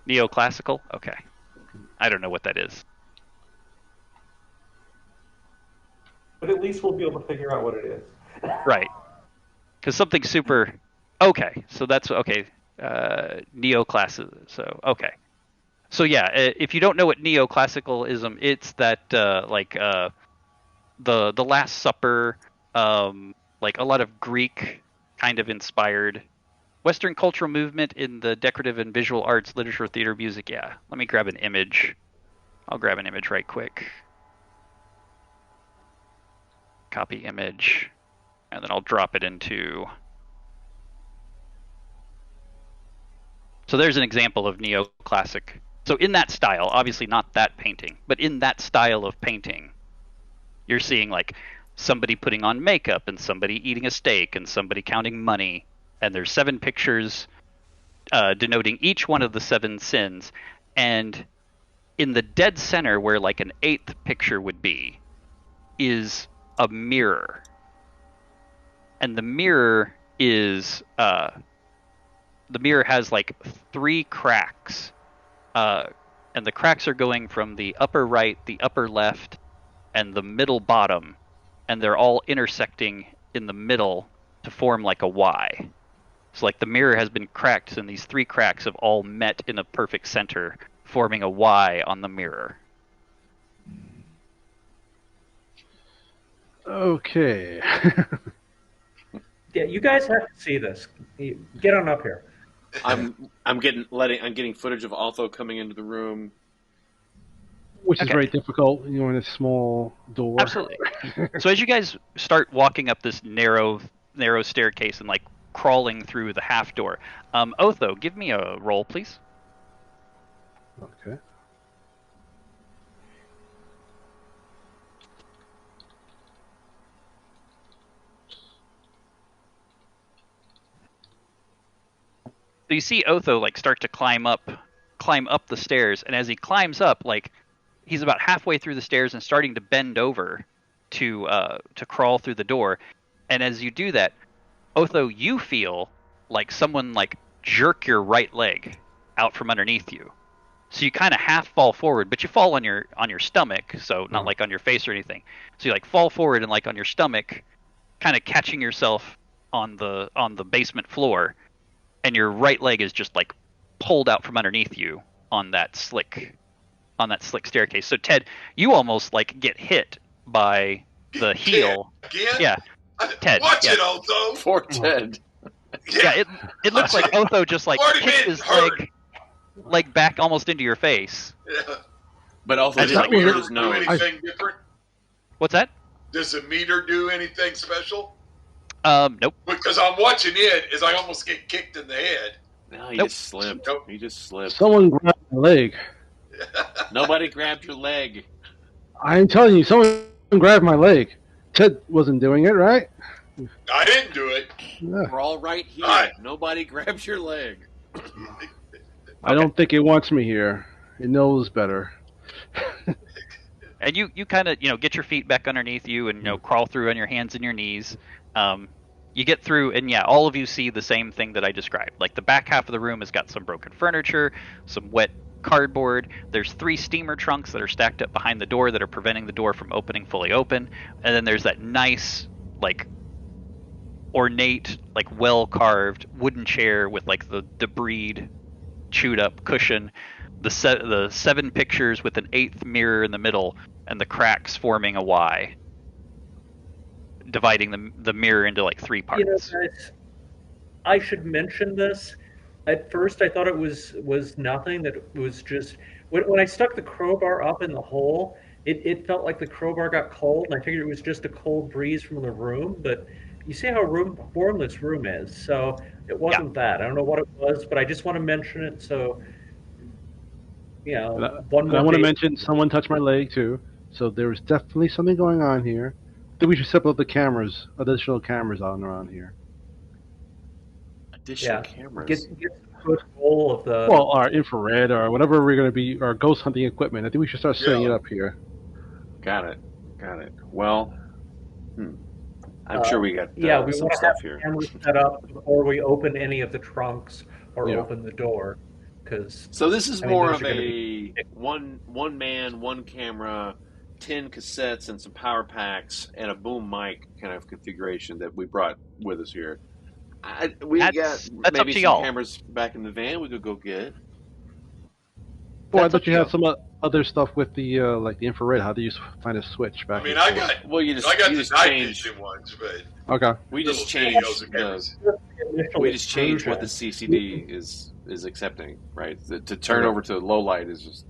Neoclassical? Okay. I don't know what that is. But at least we'll be able to figure out what it is. Right. Because something super. Okay, so that's okay. Neoclassicism. So okay. So yeah, if you don't know what neoclassicalism, it's that the Last Supper, like a lot of Greek kind of inspired Western cultural movement in the decorative and visual arts, literature, theater, music. Yeah, let me grab an image. I'll grab an image right quick. Copy image. And then I'll drop it into. So there's an example of neoclassic. So in that style, obviously not that painting, but in that style of painting, you're seeing like somebody putting on makeup and somebody eating a steak and somebody counting money. And there's 7 pictures denoting each one of the 7 sins. And in the dead center, where like an 8th picture would be, is a mirror. And the mirror is the mirror has like 3 cracks, and the cracks are going from the upper right, the upper left, and the middle bottom, and they're all intersecting in the middle to form like a Y. So like the mirror has been cracked, and these 3 cracks have all met in a perfect center, forming a Y on the mirror. Okay. Yeah, you guys have to see this. Get on up here. I'm getting footage of Otho coming into the room. Which is Okay. very difficult, in a small door. Absolutely. So as you guys start walking up this narrow staircase and like crawling through the half door, Otho, give me a roll, please. Okay. So you see Otho like start to climb up the stairs, and as he climbs up, like he's about halfway through the stairs and starting to bend over to crawl through the door. And as you do that, Otho, you feel like someone like jerk your right leg out from underneath you. So you kind of half fall forward, but you fall on your stomach, so not like on your face or anything. So you like fall forward and like on your stomach, kind of catching yourself on the basement floor, and your right leg is just like pulled out from underneath you on that slick on that slick staircase. So Ted, you almost like get hit by the heel. Again? Yeah, Ted. Watch Yeah, it, Otho. Poor Ted. yeah. It looks like Otho just like Already kicks been his hurt. leg back almost into your face. Yeah. But also, Does just the cleared meter his do nose. anything different? What's that? Does the meter do anything special? Nope. Because I'm watching it as I almost get kicked in the head. No, he Nope. just slipped. Nope. He just slipped. Someone grabbed my leg. Nobody grabbed your leg. I'm telling you, someone grabbed my leg. Ted wasn't doing it, right? I didn't do it. Yeah. We're all right here. Right. Nobody grabs your leg. I don't think it wants me here. It knows better. And you kind of get your feet back underneath you and crawl through on your hands and your knees. You get through, and yeah, all of you see the same thing that I described. Like the back half of the room has got some broken furniture, some wet cardboard. There's 3 steamer trunks that are stacked up behind the door that are preventing the door from opening fully open. And then there's that nice, like, ornate, like, well carved wooden chair with like the debris chewed up cushion, the 7 pictures with an 8th mirror in the middle, and the cracks forming a Y, dividing the mirror into like 3 parts. Guys, I should mention this. At first, I thought it was nothing. That it was just when I stuck the crowbar up in the hole, it felt like the crowbar got cold, and I figured it was just a cold breeze from the room. But you see how warm this room is, so it wasn't that. I don't know what it was, but I just want to mention it. So, one more. I want to mention someone touched my leg too, so there was definitely something going on here. I think we should set up the cameras, additional cameras on around here. Additional cameras. Get a good roll of the. Well, our infrared or whatever we're going to be, our ghost hunting equipment. I think we should start setting it up here. Got it. Well, I'm sure we got we some want to stuff have here. cameras set up before we open any of the trunks or Yeah. open the door. So this is more those of are gonna a one man, one camera, 10 cassettes and some power packs and a boom mic kind of configuration that we brought with us here. We got That's maybe up to some y'all. cameras back in the van we could go get. Well, I That's thought up you to had some other stuff with the like the infrared. How do you find a switch back? I mean, and I forth? got Well, you the just night changed. vision ones, but Okay. We just little changed videos and the. cameras. We just changed what the CCD is accepting, right? To turn over to low light is just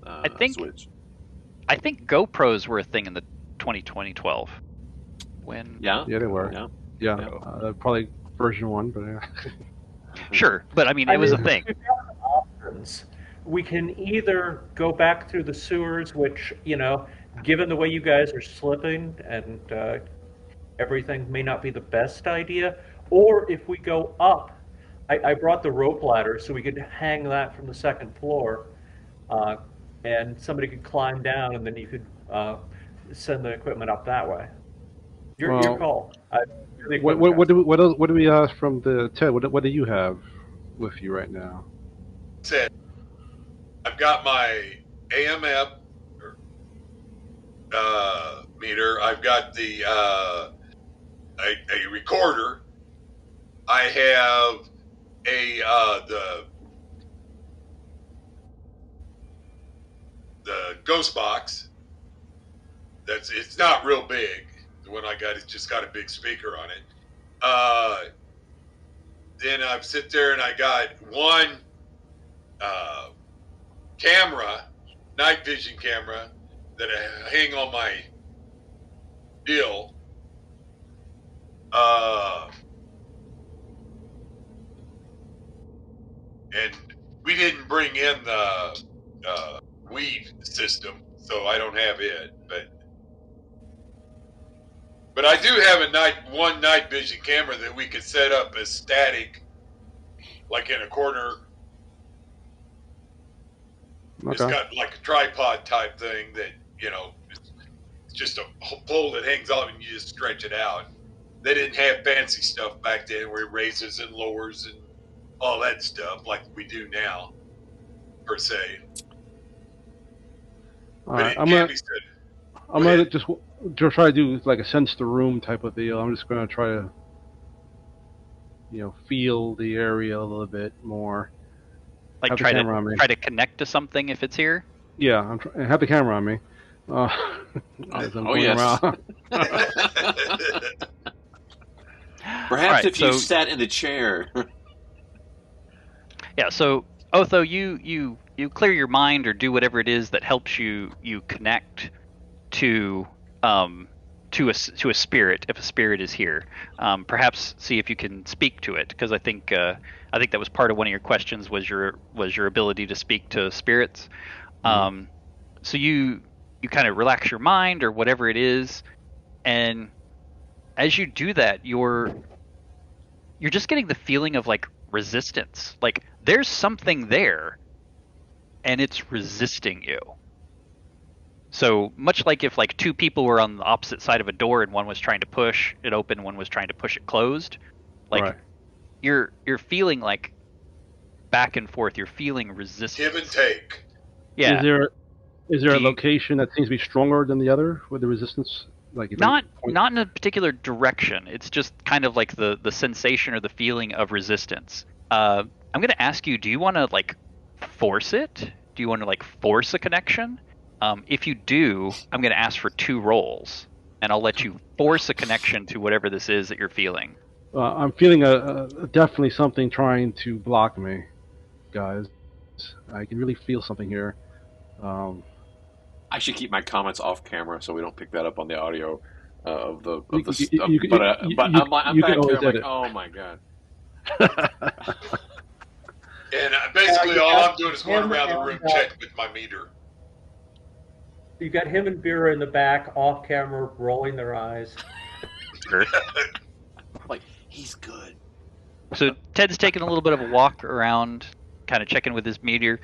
I think- a switch. I think GoPros were a thing in the 2012. When Yeah, Yeah, they were. yeah. Yeah, probably version 1, but yeah. Sure, but I mean, it was a thing. We've got some options. We can either go back through the sewers, which, given the way you guys are slipping and everything may not be the best idea, or if we go up, I brought the rope ladder so we could hang that from the 2nd floor, and somebody could climb down, and then you could send the equipment up that way. Your Well, call. What do we ask from the Ted? What do you have with you right now? said I've got my AMF meter. I've got the a recorder. I have the ghost box. It's not real big. The one I got, it's just got a big speaker on it. Then I sit there and I got one camera, night vision camera, that I hang on my deal. And we didn't bring in the weed system, so I don't have it. But I do have one night vision camera that we could set up as static, like in a corner. Okay. It's got like a tripod type thing that, it's just a pole that hangs off and you just stretch it out. They didn't have fancy stuff back then where it raises and lowers and all that stuff like we do now, per se. All But right, it I'm can gonna be said. I'm Go gonna ahead. just try to do like a sense the room type of deal. I'm just gonna try to feel the area a little bit more. Like Have the try camera on me. to connect to something if it's here. Yeah, I have the camera on me. As I'm Oh going yes. around. Perhaps Alright, if you so sat in the chair. yeah, so Otho, you clear your mind or do whatever it is that helps you connect to to a spirit if a spirit is here. Perhaps see if you can speak to it because I think that was part of one of your questions was your ability to speak to spirits. Um, so you kind of relax your mind or whatever it is, and as you do that, you're just getting the feeling of like resistance. Like there's something there and it's resisting you. So much like if like two people were on the opposite side of a door and one was trying to push it open, one was trying to push it closed, like Right. you're feeling like back and forth. You're feeling resistance. Give and take. Yeah. Is there a Do you- location that seems to be stronger than the other with the resistance? Like if Not point- not in a particular direction. It's just kind of like the sensation or the feeling of resistance. I'm gonna ask you, do you want to like force it? Do you want to like force a connection? If you do, I'm gonna ask for 2 rolls, and I'll let you force a connection to whatever this is that you're feeling. I'm feeling definitely something trying to block me, guys. I can really feel something here. I should keep my comments off camera so we don't pick that up on the audio of the You- stuff. you- you- But you- I'm you back can here. always I'm like, edit. oh my god. And basically, you all got I'm doing is going him around the and, room checking with my meter. You got him and Vera in the back, off camera, rolling their eyes. Sure. Like he's good. So Ted's taking a little bit of a walk around, kind of checking with his meteor.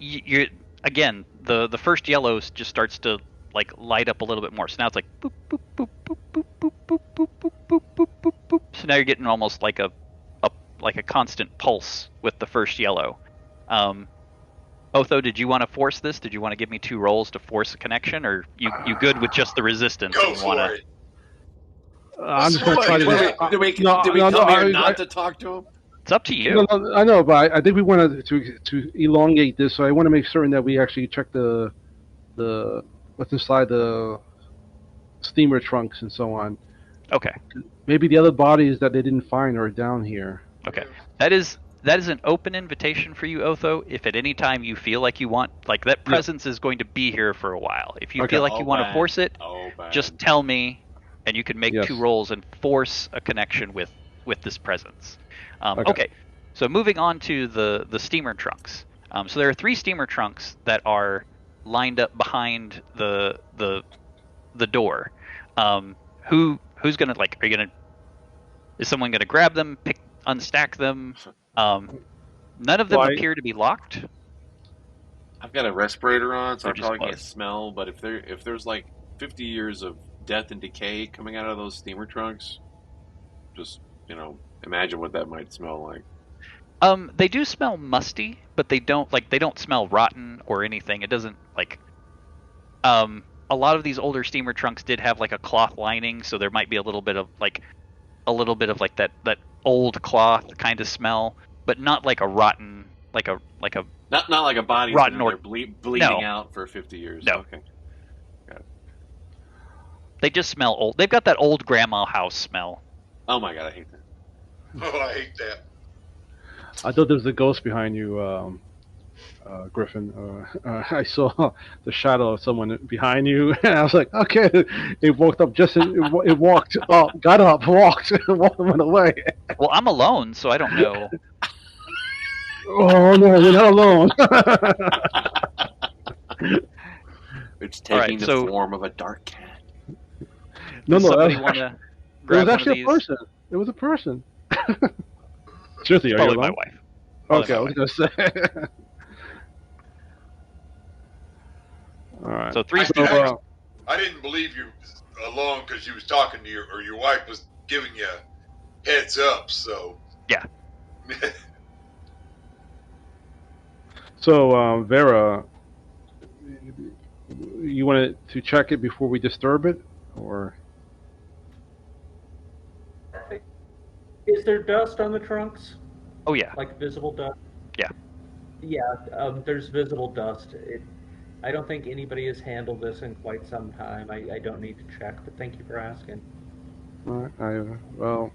You're again the first yellow just starts to like light up a little bit more. So now it's like boop boop boop boop boop boop boop boop boop boop boop boop boop. So now you're getting almost like a constant pulse with the first yellow. Otho, did you want to force this? Did you want to give me 2 rolls to force a connection, or you good with just the resistance? Go and for wanna... it. I'm just going to try to. Did we No, come no, here not to talk to him? It's up to you. No, I know, but I think we wanted to elongate this, so I want to make certain that we actually check the what's inside the steamer trunks and so on. Okay. Maybe the other bodies that they didn't find are down here. Okay. That is an open invitation for you, Otho. If at any time you feel like you want, like that presence is going to be here for a while. If you feel like you want to force it, just tell me, and you can make 2 rolls and force a connection with this presence. Okay. So moving on to the steamer trunks. So there are 3 steamer trunks that are lined up behind the door. Who's gonna like? Are you gonna? Is someone gonna grab them, unstack them? None of them appear to be locked. I've got a respirator on, so I They're probably just can't smell. But if there's like 50 years of death and decay coming out of those steamer trunks, just imagine what that might smell like. They do smell musty, but they don't smell rotten or anything. It doesn't like. A lot of these older steamer trunks did have like a cloth lining, so there might be a little bit of like that old cloth kind of smell, but not like a rotten not like a body rotten or or bleeding out for 50 years. No. Okay. Got it. They just smell old. They've got that old grandma house smell. Oh my god, I hate that. Oh, I hate that. I thought there was a ghost behind you, Griffin. I saw the shadow of someone behind you, and I was like, okay. It walked up it walked up, got up, walked, and went away. Well, I'm alone, so I don't know. Oh no, you're not alone. It's taking Alright, the so- form of a dark cat. No, Does no, somebody it want to was grab one of actually these? a person. It was a person. Seriously, are you Probably my alone? wife. Okay, I Probably was my gonna say. All right. So 3 I- steamer. So, I didn't believe you alone because you was talking to your wife was giving you heads up. So Yeah. So, Vera, you wanted to check it before we disturb it, or? Is there dust on the trunks? Oh yeah. Like visible dust? Yeah, there's visible dust. I don't think anybody has handled this in quite some time. I don't need to check, but thank you for asking. Well,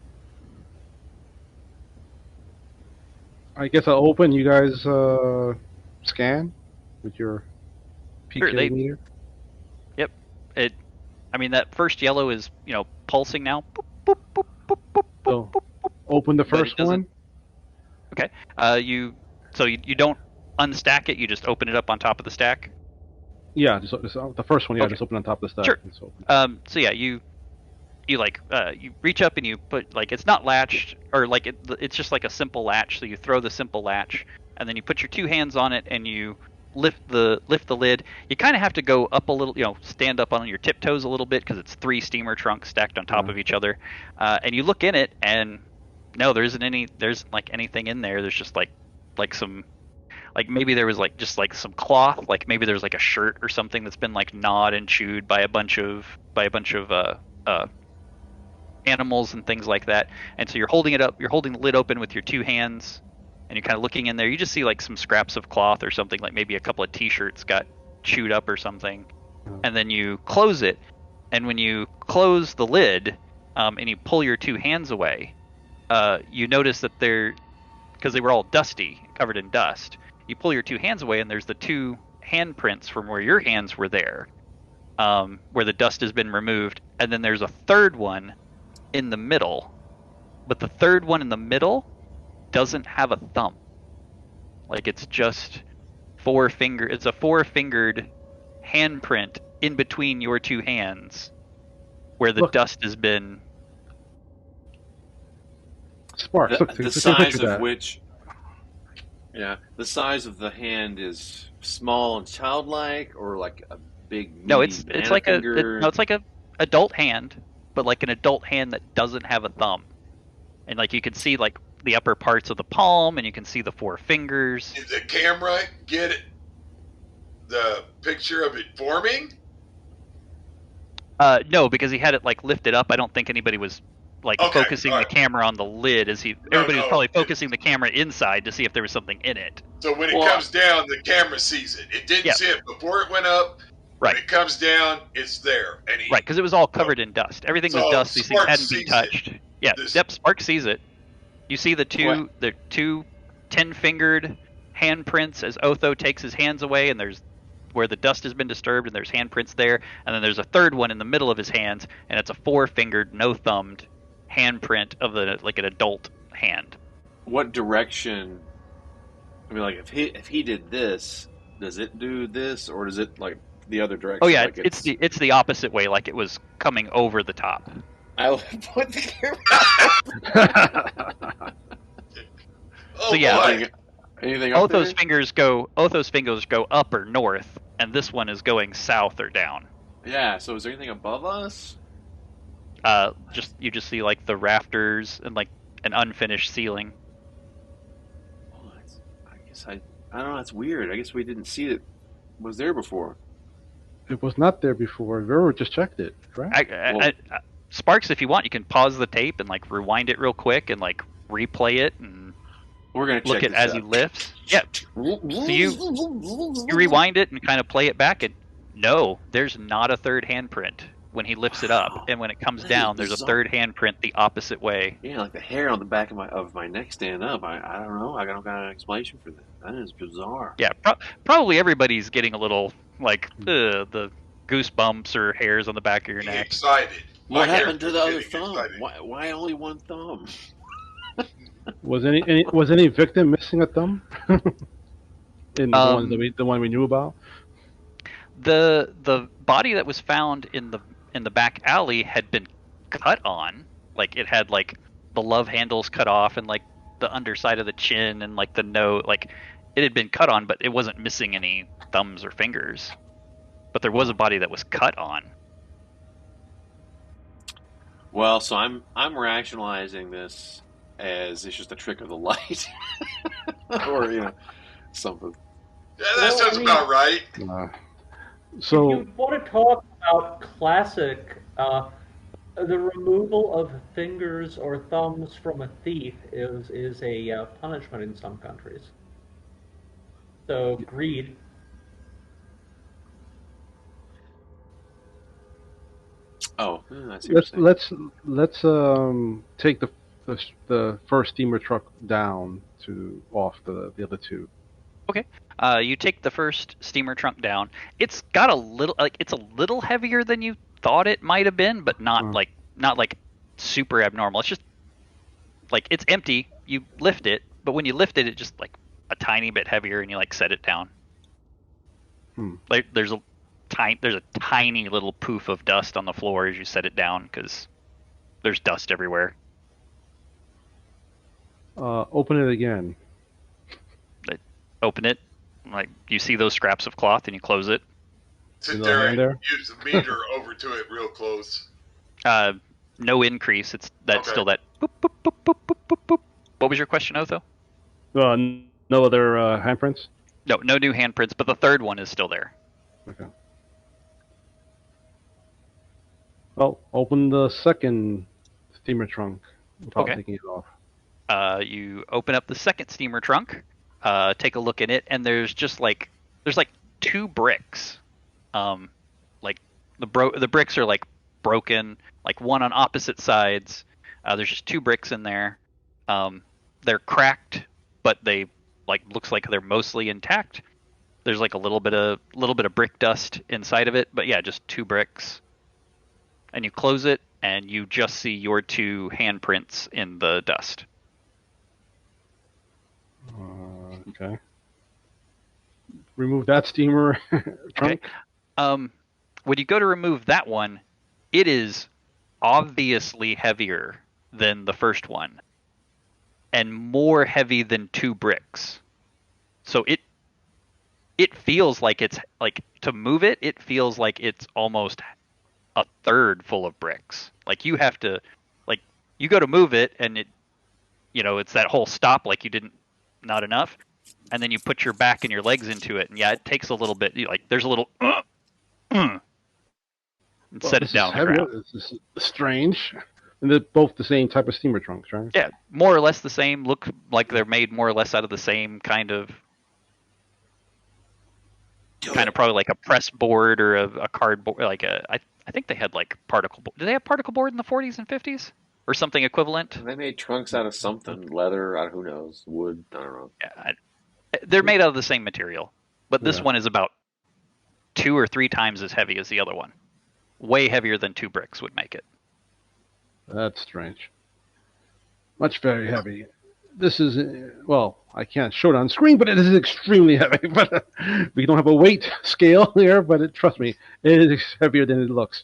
I guess I'll open. You guys scan with your Sure, PK they. meter. Yep. It. I mean, that first yellow is pulsing now. Boop, boop, boop, boop, boop, boop, So boop, boop, boop, open the but it first doesn't. one. Okay. You. So you don't unstack it. You just open it up on top of the stack. Yeah, just the first one. Yeah, Okay. just open on top of the stack. Sure. Just open. So yeah, you reach up and you put, like, it's not latched, or like it's just like a simple latch. So you throw the simple latch and then you put your two hands on it and you lift the lid. You kind of have to go up a little, stand up on your tiptoes a little bit because it's three steamer trunks stacked on top of each other. And you look in it and no, there's like anything in there. There's just like some, like maybe there was like just like some cloth, like maybe there's like a shirt or something that's been like gnawed and chewed by a bunch of uh animals and things like that. And so you're holding it up, you're holding the lid open with your two hands, and you're kind of looking in there. You just see like some scraps of cloth or something, like maybe a couple of t-shirts got chewed up or something. And then you close it, and when you close the lid, and you pull your two hands away, you notice that because they were all dusty, covered in dust, you pull your two hands away, and there's the two handprints from where your hands were there, where the dust has been removed, and then there's a third one in the middle, but the third one in the middle doesn't have a thumb. Like, it's just it's a four-fingered handprint in between your two hands where the Look, dust has been. Sparks. Look, The take a size picture of of that. which, yeah, the size of the hand is small and childlike, or like a big No, meaty it's banana like finger. it's like a adult hand, but like an adult hand that doesn't have a thumb. And like you can see like the upper parts of the palm, and you can see the four fingers. Did the camera get the picture of it forming? No, because he had it like lifted up. I don't think anybody was like Okay, focusing all the right. camera on the lid as everybody was No. probably focusing the camera inside to see if there was something in it. So when it Well, comes down, the camera sees it. It didn't Yeah. see it before it went up. When Right. it comes down, it's there. And Right, because it was all covered in dust. Everything was So dust. These things Sparks hadn't been sees touched. Yeah. This- Yep. Spark sees it. You see the two What? the two 10-fingered handprints as Otho takes his hands away, and there's where the dust has been disturbed, and there's handprints there, and then there's a third one in the middle of his hands, and it's a four-fingered, no-thumbed handprint of like an adult hand. what direction? I mean, like if he did this, does it do this, or does it like the other direction? Oh yeah, like it's the opposite way, like it was coming over the top. I put the camera. Oh, So, yeah, boy. Anything, anything up Otho's there? fingers go up or north, and this one is going south or down. Yeah. So is there anything above us? You just see like the rafters and like an unfinished ceiling. Oh, I guess I don't know. That's weird. I guess we didn't see it. Was there before? It was not there before. Vero just checked it, right? Sparks, if you want, you can pause the tape and like rewind it real quick and like replay it and We're gonna look check at this as out. he lifts. Yeah. So you rewind it and kind of play it back, and no, there's not a third handprint when he lifts it up, and when it comes That is down, there's a bizarre. third handprint the opposite way. Yeah, like the hair on the back of my neck stand up. I don't know. I don't got an explanation for that. That is bizarre. Yeah, probably everybody's getting a little like the goosebumps or hairs on the back of your Getting neck. excited. What My happened to the other character's getting thumb? excited. Why only one thumb? Was any victim missing a thumb? In the one we knew about. The body that was found in the back alley had been cut on, like it had like the love handles cut off and like the underside of the chin and like the nose, like it had been cut on, but it wasn't missing any thumbs or fingers. But there was a body that was cut on. Well, so I'm rationalizing this as it's just a trick of the light, or something. Yeah, that Well, sounds I mean- about right. So If you want to talk about classic, the removal of fingers or thumbs from a thief is a punishment in some countries. So greed. Oh, I see what you're saying. Let's take the first steamer truck down to off the other two. Okay. You take the first steamer trunk down. It's got a little it's a little heavier than you thought it might have been, but Uh, not like super abnormal. It's just like it's empty. You lift it, but when you lift it, it's just like a tiny bit heavier, and you like set it down. hmm. Like there's a tiny little poof of dust on the floor as you set it down because there's dust everywhere. Open it again. Open it, like you see those scraps of cloth, and you close it. Sit Is there a there hand and there? use the meter over to it real close. No increase. That's Okay. still that. Boop, boop, boop, boop, boop, boop, boop. What was your question, Otho? No other handprints. No new handprints, but the third one is still there. Okay. Well, open the second steamer trunk without Okay. taking it off. You open up the second steamer trunk, take a look in it, and there's two bricks. Like the bricks are like broken, like one on opposite sides. There's just two bricks in there. They're cracked, but they looks like they're mostly intact. There's like a little bit of brick dust inside of it, but yeah, just two bricks. And you close it, and you just see your two handprints in the dust. Okay. Remove that steamer trunk. Okay. When you go to remove that one, it is obviously heavier than the first one, and more heavy than two bricks. So it feels like it's like to move it. It feels like it's almost a third full of bricks. Like you have to, like you go to move it, and it's that whole stop. Like you didn't, not enough. And then you put your back and your legs into it, and yeah, it takes a little bit. There's a little, and set it down on the ground. This is strange. And they're both the same type of steamer trunks, right? Yeah, more or less the same. Look like they're made more or less out of the same kind of probably like a press board or a cardboard. I think they had like particle board. Did they have particle board in the 40s and 50s or something equivalent? They made trunks out of something, leather, who knows, wood, I don't know. Yeah, they're made out of the same material, but this one is about 2 or 3 times as heavy as the other one. Way heavier than 2 bricks would make it. That's strange. Much very heavy. This is, well, I can't show it on screen, but it is extremely heavy. But we don't have a weight scale here, but trust me, it is heavier than it looks.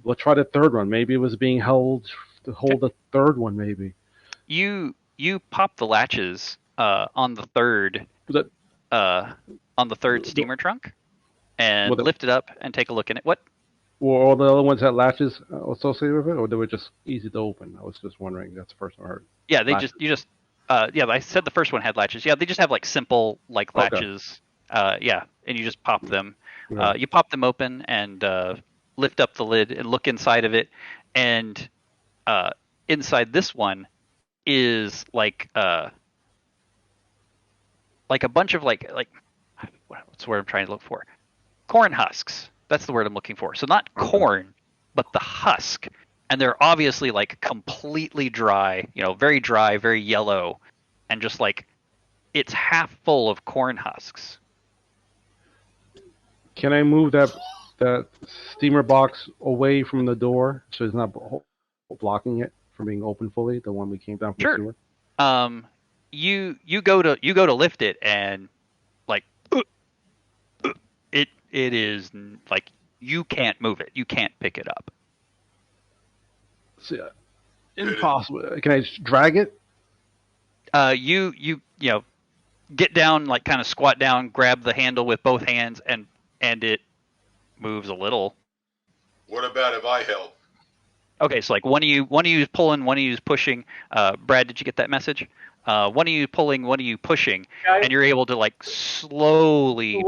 We'll try the third one. Maybe it was being held to hold the third one, maybe. You pop the latches on the third steamer trunk and lift it up and take a look in it. What? Were all the other ones had latches associated with it, or they were just easy to open? I was just wondering. That's the first one I heard. Yeah, I said the first one had latches. Yeah, they just have like simple latches. And you just pop them. Right. You pop them open and lift up the lid and look inside of it. And inside this one is like a bunch of like what's the word I'm trying to look for? Corn husks. That's the word I'm looking for. So not corn, but the husk. And they're obviously like completely dry, very dry, very yellow, and just like it's half full of corn husks. Can I move that steamer box away from the door so it's not blocking it from being open fully? The one we came down from the steamer. You go to lift it, and like it is like you can't move it. You can't pick it up. See, impossible. Can I just drag it? You get down, like kind of squat down, grab the handle with both hands, and it moves a little. What about if I help? Okay, so like one of you is pulling, one of you is pushing. Brad, did you get that message? One of you pulling, one of you pushing, and you're able to like slowly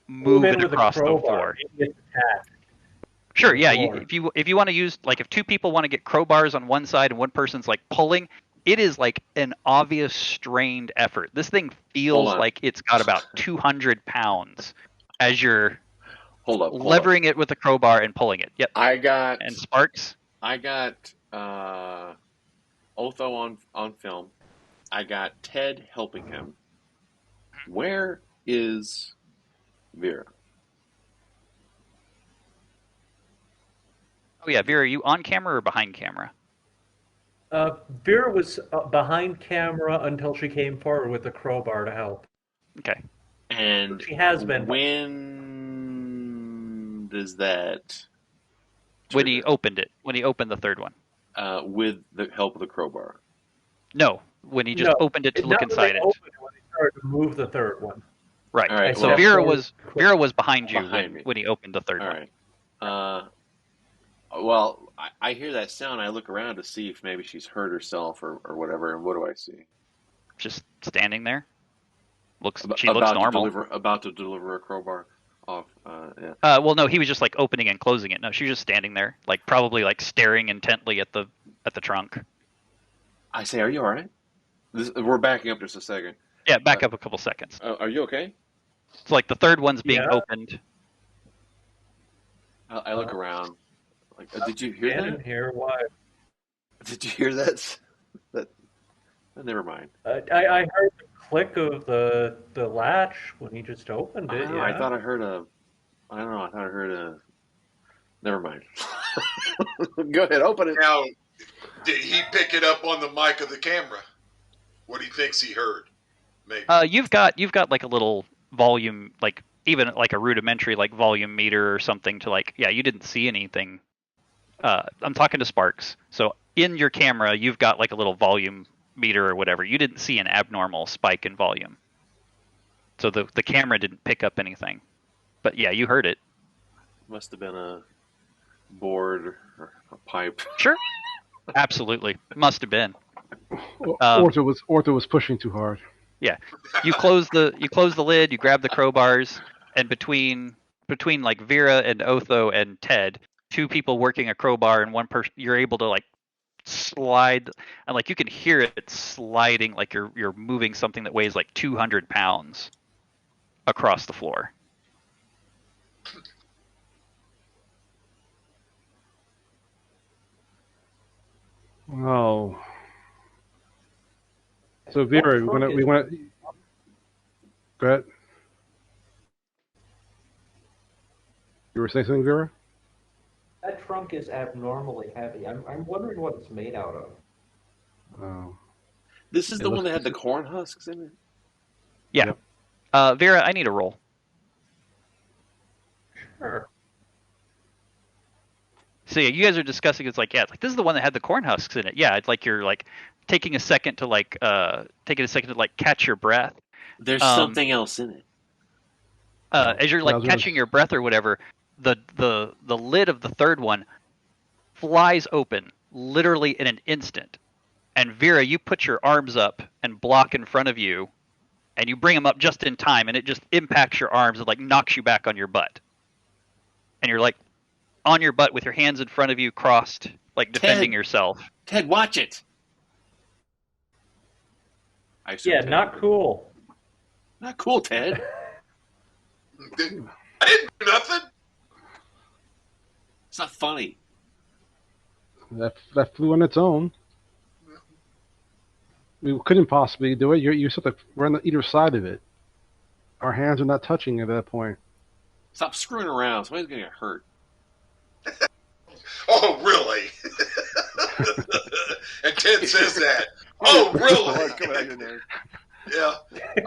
move it across the floor. Sure, yeah. If you want to use, like, if 2 people want to get crowbars on one side and one person's like pulling, it is like an obvious strained effort. This thing Hold feels on. like it's got about 200 pounds as you're Hold up. levering it with a crowbar and pulling it. Yep. I got And Sparks. Otho on film. I got Ted helping him. Where is Vera? Oh yeah, Vera, are you on camera or behind camera? Vera was behind camera until she came forward with the crowbar to help. Okay. And She has been. when does that When he trigger? opened it, when he opened the third one. With the help of the crowbar. No, when he just No, opened it to look not when inside they it. opened it, when they started to move the third one. Right. All right, So well- Vera was behind you Behind me. when he opened the third All one. right. Well, I hear that sound. I look around to see if maybe she's hurt herself or whatever. And what do I see? Just standing there. She about looks to normal. about to deliver a crowbar off. Yeah. Well, no, he was just like opening and closing it. No, she was just standing there, like probably like staring intently at the trunk. I say, are you all right? We're backing up just a second. Yeah, back up a couple seconds. Are you okay? It's like the third one's being Yeah. opened. I look around. Like, did you hear Stand that? in here, why? Did you hear that? Never mind. I heard the click of the latch when he just opened I it. don't know. Yeah. I thought I heard a. I don't know. I thought I heard a. Never mind. Go ahead, open it. Now, did he pick it up on the mic of the camera? What he thinks he heard? Maybe. You've got like a little volume, like even like a rudimentary like volume meter or something to like. Yeah, you didn't see anything. I'm talking to Sparks. So in your camera, you've got like a little volume meter or whatever. You didn't see an abnormal spike in volume. So the camera didn't pick up anything. But yeah, you heard it. Must have been a board or a pipe. Sure. Absolutely. Must have been. Ortho was pushing too hard. Yeah. You close the lid, you grab the crowbars, and between like Vera and Otho and Ted, two people working a crowbar and one person, you're able to like slide, and like you can hear it sliding like you're moving something that weighs like 200 pounds across the floor. Oh. So Vera, we want to. Go ahead. You were saying something, Vera? That trunk is abnormally heavy. I'm wondering what it's made out of. Oh. This is the one that had the corn husks in it? Yeah. Vera, I need a roll. Sure. So yeah, you guys are discussing. It's like, yeah, it's like this is the one that had the corn husks in it. Yeah, it's like you're like taking a second to catch your breath. There's something else in it. As you're like catching your breath or whatever, the lid of the third one flies open literally in an instant. And Vera, you put your arms up and block in front of you, and you bring them up just in time, and it just impacts your arms and like knocks you back on your butt. And you're like on your butt with your hands in front of you, crossed, like defending yourself. Ted, watch it. Yeah, not cool. Not cool, Ted. I didn't do nothing. It's not funny. That flew on its own. We couldn't possibly do it. You sort of we're on either side of it. Our hands are not touching at that point. Stop screwing around. Somebody's gonna get hurt. Oh, really? And Ted says that. Oh, really? Yeah.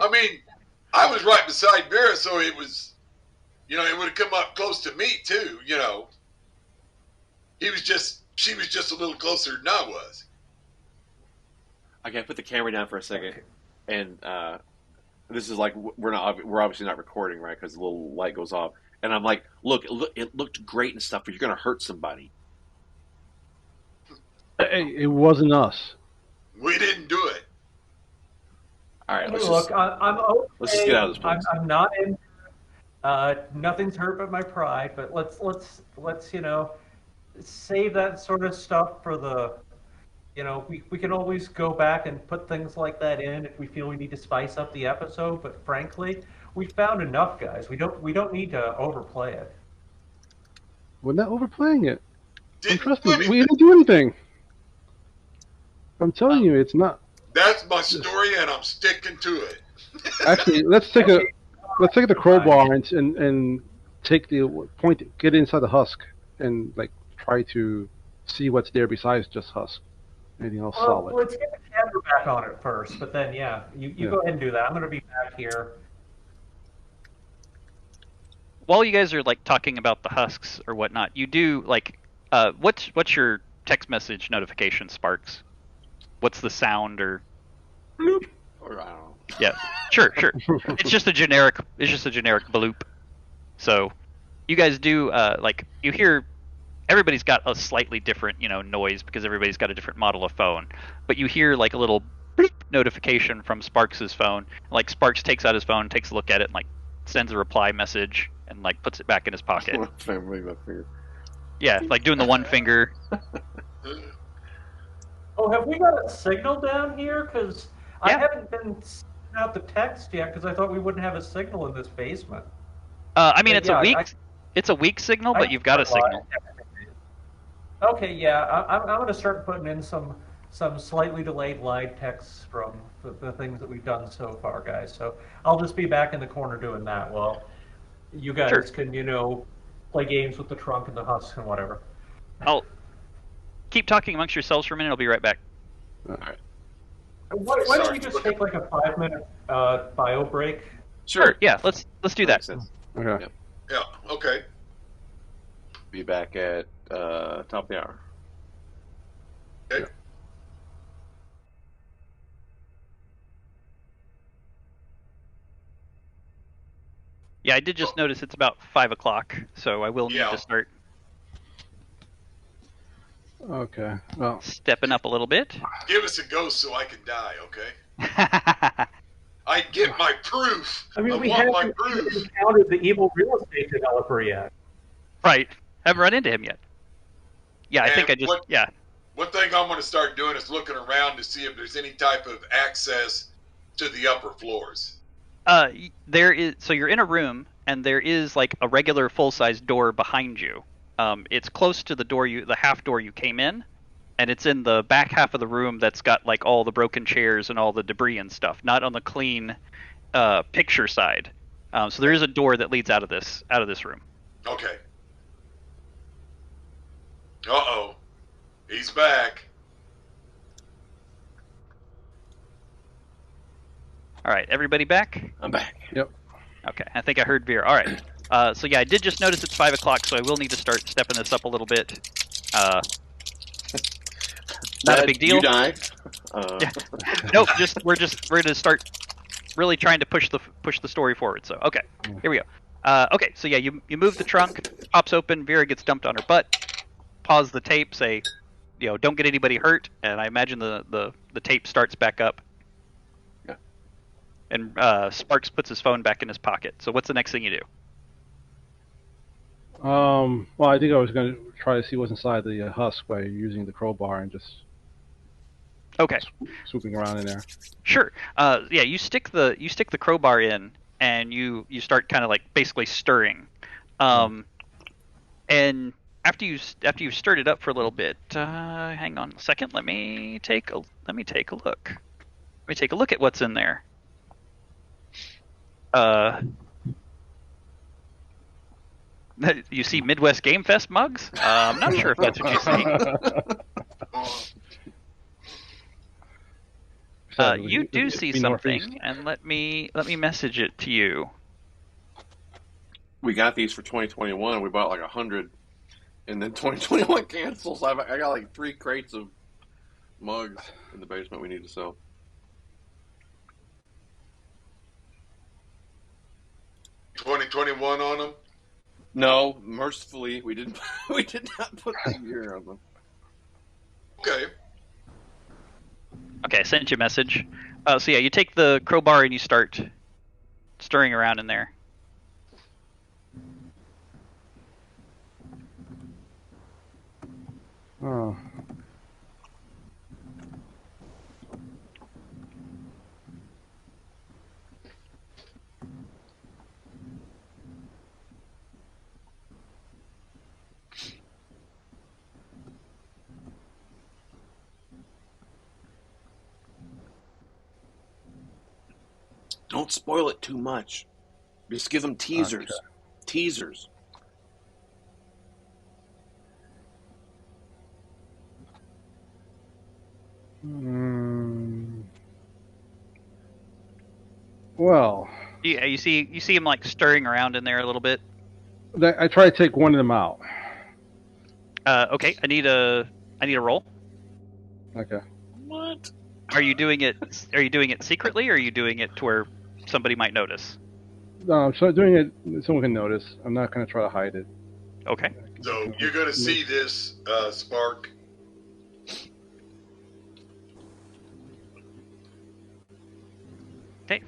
I mean, I was right beside Vera, so it was, it would have come up close to me too. She was just a little closer than I was. Okay, I put the camera down for a second, and this is like we're obviously not recording, right? Because the little light goes off, and I'm like, look, it looked great and stuff, but you're gonna hurt somebody. It wasn't us. We didn't do it. All right, I'm okay. Let's just get out of this place. I'm not in. Nothing's hurt but my pride, but let's save that sort of stuff for the we can always go back and put things like that in if we feel we need to spice up the episode. But frankly, we found enough, guys. We don't need to overplay it. We're not overplaying it. I'm Didn't do trusting. We anything. didn't do anything. I'm telling Um, you, it's not. That's my story, and I'm sticking to it. Actually, let's take the crowbar and take the point, get inside the husk, and like try to see what's there besides just husk. Anything else Well, solid? let's get the camera back on it first. But then, yeah, you Yeah. go ahead and do that. I'm going to be back here. while you guys are like talking about the husks or whatnot, you do like what's your text message notification, Sparks? What's the sound or Bloop. Or I don't know. yeah, sure. It's just a generic bloop. So you guys do like you hear everybody's got a slightly different noise because everybody's got a different model of phone, but you hear like a little bloop notification from Sparks's phone. Like Sparks takes out his phone, takes a look at it, and like sends a reply message and like puts it back in his pocket. Yeah, like doing the one finger. Oh, have we got a signal down here? Because I Yeah. haven't been sending out the text yet because I thought we wouldn't have a signal in this basement. I mean, But yeah, it's a weak signal, I but you've got a signal. Okay, yeah, I'm going to start putting in some slightly delayed live texts from the things that we've done so far, guys. So I'll just be back in the corner doing that while you guys Sure. can, play games with the trunk and the husk and whatever. I'll keep talking amongst yourselves for a minute. I'll be right back. All right. Why don't we just take like a 5-minute bio break? Sure. Yeah, let's do that. Makes sense. Okay. Yep. Yeah. Okay. Be back at top of the hour. Okay. Yeah, I did just notice it's about 5 o'clock, so I will need Yeah. to start Okay. Well, stepping up a little bit. Give us a ghost so I can die. Okay. I get my proof. I mean, I we want my haven't proof. encountered the evil real estate developer yet. Right. Haven't run into him yet. Yeah, I think And I just yeah. One thing I'm going to start doing is looking around to see if there's any type of access to the upper floors. There is, so you're in a room and there is like a regular full-size door behind you. It's close to the half door you came in, and it's in the back half of the room that's got like all the broken chairs and all the debris and stuff, not on the clean picture side. So there is a door that leads out of this room. Okay. Uh-oh. He's back. All right, everybody back? I'm back. yep. Okay, I think I heard Veer. All right. So yeah, I did just notice it's 5 o'clock, so I will need to start stepping this up a little bit. Not a big deal. You die. Yeah. Nope. We're gonna start really trying to push the story forward. So okay, here we go. Okay, so yeah, you move the trunk, pops open, Vera gets dumped on her butt. Pause the tape, say, don't get anybody hurt, and I imagine the tape starts back up. Yeah. And Sparks puts his phone back in his pocket. So what's the next thing you do? Well, I think I was going to try to see what's inside the husk by using the crowbar and just Okay. swooping around in there. Sure. Yeah, you stick the crowbar in, and you start kind of like basically stirring, and after you've stirred it up for a little bit, hang on a second. Let me take a look. Let me take a look at what's in there. You see Midwest Game Fest mugs? I'm not sure if that's what you see. You do see something, and let me message it to you. We got these for 2021. We bought like 100, and then 2021 cancels. I got like 3 crates of mugs in the basement we need to sell. $2021 on them? No, mercifully, we didn't. We did not put the year on them. Okay. Okay, I sent you a message. So yeah, you take the crowbar and you start stirring around in there. Oh. Don't spoil it too much. Just give them teasers. Okay. Teasers. Well, Yeah, you see him like stirring around in there a little bit. I try to take one of them out. Okay, I need a roll. Okay. What? Are you doing it secretly, or are you doing it to where somebody might notice? No, so doing it, someone can notice. I'm not going to try to hide it. Okay. So you're going to see this, Spark. Okay.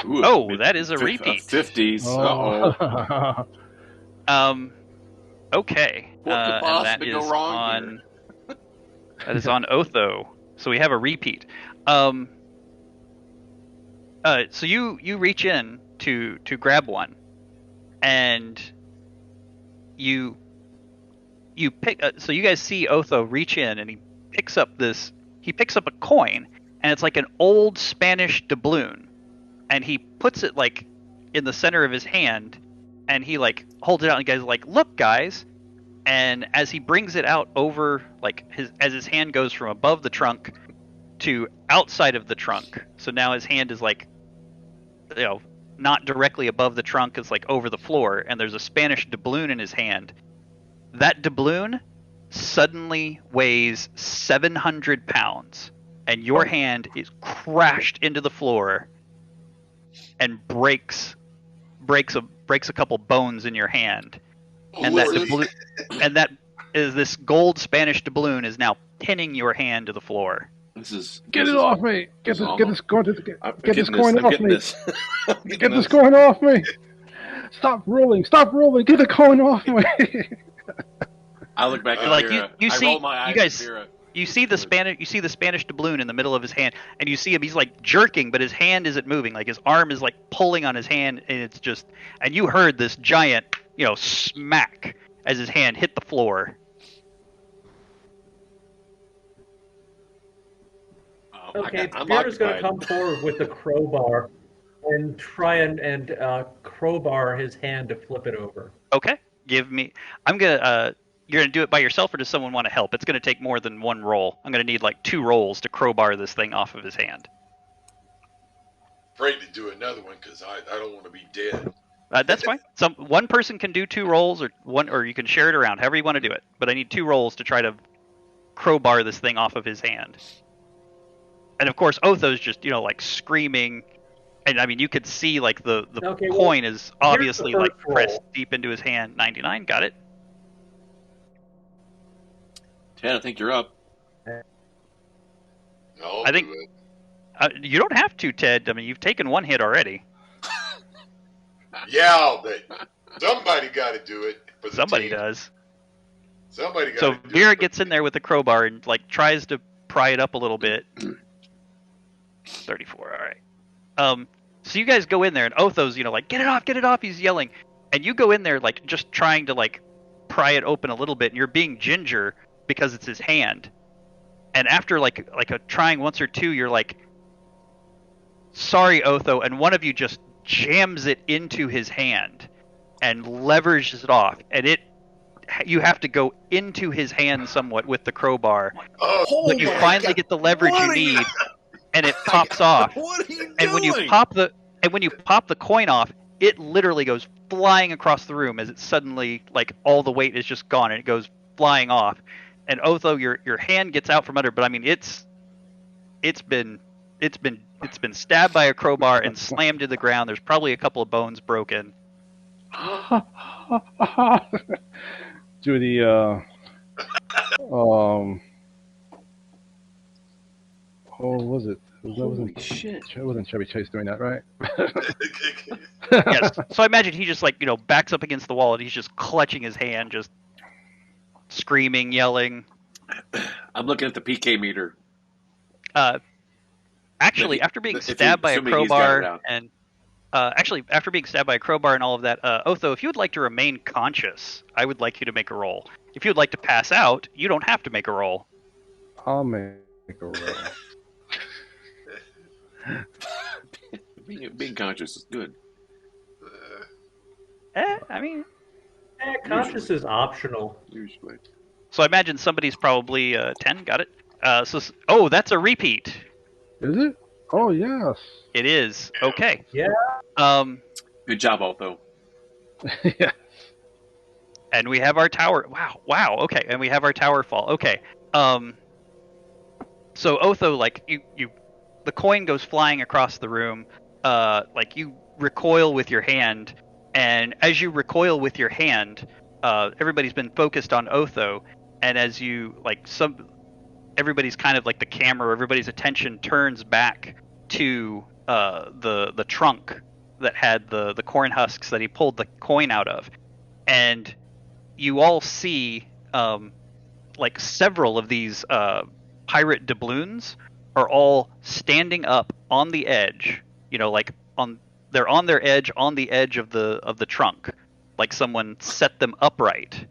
Ooh, Oh, that is a repeat. 50s. Uh-oh. Okay. What could And that possibly is go wrong on. here? That is on Otho. So we have a repeat. So you reach in to grab one, and you pick. So you guys see Otho reach in, and he picks up a coin, and it's like an old Spanish doubloon, and he puts it like in the center of his hand, and he like holds it out, and you guys are like, look, guys. And as he brings it out over, like as his hand goes from above the trunk to outside of the trunk, so now his hand is like, not directly above the trunk, it's like over the floor, and there's a Spanish doubloon in his hand. That doubloon suddenly weighs 700 pounds, and your hand is crashed into the floor and breaks a couple bones in your hand. And that is this gold Spanish doubloon is now pinning your hand to the floor. Get it off me! Get this coin off me! Get this going. coin off me! Stop rolling! Stop rolling! Get the coin off me! I look back at Like Vera. you I see, roll my eyes you guys, at Vera. you see the Spanish doubloon in the middle of his hand, and you see him. He's like jerking, but his hand isn't moving. Like his arm is like pulling on his hand, and it's just. And you heard this giant, smack as his hand hit the floor. Okay, I'm Vera's going to occupied. come forward with the crowbar and try and crowbar his hand to flip it over. Okay, give me. You're gonna do it by yourself, or does someone want to help? It's gonna take more than one roll. I'm gonna need like 2 rolls to crowbar this thing off of his hand. Afraid to do another one because I don't want to be dead. That's fine. One person can do 2 rolls, or you can share it around, however you want to do it. But I need 2 rolls to try to crowbar this thing off of his hand. And of course, Otho's just like screaming, and I mean you could see like the coin is obviously like pressed deep into his hand. 99, got it. Ted, I think you're up. I think you don't have to, Ted. I mean, you've taken 1 hit already. Yeah, but somebody got to do it. For the Somebody team. does. Somebody got. So to do Vera it. gets in there with the crowbar and like tries to pry it up a little bit. 34. All right. So you guys go in there, and Otho's like, get it off. He's yelling, and you go in there like just trying to like pry it open a little bit, and you're being ginger because it's his hand. And after like a trying once or two, you're like, sorry, Otho, and one of you just jams it into his hand and leverages it off, and you have to go into his hand somewhat with the crowbar, but you finally get the leverage you need, and it pops off. What are you doing? And when you pop the coin off, it literally goes flying across the room as it suddenly like all the weight is just gone and it goes flying off. And Otho, your hand gets out from under, but I mean it's been stabbed by a crowbar and slammed to the ground. There's probably a couple of bones broken. Do the what was it? Shit. It wasn't Chevy Chase doing that, right? Yes. So I imagine he just like backs up against the wall and he's just clutching his hand, just screaming, yelling. I'm looking at the PK meter. Actually, after being stabbed by a crowbar and after being stabbed by a crowbar and all of that, Otho, if you would like to remain conscious, I would like you to make a roll. If you would like to pass out, you don't have to make a roll. I'll make a roll. Being conscious is good. I mean, Conscious is optional. Usually. so I imagine somebody's probably 10. Got it. That's a repeat. Is it? Oh yes. It is. Okay. Yeah. Good job, Otho. Yeah. And we have our tower. Wow. Okay. And we have our tower fall. Okay. So Otho, like the coin goes flying across the room. Like you recoil with your hand, and as you recoil with your hand, everybody's been focused on Otho, and as you everybody's kind of like the camera. Everybody's attention turns back to the trunk that had the corn husks that he pulled the coin out of, and you all see like several of these pirate doubloons are all standing up on the edge. They're on their edge, on the edge of the trunk, like someone set them upright.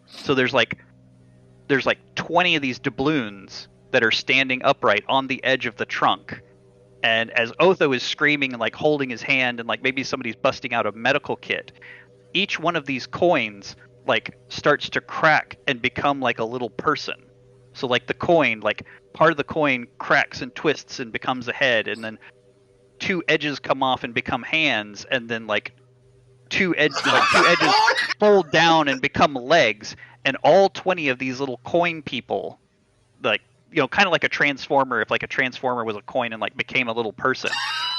So there's like 20 of these doubloons that are standing upright on the edge of the trunk. And as Otho is screaming and like holding his hand, and like maybe somebody's busting out a medical kit, each one of these coins like starts to crack and become like a little person. So like the coin, like part of the coin cracks and twists and becomes a head, and then two edges come off and become hands, and then like two edges fold down and become legs, and all 20 of these little coin people, like kind of like a transformer, if like a transformer was a coin and like became a little person,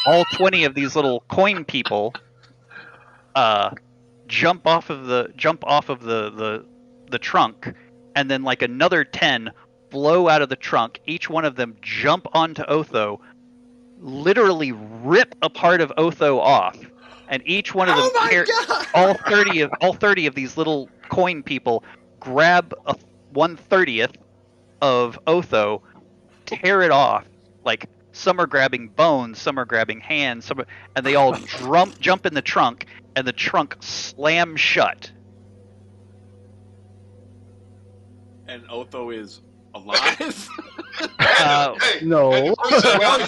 all 20 of these little coin people jump off of the trunk, and then like another 10 blow out of the trunk. Each one of them jump onto Otho, literally rip a part of Otho off, and each one of them all 30 of these little coin people grab a 1/30th of Otho, tear it off. Like some are grabbing bones, some are grabbing hands, and they all jump in the trunk, and the trunk slams shut. And Otho is alive? No. Well,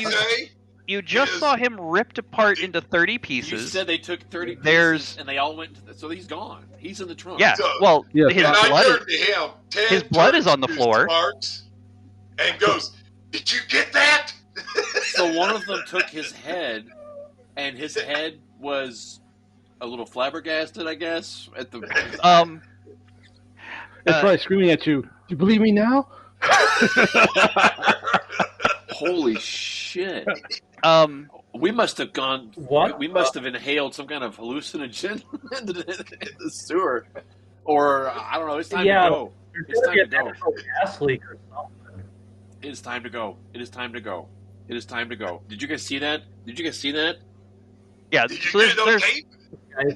you just saw him ripped apart into 30 pieces. You said they took 30 pieces There's and they all went so he's gone. He's in the trunk. Yeah. So- Well, Yeah. his And I blood. turned to him. Ted his blood is turns on the to floor. Sparks and goes, "Did you get that?" So one of them took his head, and his head was a little flabbergasted, I guess. At the It's probably screaming at you. Do you believe me now? holy shit! We must have gone. What? We must have inhaled some kind of hallucinogen in the sewer, or I don't know. It's time to go. There's It's gonna time be to a go. natural gas leak or something. It is time to go. It is time to go. It is time to go. Did you guys see that? Did you guys see that? Yeah. Did you So get it on there's tape?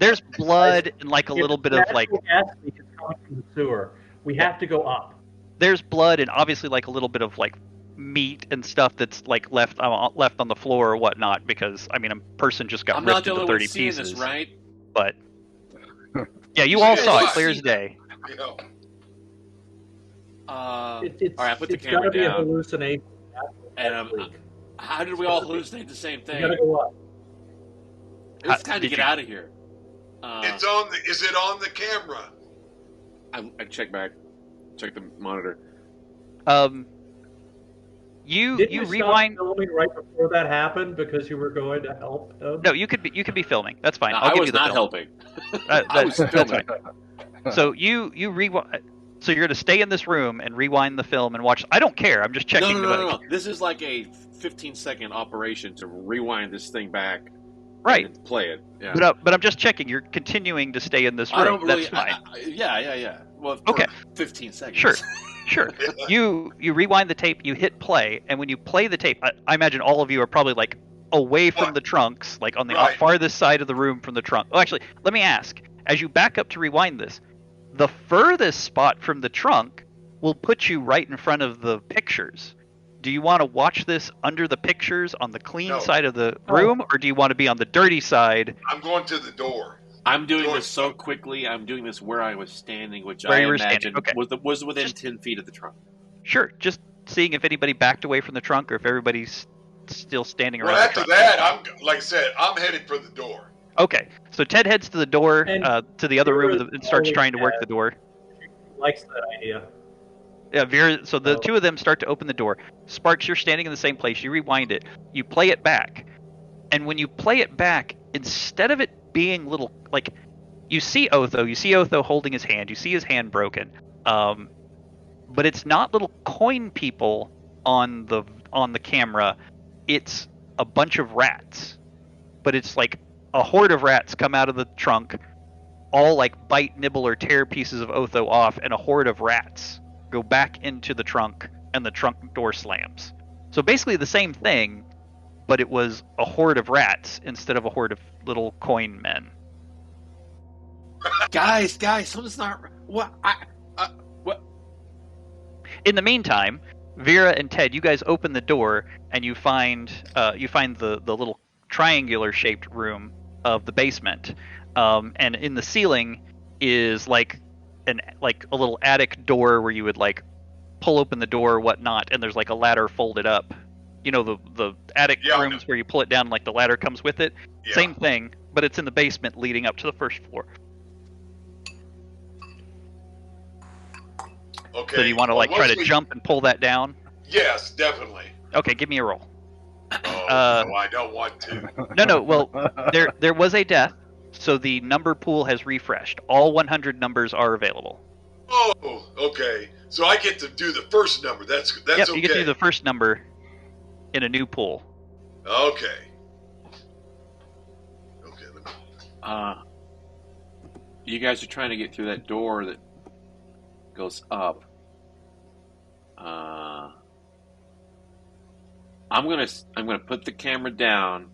there's blood and like a little bit of like gas leak is coming from the sewer. We have to go up. there's blood and obviously like a little bit of like meat and stuff that's like left on the floor or whatnot, because I mean a person just got I'm not ripped the into only one 30 seeing pieces. this, right? But yeah, you all Yeah, saw it yeah. clear as day. You know, It's all right, I put the it's camera gotta be a down. hallucination. And Gas leak. how did we all hallucinate the same We thing? gotta go up. It's time to Did get you- out of here. it's on. Is it on the camera? I check back. Check the monitor. You Did you rewind. stop filming right before that happened because you were going to help him? No, you could be filming. That's fine. No, I'll I give was you the not film. helping. That- I was that's filming. fine. So you rewind. So you're going to stay in this room and rewind the film and watch. I don't care. I'm just checking. No. This is like a 15-second operation to rewind this thing back. Right. And play it. Yeah. But I'm just checking. You're continuing to stay in this room. I don't really. That's fine. Yeah. Well, for Okay. 15 seconds. Sure. You rewind the tape. You hit play, and when you play the tape, I imagine all of you are probably like away from the trunks, like on the Right. farthest side of the room from the trunk. Oh, actually, let me ask. As you back up to rewind this, the furthest spot from the trunk will put you right in front of the pictures. Do you want to watch this under the pictures on the clean No. side of the room, or do you want to be on the dirty side I'm going to the door. I'm doing George, this so quickly. I'm doing this where I was standing, which Where I you were imagine standing, okay. was within 10 feet of the trunk. Sure, just seeing if anybody backed away from the trunk or if everybody still standing Well, around the after truck. that, like I said, I'm headed for the door. Okay, so Ted heads to the door, And to the other room, Vera's and starts always trying to work dead. the door. She likes that idea. Yeah, Vera. So the Oh. two of them start to open the door. Sparks, you're standing in the same place. You rewind it. You play it back, and when you play it back, instead of it being little like, you see Otho holding his hand. You see his hand broken. But it's not little coin people on the camera. It's a bunch of rats. But it's like a horde of rats come out of the trunk, all like bite, nibble, or tear pieces of Otho off, and a horde of rats go back into the trunk, and the trunk door slams. So basically the same thing, but it was a horde of rats instead of a horde of little coin men. Guys, something's not. What? What? In the meantime, Vera and Ted, you guys open the door and you find the little triangular shaped room of the basement, and in the ceiling is like a little attic door where you would like pull open the door or whatnot, and there's like a ladder folded up. You know, the attic Yeah, I rooms know. where you pull it down and like the ladder comes with it. Yeah. Same thing, but it's in the basement leading up to the first floor. Okay. So do you want to like try to jump and pull that down? Yes, definitely. Okay, give me a roll. Oh, no, I don't want to. No. Well, there was a death, so the number pool has refreshed. All 100 numbers are available. Oh, okay. So I get to do the first number. That's Yep, okay. you get to do the first number in a new pool. Okay. Okay. Let me... You guys are trying to get through that door that goes up. I'm gonna put the camera down,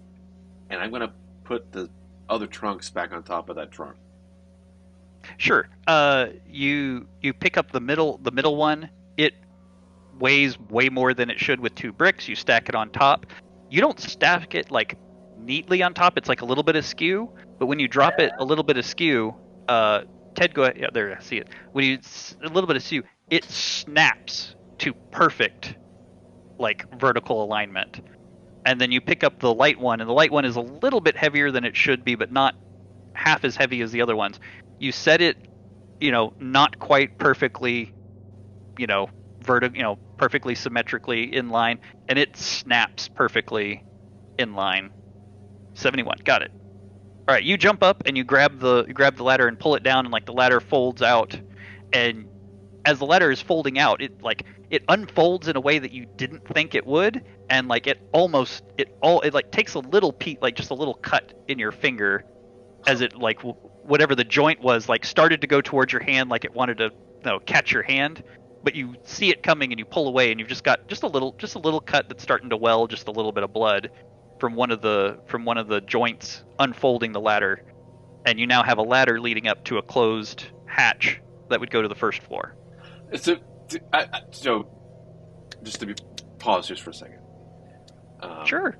and I'm gonna put the other trunks back on top of that trunk. Sure. You pick up the middle one. It weighs way more than it should with 2 bricks. You stack it on top. You don't stack it like neatly on top. It's like a little bit askew. But when you drop it a little bit askew, Ted, go ahead. Yeah, there. I see it. When you a little bit askew, it snaps to perfect like vertical alignment. And then you pick up the light one, and the light one is a little bit heavier than it should be, but not half as heavy as the other ones. You set it, not quite perfectly, perfectly symmetrically in line, and it snaps perfectly in line. 71, got it. All right, you jump up and you grab the ladder and pull it down, and like the ladder folds out, and as the ladder is folding out, it unfolds in a way that you didn't think it would, and like it takes a little just a little cut in your finger, as it like whatever the joint was like started to go towards your hand, like it wanted to catch your hand, but you see it coming and you pull away, and you've just got just a little cut that's starting to well, just a little bit of blood from one of the joints unfolding the ladder, and you now have a ladder leading up to a closed hatch that would go to the first floor. So just to pause just for a second. Sure.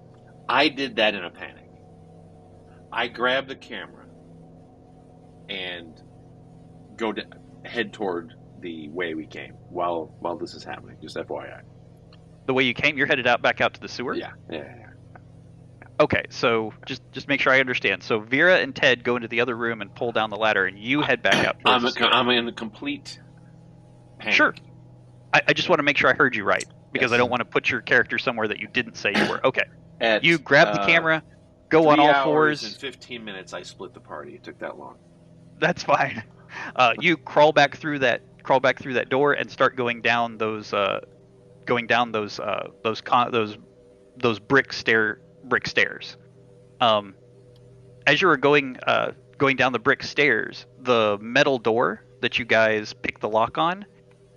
I did that in a panic. I grabbed the camera and head toward the way we came while this is happening. Just FYI. The way you came, you're headed back out to the sewer? Yeah. Okay, so just make sure I understand. So Vera and Ted go into the other room and pull down the ladder, and you head back out. I'm in a complete panic. Sure. I just want to make sure I heard you right, because I don't want to put your character somewhere that you didn't say you were. Okay. You grab the camera, go on all fours. 3 hours and 15 minutes, I split the party. It took that long. That's fine. You crawl back through that door and start going down those brick stairs. As you were going down the brick stairs, the metal door that you guys picked the lock on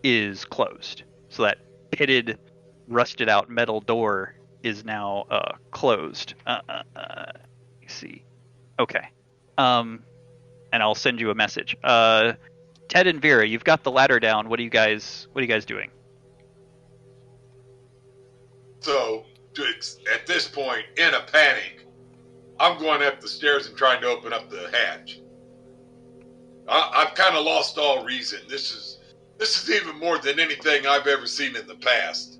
is closed. So that pitted, rusted out metal door is now closed. Let me see. Okay. And I'll send you a message. Ted and Vera, you've got the ladder down. What are you guys doing? So, at this point, in a panic, I'm going up the stairs and trying to open up the hatch. I've kind of lost all reason. This is even more than anything I've ever seen in the past.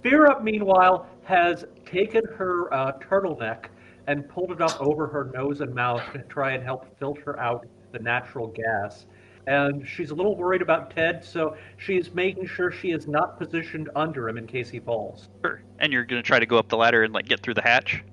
Vera, meanwhile, has taken her turtleneck and pulled it up over her nose and mouth to try and help filter out the natural gas. And she's a little worried about Ted, so she's making sure she is not positioned under him in case he falls. Sure. And you're gonna try to go up the ladder and like get through the hatch.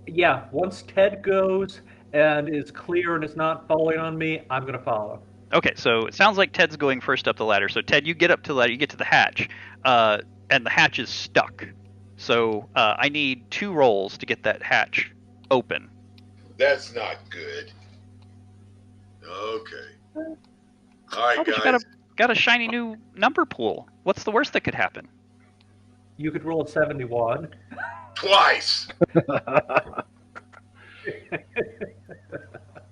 Yeah, once Ted goes and is clear and is not falling on me, I'm going to follow. Okay, so it sounds like Ted's going first up the ladder. So Ted, you get up to the ladder, you get to the hatch, and the hatch is stuck. So I need 2 rolls to get that hatch open. That's not good. Okay. All right, Oh, but guys. you got a shiny new number pool. What's the worst that could happen? You could roll a 71. Twice.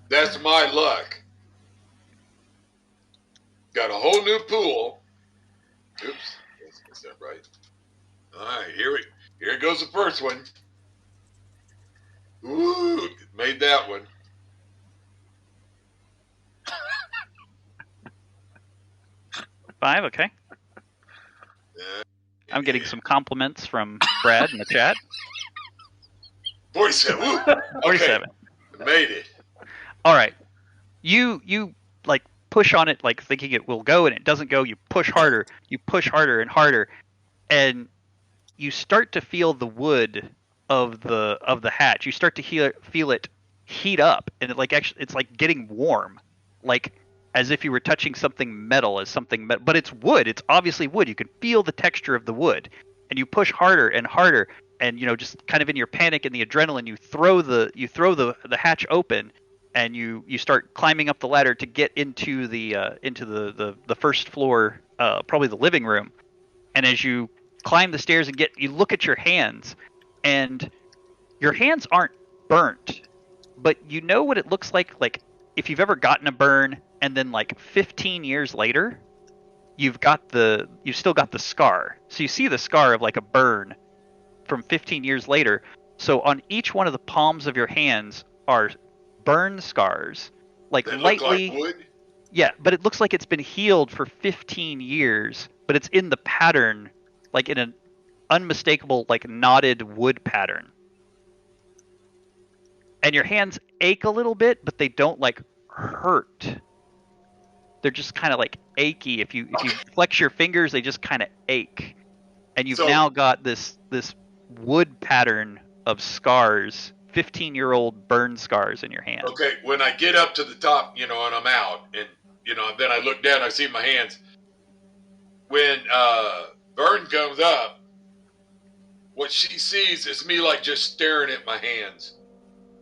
That's my luck. Got a whole new pool. Oops, that's not right. All right, here goes the first one. Ooh, made that one. Five, okay. I'm getting some compliments from Brad in the chat. 47. Woo. Okay, 47. made it. All right. You like push on it like thinking it will go and it doesn't go. You push harder. You push harder and harder, and you start to feel the wood of the hatch. You start to feel it heat up, and it's like getting warm, like as if you were touching something metal, but it's wood. It's obviously wood. You can feel the texture of the wood, and you push harder and harder, and just kind of in your panic and the adrenaline, you throw the hatch open, and you start climbing up the ladder to get into the first floor, probably the living room. And as you climb the stairs and you look at your hands, and your hands aren't burnt, but you know what it looks like if you've ever gotten a burn and then 15 years later you've still got the scar. So you see the scar of a burn from 15 years later. So on each one of the palms of your hands are burn scars, They lightly look like wood. Yeah, but it looks like it's been healed for 15 years, but it's in the pattern, in an unmistakable knotted wood pattern. And your hands ache a little bit, but they don't hurt. They're just kind of achy. If you flex your fingers, they just kind of ache. And you've now got this wood pattern of scars, 15-year-old burn scars in your hand. Okay, when I get up to the top, and I'm out, and then I look down, I see my hands. When Vern comes up, what she sees is me just staring at my hands.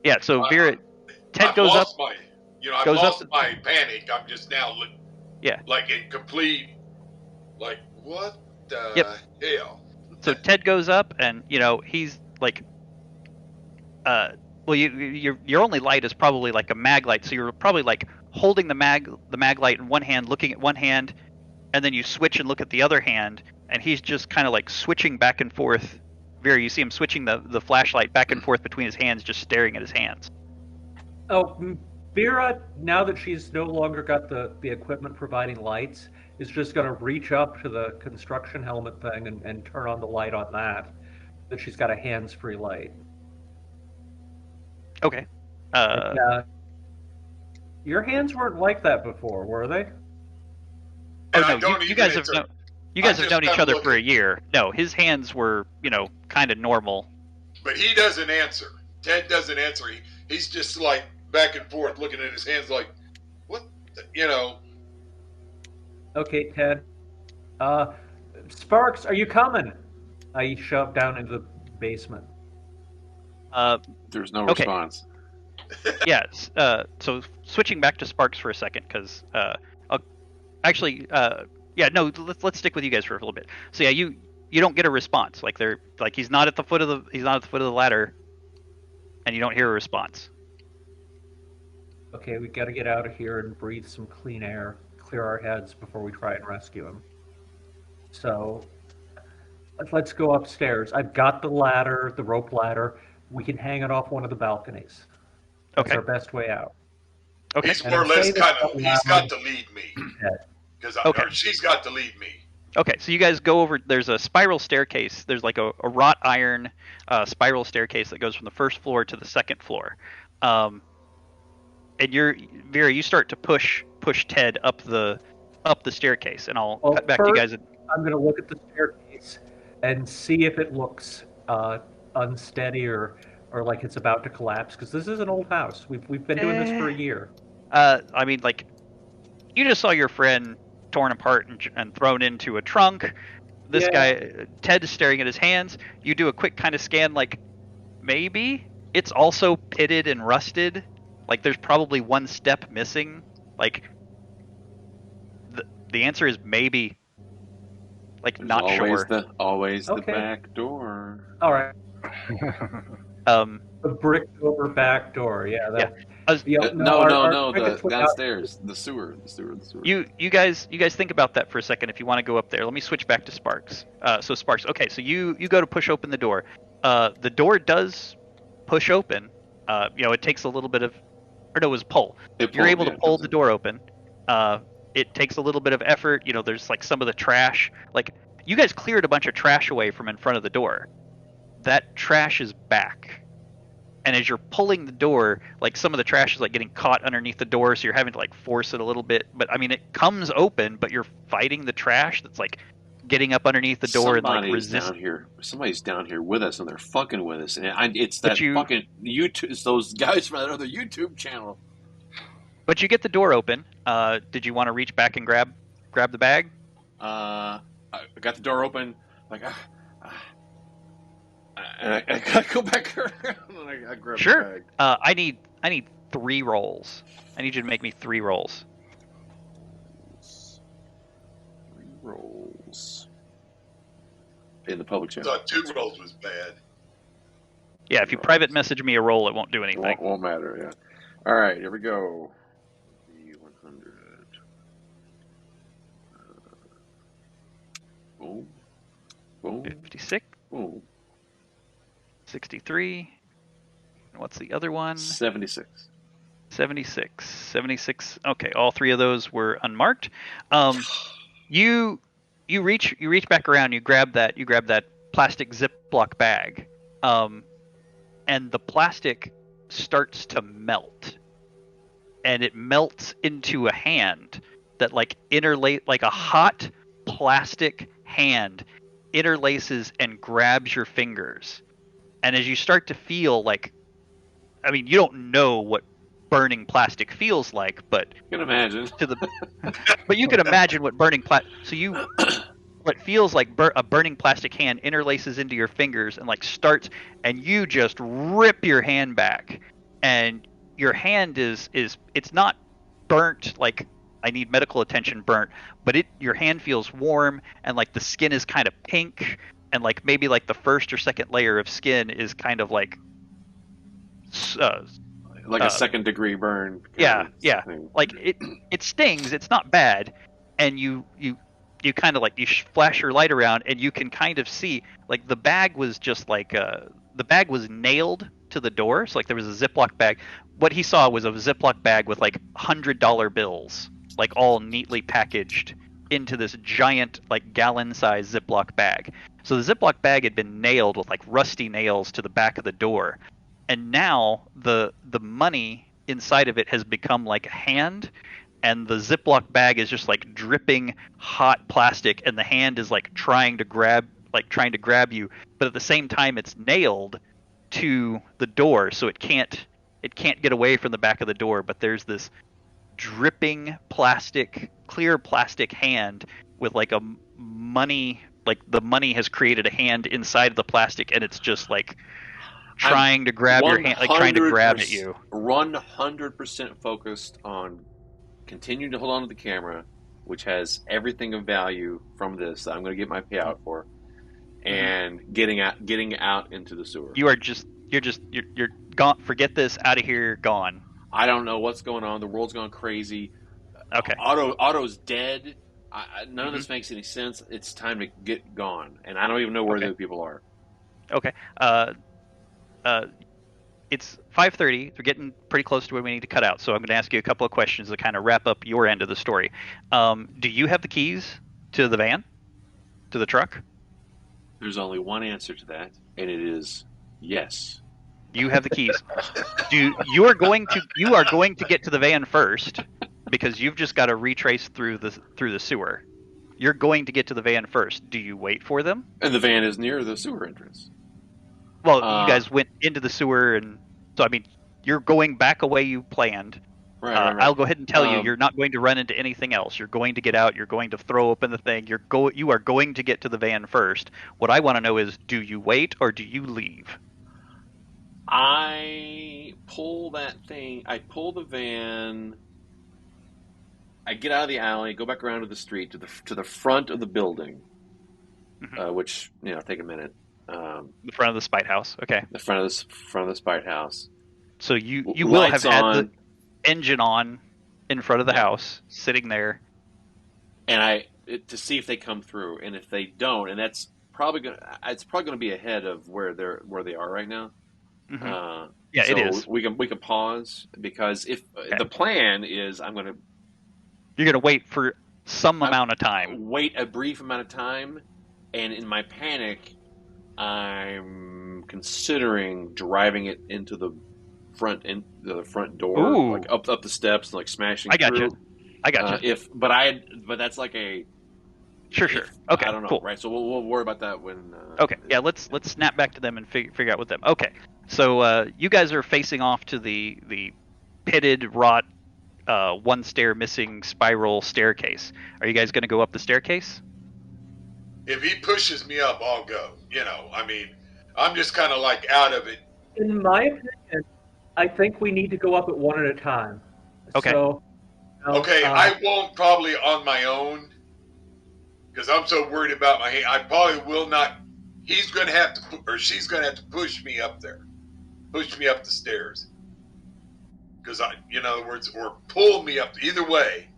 Yeah, so Vera, Ted I've goes up. I've lost my panic. I'm just now in complete, what the hell? So Ted goes up, and he's well, your only light is probably a mag light, so you're probably holding the mag light in one hand, looking at one hand, and then you switch and look at the other hand, and he's just kind of switching back and forth. Vera, you see him switching the flashlight back and forth between his hands, just staring at his hands. Oh, Vera, now that she's no longer got the equipment providing lights, is just going to reach up to the construction helmet thing and turn on the light on that she's got a hands-free light. Okay. Your hands weren't like that before, were they? And no, you guys have known each other for a year. No, his hands were, kind of normal. But he doesn't answer. Ted doesn't answer. He's just back and forth looking at his hands what? Okay, Ted. Sparks, are you coming? I shoved down into the basement. There's no response. Yes. So switching back to Sparks for a second, because let's stick with you guys for a little bit. So yeah, you don't get a response. He's not at the foot of the ladder, and you don't hear a response. Okay, we got to get out of here and breathe some clean air, clear our heads before we try and rescue him. So let's go upstairs. I've got the ladder, the rope ladder. We can hang it off one of the balconies. That's our best way out. Okay. He's more or less he's got to lead me. Because she's got to lead me. Okay, so you guys go over. There's a spiral staircase. There's like a wrought iron spiral staircase that goes from the first floor to the second floor. And you're Vera. You start to push Ted up the staircase, and I'll Well, cut back to you first, guys. I'm going to look at the staircase and see if it looks unsteady or like it's about to collapse. Because this is an old house. We've been doing this for a year. I mean, like, you just saw your friend torn apart and thrown into a trunk. This guy, Ted, is staring at his hands. You do a quick kind of scan, like, maybe it's also pitted and rusted. Like, there's probably one step missing. Like, the answer is maybe. Like, There's not always sure. always the Okay. back door. All right. The bricked over back door. Yeah. That, No. The downstairs, the sewer. You guys think about that for a second. If you want to go up there, let me switch back to Sparks. So Sparks, okay, so you go to push open the door. The door does push open. It takes a little bit of, or no, it was pull. You're able to pull the door open. It takes a little bit of effort. There's like some of the trash. Like, you guys cleared a bunch of trash away from in front of the door. That trash is back. And as you're pulling the door, like, some of the trash is like getting caught underneath the door, so you're having to like force it a little bit. But I mean, it comes open, but you're fighting the trash that's like getting up underneath the door and like resisting. Somebody's down here with us, and they're fucking with us. And it's that fucking YouTube. It's those guys from that other YouTube channel. But you get the door open. Did you want to reach back and grab the bag? I got the door open, like, and I gotta go back around. And I grab the bag. I need 3 rolls. I need you to make me 3 rolls. 3 rolls in the public channel. I thought 2 rolls was bad. Yeah, if you private message me a roll, it won't do anything. Won't matter. Yeah. All right, here we go. 100. Boom. 56. Boom. 63. What's the other one? 76. 76. Okay, all 3 of those were unmarked. You reach back around. You grab that plastic Ziploc bag, and the plastic starts to melt, and it melts into a hand that like a hot plastic hand interlaces and grabs your fingers. And as you start to feel like, I mean, you don't know what burning plastic feels like, but you can imagine. But you can imagine what burning plastic. So what feels like a burning plastic hand interlaces into your fingers and like starts, and you just rip your hand back, and your hand is it's not burnt like I need medical attention burnt, but your hand feels warm, and like the skin is kind of pink. And like maybe like the first or second layer of skin is kind of like like a second degree burn. Yeah. Like it stings. It's not bad, and you kind of like you flash your light around, and you can kind of see like the bag was just like the bag was nailed to the door. So like there was a Ziploc bag. What he saw was a Ziploc bag with like $100 bills, like all neatly packaged into this giant like gallon-sized Ziploc bag. So the Ziploc bag had been nailed with like rusty nails to the back of the door, and now the money inside of it has become like a hand, and the Ziploc bag is just like dripping hot plastic, and the hand is like trying to grab you, but at the same time it's nailed to the door, so it can't get away from the back of the door. But there's this dripping clear plastic hand with like a money, like the money has created a hand inside of the plastic, and it's just like trying to grab your hand, like trying to grab at you. 100% focused on continuing to hold on to the camera, which has everything of value from this that I'm going to get my payout for, and getting out into the sewer. You're gone. Forget this. Out of here. Gone. I don't know what's going on. The world's gone crazy. Okay. Otto's dead. None of this makes any sense. It's time to get gone, and I don't even know where the other people are. Okay. It's 5:30. We're getting pretty close to where we need to cut out, so I'm going to ask you a couple of questions to kind of wrap up your end of the story. Do you have the keys to the van? to the truck? There's only one answer to that, and it is yes. You have the keys. You are going to get to the van first because you've just got to retrace through the sewer. You're going to get to the van first. Do you wait for them? And the van is near the sewer entrance. Well, you guys went into the sewer, and so I mean, you're going back away you planned. Right. I'll go ahead and tell you, you're not going to run into anything else. You're going to get out. You're going to throw open the thing. You are going to get to the van first. What I want to know is, do you wait or do you leave? I pull that thing. I pull the van. I get out of the alley, go back around to the street to the front of the building, which take a minute. The front of the spite house. Okay. The front of the spite house. So you will have had the engine on in front of the house, sitting there, and to see if they come through, and if they don't, and it's probably gonna be ahead of where they are right now. Mm-hmm. So it is. We can pause because if the plan is you're gonna wait for some amount of time. Wait a brief amount of time, and in my panic, I'm considering driving it into the front door, Ooh. like up the steps, like smashing. I got through. I got you. But that's like a sure. Okay, I don't know. Cool. Right, so we'll worry about that when. Okay, yeah. Let's snap back to them and figure out with them. Okay, so you guys are facing off to the pitted, rot, one stair missing spiral staircase. Are you guys going to go up the staircase? If he pushes me up, I'll go. I mean, I'm just kind of like out of it. In my opinion, I think we need to go up at one at a time. Okay. So, okay, I won't probably on my own because I'm so worried about my hand. I probably will not. He's going to have to, or she's going to have to push me up there, push me up the stairs. Because in other words, or pull me up. Either way.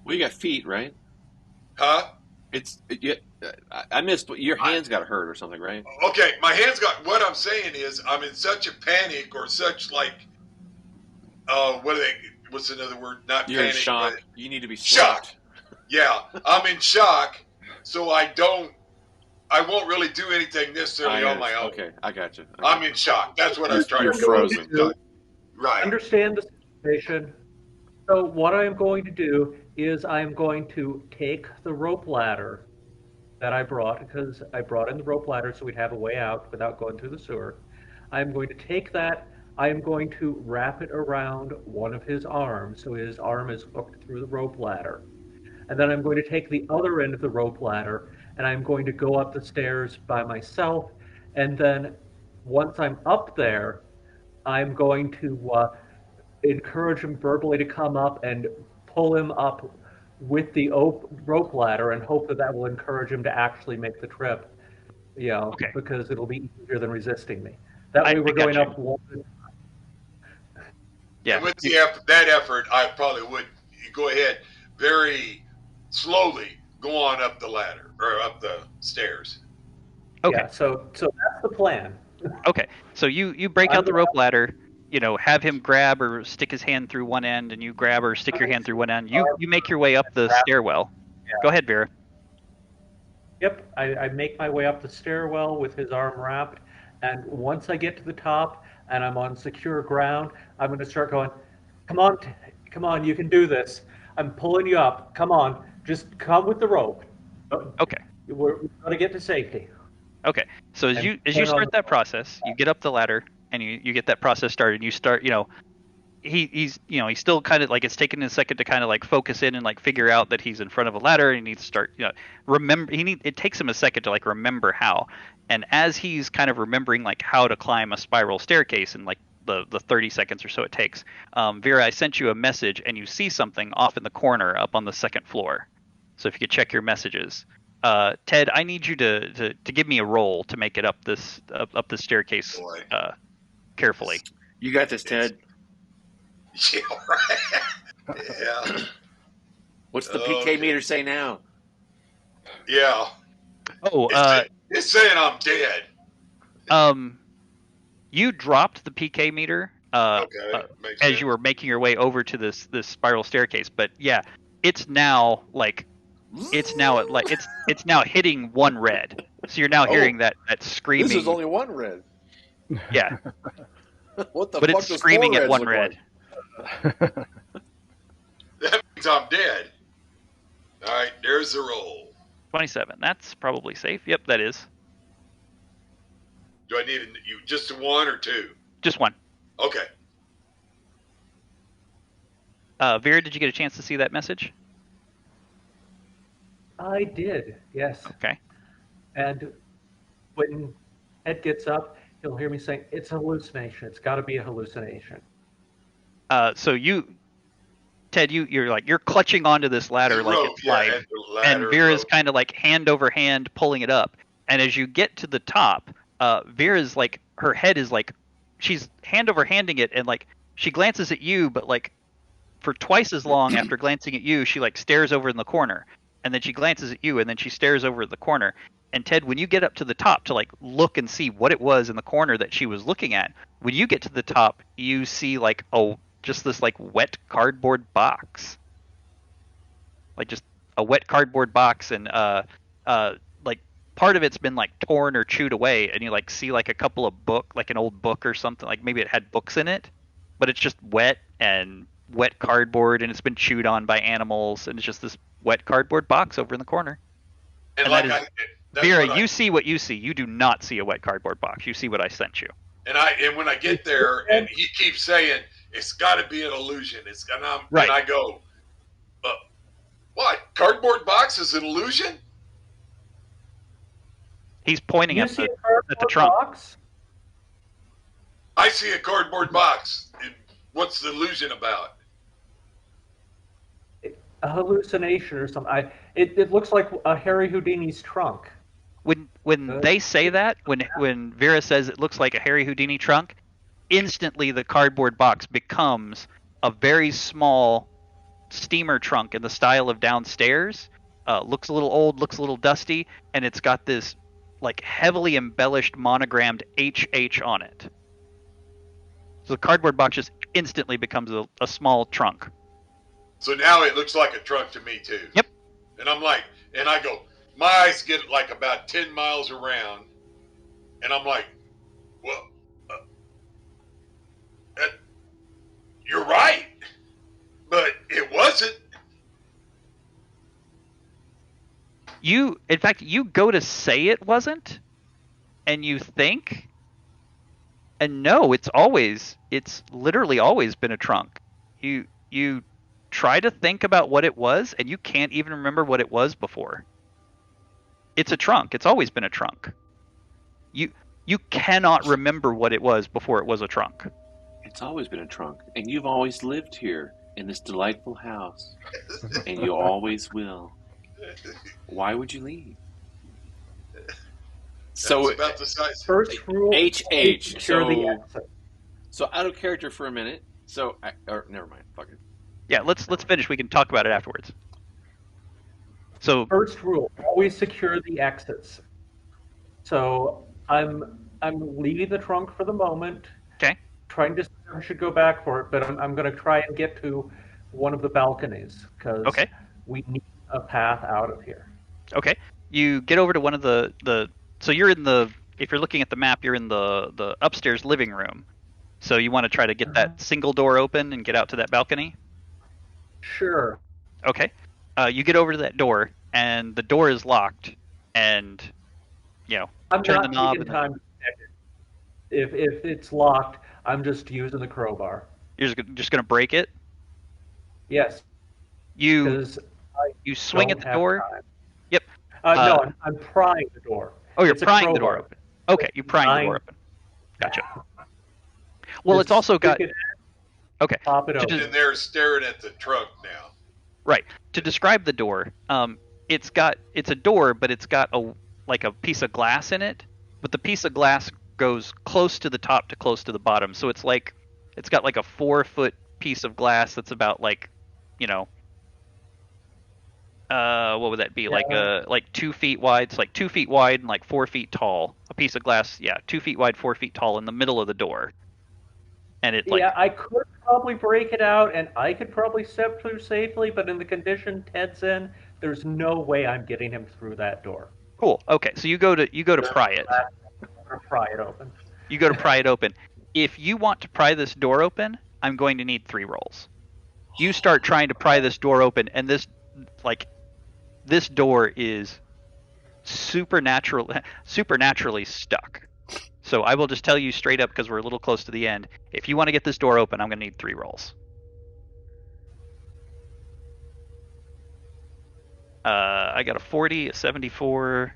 Well, you got feet, right? Huh? I missed. Your hands got hurt or something, right? Okay, my hands got. What I'm saying is, I'm in such a panic or such like, what's another word? Not You're panic. in shock. But You need to be shock. slapped. Yeah, I'm in shock, so I won't really do anything necessarily on my own. Okay, I got you. I'm in shock. That's what I was trying You're to frozen. Right. Understand the situation. So what I am going to do is I am going to take the rope ladder that I brought, because I brought in the rope ladder so we'd have a way out without going through the sewer. I'm going to take that. I am going to wrap it around one of his arms so his arm is hooked through the rope ladder. And then I'm going to take the other end of the rope ladder and I'm going to go up the stairs by myself. And then once I'm up there, I'm going to encourage him verbally to come up and pull him up with the rope ladder and hope that will encourage him to actually make the trip, Okay. because it'll be easier than resisting me. That way we're going up one. Yeah. And with that effort, I probably would go ahead very slowly go on up the ladder or up the stairs. Okay. Yeah, so that's the plan. Okay. So you break out the rope ladder, have him grab or stick his hand through one end, and you grab or stick your hand through one end. You make your way up the stairwell. Yeah. Go ahead, Vera. Yep, I make my way up the stairwell with his arm wrapped, and once I get to the top and I'm on secure ground, I'm going to start going, come on, you can do this. I'm pulling you up. Come on, just come with the rope. Okay. We're going to get to safety. Okay, so as you start that process, you get up the ladder and you get that process started. You start, he's still kind of like, it's taking a second to kind of like focus in and like figure out that he's in front of a ladder and he needs to start, it takes him a second to like remember how. And as he's kind of remembering like how to climb a spiral staircase in like the 30 seconds or so it takes, Vera, I sent you a message and you see something off in the corner up on the second floor. So if you could check your messages. Ted, I need you to give me a roll to make it up the staircase carefully. You got this, Ted. Yeah, right. Yeah. What's the PK meter say now? Yeah. Oh, it's saying I'm dead. You dropped the PK meter as you were making your way over to this spiral staircase, but yeah, it's now like it's now at like it's now hitting one red. So you're now Oh. hearing that screaming. This is only one red. Yeah, What the but fuck it's does screaming four at reds one look red. like? That means I'm dead. All right, there's the roll. 27. That's probably safe. Yep, that is. Do I need you just a one or two? Just one. Okay. Vera, did you get a chance to see that message? I did, yes. Okay. And when Ed gets up, he'll hear me saying, "It's a hallucination. It's got to be a hallucination." So you, Ted, you're clutching onto this ladder like rope, it's yeah, live, and the ladder, and Vera's rope. kind of like hand over hand pulling it up. And as you get to the top, Vera's like her head is like she's hand over handing it, and like she glances at you, but like for twice as long after glancing at you, she like stares over in the corner, and then she glances at you, and then she stares over at the corner. And Ted, when you get up to the top to like look and see what it was in the corner that she was looking at, when you get to the top, you see like just this like wet cardboard box, like just a wet cardboard box, and like part of it's been like torn or chewed away, and you like see like a couple of like an old book or something, like maybe it had books in it, but it's just wet and wet cardboard, and it's been chewed on by animals, and it's just this wet cardboard box over in the corner. And that like is- that's Vera, what you see what you see. You do not see a wet cardboard box. You see what I sent you. and when I get there, and he keeps saying it's got to be an illusion. Right. And I go, what? Cardboard box is an illusion? He's pointing You at see a the cardboard trunk. box? I see a cardboard box. What's the illusion about? A hallucination or something. It looks like a Harry Houdini's trunk. When they say that, when Vera says it looks like a Harry Houdini trunk, instantly the cardboard box becomes a very small steamer trunk in the style of downstairs. Looks a little old, looks a little dusty, and it's got this like heavily embellished monogrammed HH on it. So the cardboard box just instantly becomes a small trunk. So now it looks like a trunk to me too. Yep. And I'm like, and I go, my eyes get like about 10 miles around, and I'm like, well, you're right, but it wasn't. In fact, you go to say it wasn't, and you think, and no, it's literally always been a trunk. You try to think about what it was, and you can't even remember what it was before. It's a trunk. It's always been a trunk. You cannot remember what it was before it was a trunk. It's always been a trunk, and you've always lived here in this delightful house, and you always will. Why would you leave? So That's about the size. First rule: HH. secure the exit. So out of character for a minute. So or never mind. Fuck it. Yeah, let's finish. We can talk about it afterwards. So First rule: always secure the exits. So I'm leaving the trunk for the moment. okay, Trying to decide if I should go back for it, but I'm going to try and get to one of the balconies because Okay. we need a path out of here. okay. You get over to one of the. So you're in the. If you're looking at the map, you're in the upstairs living room. So you want to try to get that single door open and get out to that balcony. Sure. Okay. You get over to that door, and the door is locked, and I'm turn not the knob. taking time to check it. If it's locked, I'm just using the crowbar. You're just going to break it. Yes, You because swing at the door. Yep. No, I'm prying the door. Oh, you're It's a prying the door crowbar. open. Okay, you prying the Prying. door open. Gotcha. Well, Just it's also got. stick it in, Okay. pop it To open. just- And they're staring at the trunk now. Right. To describe the door, it's a door, but it's got a piece of glass in it, but the piece of glass goes close to the top to close to the bottom. So it's got like a 4-foot piece of glass that's about like, what would that be? Like 2 feet wide. It's like 2 feet wide and like 4 feet tall. A piece of glass, 2 feet wide, 4 feet tall in the middle of the door. And it like Yeah, I could probably break it out, and I could probably step through safely, but in the condition Ted's in, There's no way I'm getting him through that door. Cool. Okay, so you go to pry it. Or pry it open. You go to pry it open. If you want to pry this door open, I'm going to need 3 rolls. You start trying to pry this door open, and this door is supernaturally stuck. So I will just tell you straight up, because we're a little close to the end. If you want to get this door open, I'm going to need 3 rolls. I got a 40, a 74.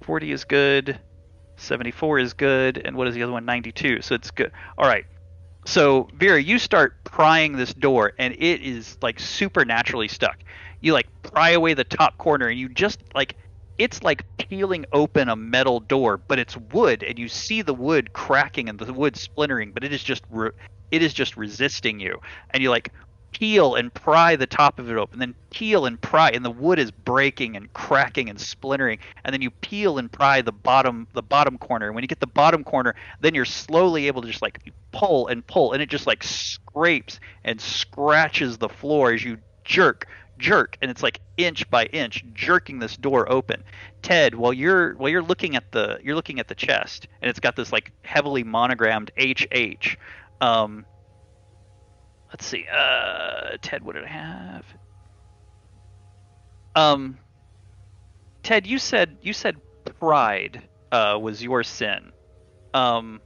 40 is good. 74 is good. And what is the other one? 92. So it's good. All right. So Vera, you start prying this door, and it is like supernaturally stuck. You like pry away the top corner, and you just like, it's like peeling open a metal door, but it's wood, and you see the wood cracking and the wood splintering, but it is just resisting you. And you like peel and pry the top of it open, then peel and pry, and the wood is breaking and cracking and splintering, and then you peel and pry the bottom corner. And when you get the bottom corner, then you're slowly able to just like pull, and it just like scrapes and scratches the floor as you jerk, and it's like inch by inch jerking this door open. Ted, while you're looking at the chest, and it's got this like heavily monogrammed HH. Let's see. Ted, what did I have? Ted, you said pride was your sin. What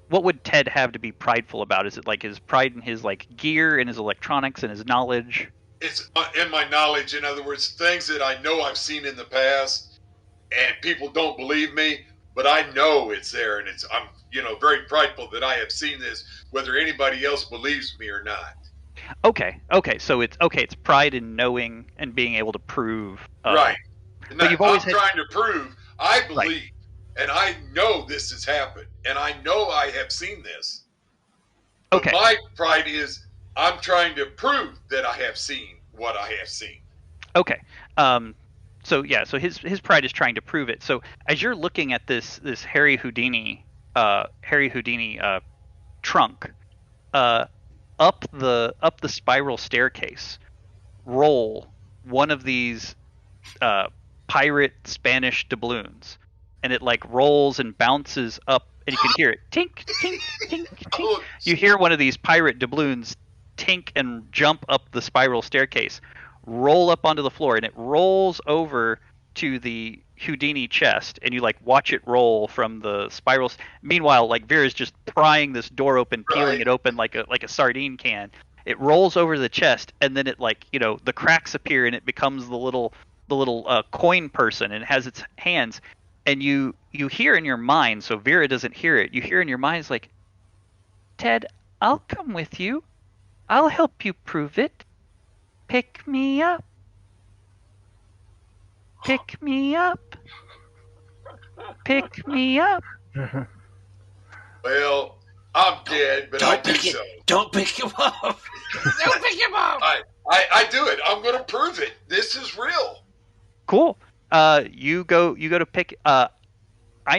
would Ted have to be prideful about? Is it like his pride in his like gear and his electronics and his knowledge? It's in my knowledge. In other words, things that I know I've seen in the past, and people don't believe me, but I know it's there, and I'm very prideful that I have seen this, whether anybody else believes me or not. Okay. So it's pride in knowing and being able to prove. Right. But you've always trying to prove I believe, right. And I know this has happened, and I know I have seen this. But okay. My pride is I'm trying to prove that I have seen what I have seen. Okay. So his pride is trying to prove it. So as you're looking at this Harry Houdini trunk, up the spiral staircase, roll one of these pirate Spanish doubloons, and it like rolls and bounces up, and you can hear it tink tink tink tink. You hear one of these pirate doubloons tink and jump up the spiral staircase, roll up onto the floor, and it rolls over to the Houdini chest, and you like watch it roll from the spirals. Meanwhile, like Vera's just prying this door open, peeling it open like a sardine can. It rolls over the chest, and then it like the cracks appear, and it becomes the little coin person, and it has its hands. And you hear in your mind, so Vera doesn't hear it. You hear in your mind, it's like, Ted, I'll come with you. I'll help you prove it. Pick me up. Pick me up. Pick me up. Well, I'm dead, but I do so. Don't pick him up. Don't pick him up. I do it. I'm going to prove it. This is real. Cool. You go to pick. I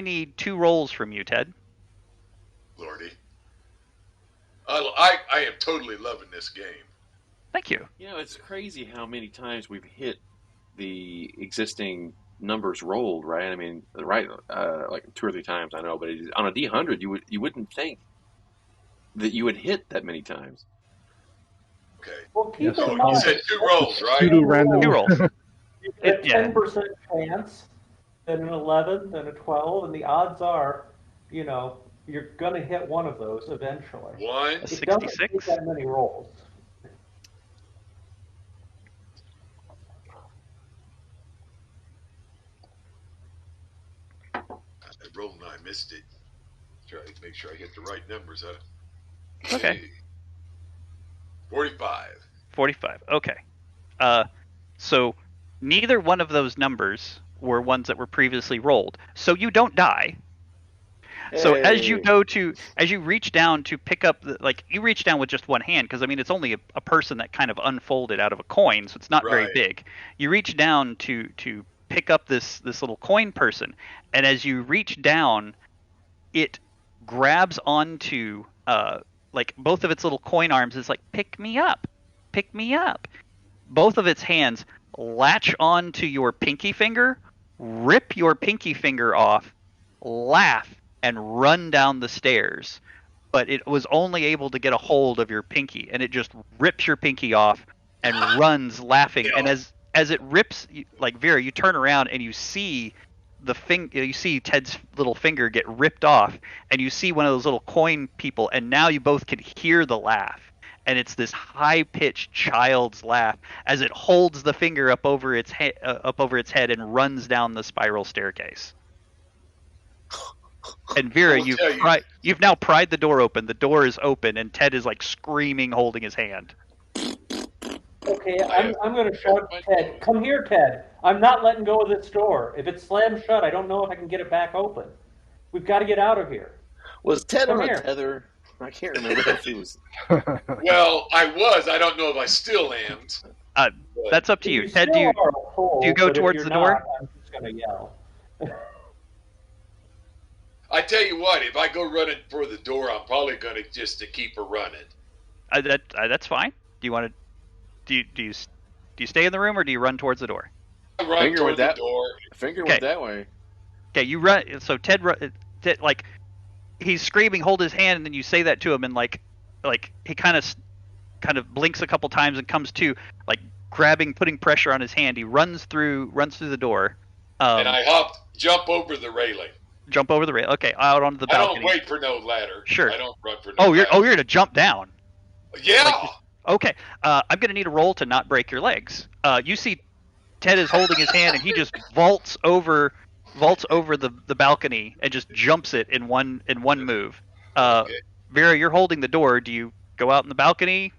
need 2 rolls from you, Ted. Lordy. I am totally loving this game. Thank you. It's crazy how many times we've hit the existing numbers rolled, right? I mean, right, like 2 or 3 times, I know, but on a D100, you wouldn't think that you would hit that many times. Okay. Well, keep in You mind, said 2 rolls, right? 2 random. 2 rolls. you get 10% chance, then an 11, then a 12, and the odds are, you're going to hit one of those eventually. One. A It doesn't 66. take that many rolls. I rolled and I missed it. Try to make sure I hit the right numbers. Okay. 45. 45. Okay. So neither one of those numbers were ones that were previously rolled. So you don't die. So as you reach down to pick up you reach down with just one hand, because I mean it's only a person that kind of unfolded out of a coin, so it's not very big. You reach down to pick up this little coin person, and as you reach down, it grabs onto like both of its little coin arms. It's like, pick me up, pick me up. Both of its hands latch onto your pinky finger, rip your pinky finger off, laugh, and run down the stairs. But it was only able to get a hold of your pinky, and it just rips your pinky off and runs laughing. Yeah. And as it rips, like Vera, you turn around and you see you see Ted's little finger get ripped off, and you see one of those little coin people, and now you both can hear the laugh. And it's this high-pitched child's laugh as it holds the finger up over its head and runs down the spiral staircase. And Vera, you've now pried the door open. The door is open, and Ted is like screaming, holding his hand. Okay, I'm going to shout to Ted. Come here, Ted. I'm not letting go of this door. If it's slammed shut, I don't know if I can get it back open. We've got to get out of here. Was Ted Come on here. a tether? I can't remember if he was. Well, I was. I don't know if I still am. That's up to you. Ted, do you go towards the door? I'm just going to yell. I tell you what, if I go running for the door, I'm probably going to just to keep her running. That's fine. Do you want to? Do you stay in the room or do you run towards the door? I run Finger toward with the that door. Finger Okay. went that way. Okay, you run. So Ted, like, he's screaming, hold his hand, and then you say that to him, and like he kind of blinks a couple times and comes to, like, putting pressure on his hand. He runs through the door. And I jump over the railing. Jump over the rail. Okay, out onto the balcony. I don't wait for no ladder. Sure. I don't run for no you're ladder. you're gonna jump down. Yeah. Okay. I'm gonna need a roll to not break your legs. You see, Ted is holding his hand, and he just vaults over the balcony and just jumps it in one move. Okay. Vera, you're holding the door. Do you go out on the balcony?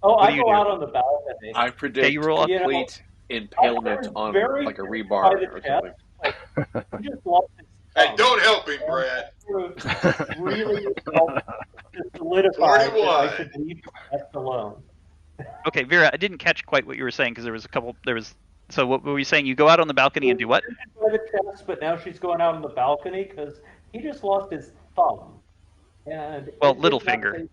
Oh, What do I you go do? out on the balcony. I predict you roll up. complete impalement on very like a by rebar the or chest. something. He just lost his Hey, thumb. don't help him, Brad. Really helped to solidify that 41. I should leave him left alone. Okay, Vera, I didn't catch quite what you were saying because So what were you saying? You go out on the balcony and do what? By the chest, but now she's going out on the balcony because he just lost his thumb. And Well, it little did not finger. say-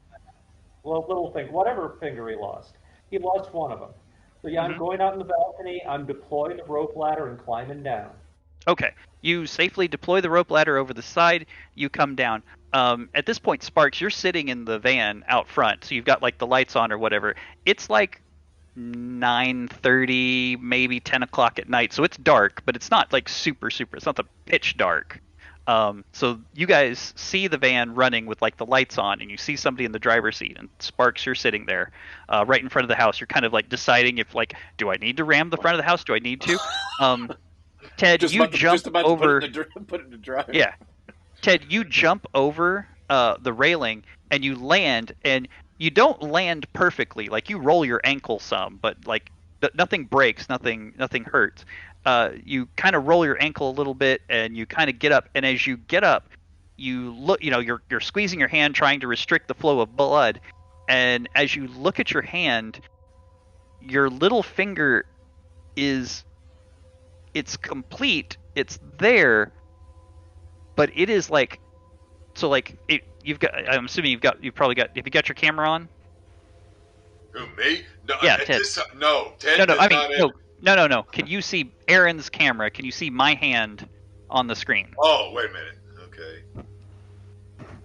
Well, little finger, whatever finger he lost. He lost one of them. So yeah, I'm going out on the balcony. I'm deploying the rope ladder and climbing down. Okay. You safely deploy the rope ladder over the side. You come down. At this point, Sparks, you're sitting in the van out front, so you've got like the lights on or whatever. It's like 9:30, maybe 10 o'clock at night, so it's dark, but it's not like super. It's not the pitch dark. So you guys see the van running with like the lights on, and you see somebody in the driver's seat, and Sparks, you're sitting there, right in front of the house. You're kind of like deciding if like, do I need to ram the front of the house? Do I need to? Ted, you jump over. Put it in the drive. Yeah, Ted, you jump over the railing and you land, and you don't land perfectly. Like you roll your ankle some, but like nothing breaks, nothing hurts. You kind of roll your ankle a little bit, and you kind of get up. And as you get up, you look. You're squeezing your hand, trying to restrict the flow of blood. And as you look at your hand, your little finger it's complete. It's there, but it is like. So like you've got. I'm assuming have you got your camera on? Who, me? No, Yeah, at Ted. No, Ted No, does I mean, not have... no. Can you see Aaron's camera? Can you see my hand on the screen? Oh, wait a minute. Okay.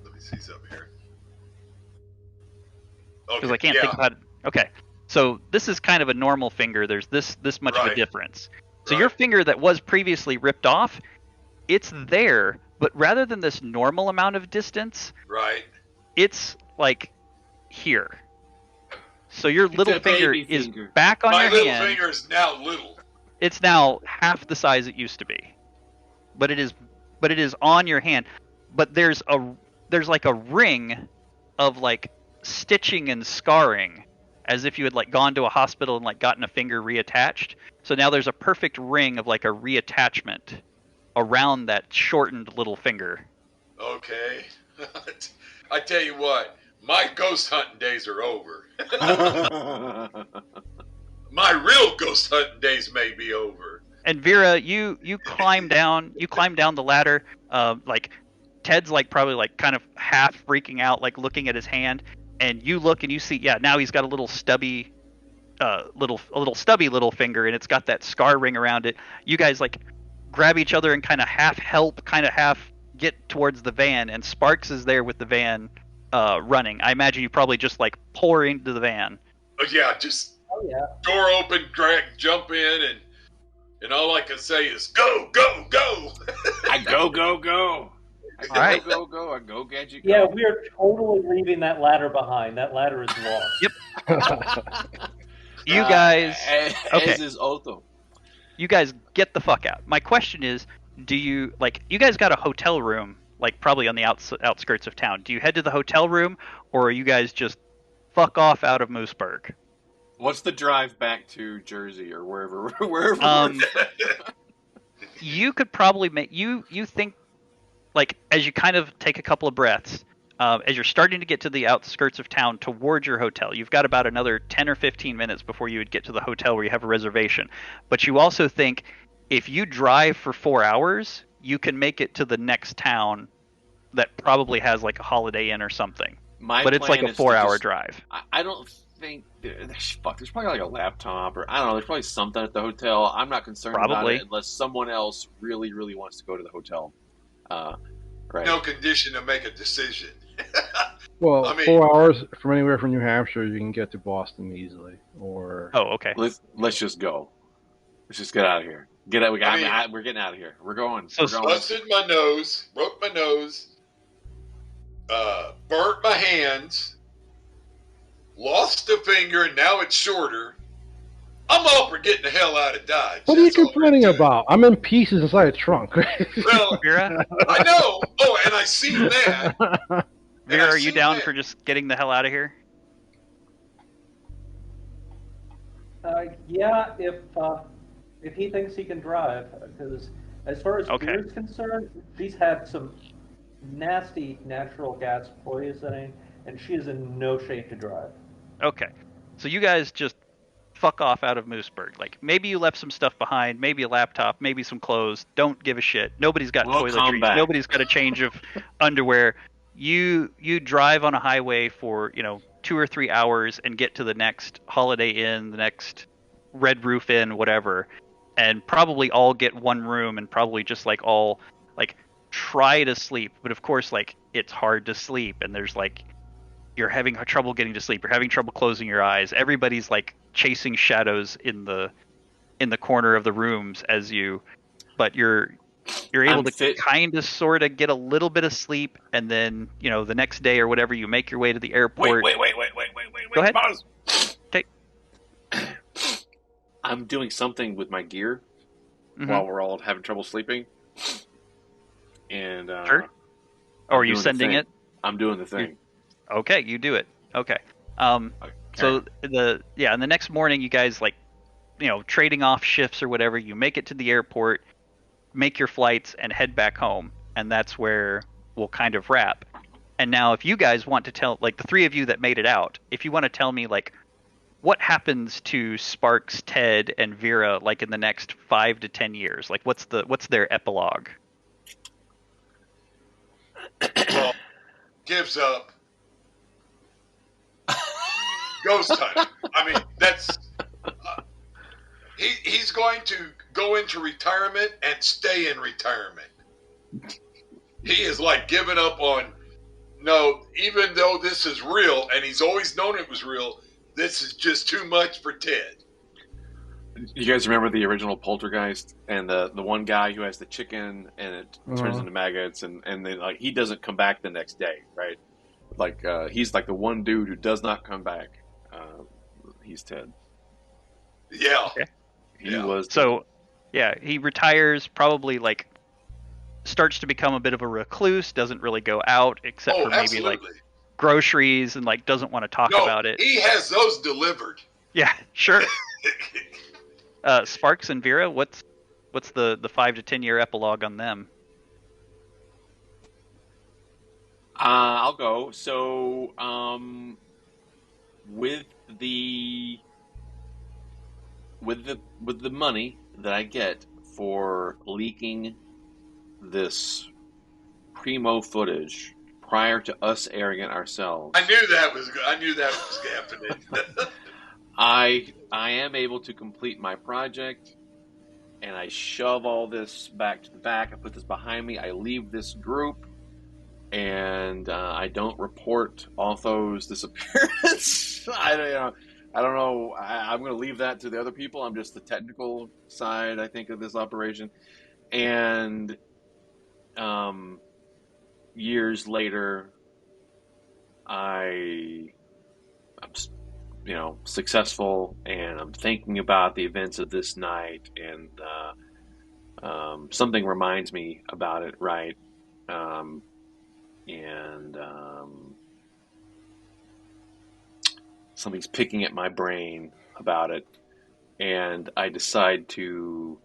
Let me see something here. Okay, Because I can't think about it. Okay, so this is kind of a normal finger. There's this much of a Right. difference. So Right. your finger that was previously ripped off, it's there, but rather than this normal amount of distance, Right. it's like here. So your little a finger baby is finger. back on My your little hand. finger is now little. It's now half the size it used to be, but it is on your hand. But there's like a ring of like stitching and scarring, as if you had like gone to a hospital and like gotten a finger reattached. So now there's a perfect ring of like a reattachment around that shortened little finger. Okay. I tell you what, my ghost hunting days are over. My real ghost hunting days may be over. And Vera, you climb down the ladder. Like Ted's like probably like kind of half freaking out, like looking at his hand, and you look and you see, yeah, now he's got a little stubby a little stubby little finger, and it's got that scar ring around it. You guys like grab each other and kind of half help, kind of half get towards the van, and Sparks is there with the van running. I imagine you probably just like pour into the van. Yeah, just door open, jump in, and all I can say is go, go, go. I go, go, go. I go, All right. go, go. I go, Gadget, go. Yeah, we are totally leaving that ladder behind. That ladder is lost. You guys, okay. As is Otho. You guys get the fuck out. My question is, do you like? You guys got a hotel room, like probably on the outskirts of town. Do you head to the hotel room, or are you guys just fuck off out of Mooseburg? What's the drive back to Jersey or wherever? You could probably make you think like as you kind of take a couple of breaths, as you're starting to get to the outskirts of town towards your hotel. You've got about another 10 or 15 minutes before you would get to the hotel where you have a reservation. But you also think if you drive for 4 hours, you can make it to the next town that probably has like a Holiday Inn or something. But it's like a 4-hour drive. I don't think fuck. There's probably like a laptop or I don't know. There's probably something at the hotel. I'm not concerned about it unless someone else really, really wants to go to the hotel. Right. No condition to make a decision. Well, I mean, 4 hours from anywhere from New Hampshire, you can get to Boston easily. Or okay. Let's just go. Let's just get out of here. Get out. We're getting out of here. We're going. So busted my nose, broke my nose, burnt my hands, lost a finger, and now it's shorter. I'm all for getting the hell out of Dodge. What are you complaining about? I'm in pieces inside a trunk. Well, Vera? I know. Oh, and I seen that. Vera, are you down for just getting the hell out of here? Yeah, if he thinks he can drive, because as far as Vera's concerned, she's had some nasty natural gas poisoning, and she is in no shape to drive. Okay, so you guys just fuck off out of Mooseburg. Like, maybe you left some stuff behind, maybe a laptop, maybe some clothes. Don't give a shit. Nobody's got toiletries. Nobody's got a change of underwear. You drive on a highway for 2 or 3 hours and get to the next Holiday Inn, the next Red Roof Inn, whatever, and probably all get one room and probably just like all like try to sleep. But of course, like it's hard to sleep, and there's like you're having trouble getting to sleep. You're having trouble closing your eyes. Everybody's like chasing shadows in the corner of the rooms but you're able to kind of sort of get a little bit of sleep, and then the next day or whatever you make your way to the airport. Wait. Go ahead. Pause. Okay. I'm doing something with my gear while we're all having trouble sleeping. And sure. Are you sending it? I'm doing the thing. Okay, you do it. Okay. So and the next morning you guys trading off shifts or whatever, you make it to the airport, make your flights, and head back home, and that's where we'll kind of wrap. And now if you guys want to tell, like the three of you that made it out, if you want to tell me like what happens to Sparks, Ted, and Vera like in the next 5 to 10 years, like what's their epilogue? Well, gives up. Ghost hunting. I mean, that's he's going to go into retirement and stay in retirement. He is like giving up on, no, even though this is real, and he's always known it was real, this is just too much for Ted. You guys remember the original Poltergeist and the one guy who has the chicken and it turns into maggots and then like he doesn't come back the next day, right? Like he's like the one dude who does not come back. He's Ted. Yeah. Okay. He was so he retires, probably like starts to become a bit of a recluse, doesn't really go out except for maybe like groceries, and like doesn't want to talk about it. He has those delivered. Yeah, sure. Sparks and Vera, what's the 5 to 10 year epilogue on them? I'll go. So, with the money that I get for leaking this primo footage prior to us airing it ourselves, I knew that was happening. I am able to complete my project, and I shove all this back to the back. I put this behind me. I leave this group, and I don't report Otho's disappearance. I don't know. I'm going to leave that to the other people. I'm just the technical side, I think, of this operation. And years later, I'm successful, and I'm thinking about the events of this night, and something reminds me about it, right? And something's picking at my brain about it, and I decide to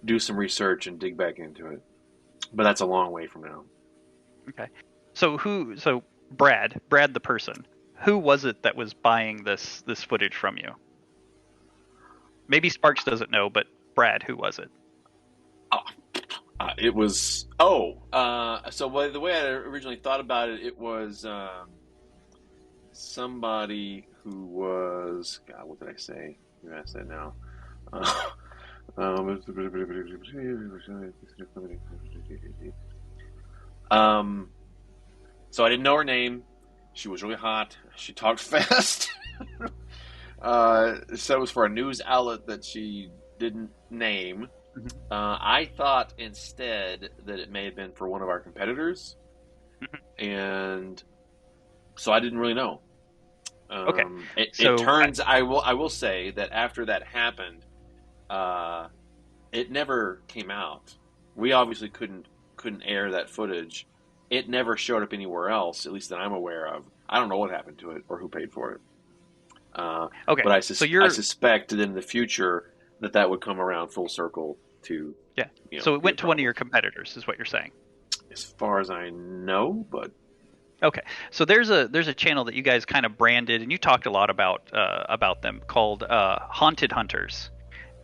do some research and dig back into it. But that's a long way from now. Okay. So Brad the person, who was it that was buying this footage from you? Maybe Sparks doesn't know, but Brad, who was it? It was so the way I originally thought about it, it was somebody who was, God, what did I say? You asked that now. So I didn't know her name. She was really hot. She talked fast. So it was for a news outlet that she didn't name. Mm-hmm. I thought instead that it may have been for one of our competitors, and so I didn't really know. Okay. It turns. I will say that after that happened, it never came out. We obviously couldn't air that footage. It never showed up anywhere else, at least that I'm aware of. I don't know what happened to it or who paid for it. Okay. But I suspect that in the future that would come around full circle to. Yeah. So it went to one of your competitors, is what you're saying. As far as I know, but. Okay, so there's a channel that you guys kind of branded, and you talked a lot about them, called Haunted Hunters,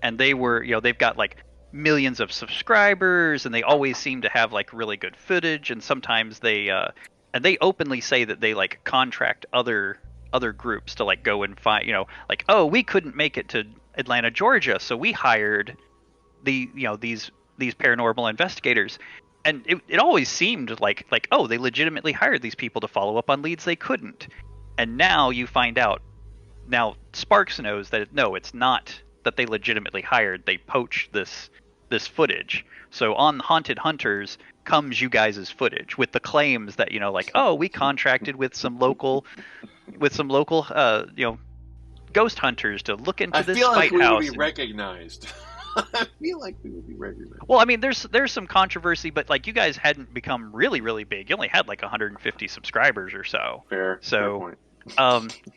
and they've got like millions of subscribers, and they always seem to have like really good footage, and sometimes they openly say that they like contract other groups to like go and find, like, oh, we couldn't make it to Atlanta, Georgia, so we hired these paranormal investigators. And it always seemed like, oh, they legitimately hired these people to follow up on leads they couldn't. And now you find out, now Sparks knows that no, it's not that they legitimately hired. They poached this footage. So on Haunted Hunters comes you guys' footage with the claims that, like, oh, we contracted with some local ghost hunters to look into this fight house. I feel like we would be recognized. I feel like we would be recognized. Well, I mean, there's some controversy, but like you guys hadn't become really, really big. You only had like 150 subscribers or so. Fair point.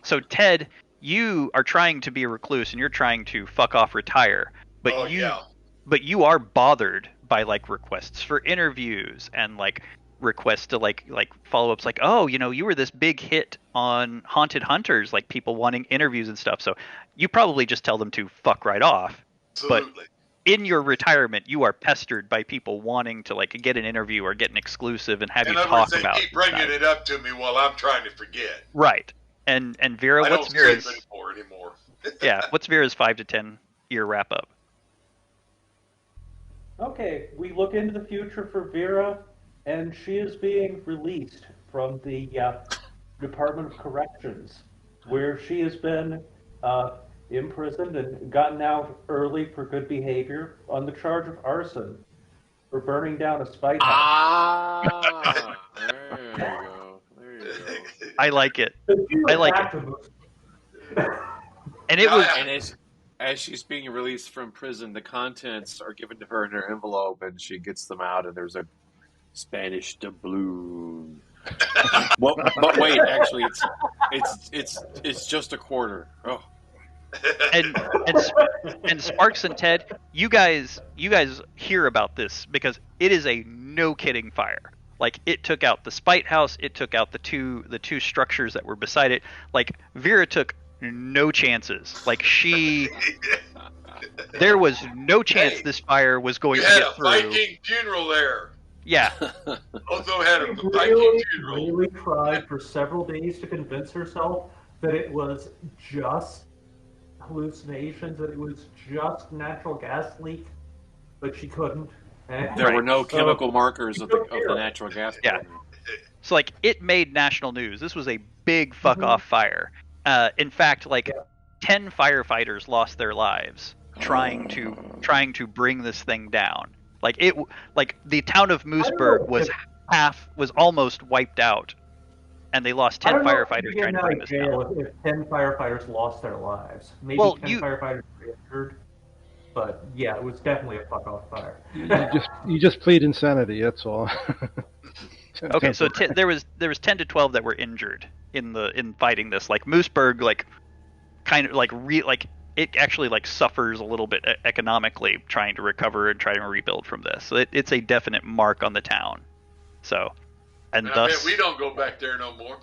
So Ted, you are trying to be a recluse and you're trying to fuck off, retire, but you are bothered by like requests for interviews and like requests to like follow-ups, like, oh, you were this big hit on Haunted Hunters, like people wanting interviews and stuff. So you probably just tell them to fuck right off. Absolutely. But in your retirement, you are pestered by people wanting to like get an interview or get an exclusive and have you talk about. Keep bringing it up to me while I'm trying to forget. Right. And Vera, what's Vera's anymore? Yeah, what's Vera's 5 to 10 year wrap up? Okay, we look into the future for Vera, and she is being released from the Department of Corrections, where she has been imprisoned and gotten out early for good behavior on the charge of arson for burning down a spite house. There you go. I like it. And it was. And as she's being released from prison, the contents are given to her in her envelope, and she gets them out, and there's a Spanish doubloon. Well, but wait, actually, it's just a quarter. Oh. And Sparks and Ted, you guys hear about this because it is a no kidding fire. Like, it took out the spite house, it took out the two structures that were beside it. Like, Vera took no chances. Like, there was no chance this fire was going to get through. You had a Viking funeral there. Yeah. Although had a Viking funeral. Really tried for several days to convince herself that it was just hallucinations, that it was just natural gas leak, but she couldn't. And There were Right. no so chemical markers she of took the care of natural gas Yeah. program. So like it made national news. This was a big fuck Mhm. off fire. In fact, like Yeah. 10 firefighters lost their lives trying to bring this thing down. Like the town of I don't know Mooseburg was if almost wiped out, and they lost I 10 don't know if she'd firefighters be trying getting to out bring of this down. jail if 10 firefighters lost their lives. Maybe Well, 10 firefighters were injured, but yeah, it was definitely a fuck off fire. You just plead insanity. That's all. okay, so there was 10 to 12 that were injured in fighting this. Like Mooseburg, like kind of like it actually like suffers a little bit economically trying to recover and trying to rebuild from this. So it's a definite mark on the town. So, and I thus bet we don't go back there no more.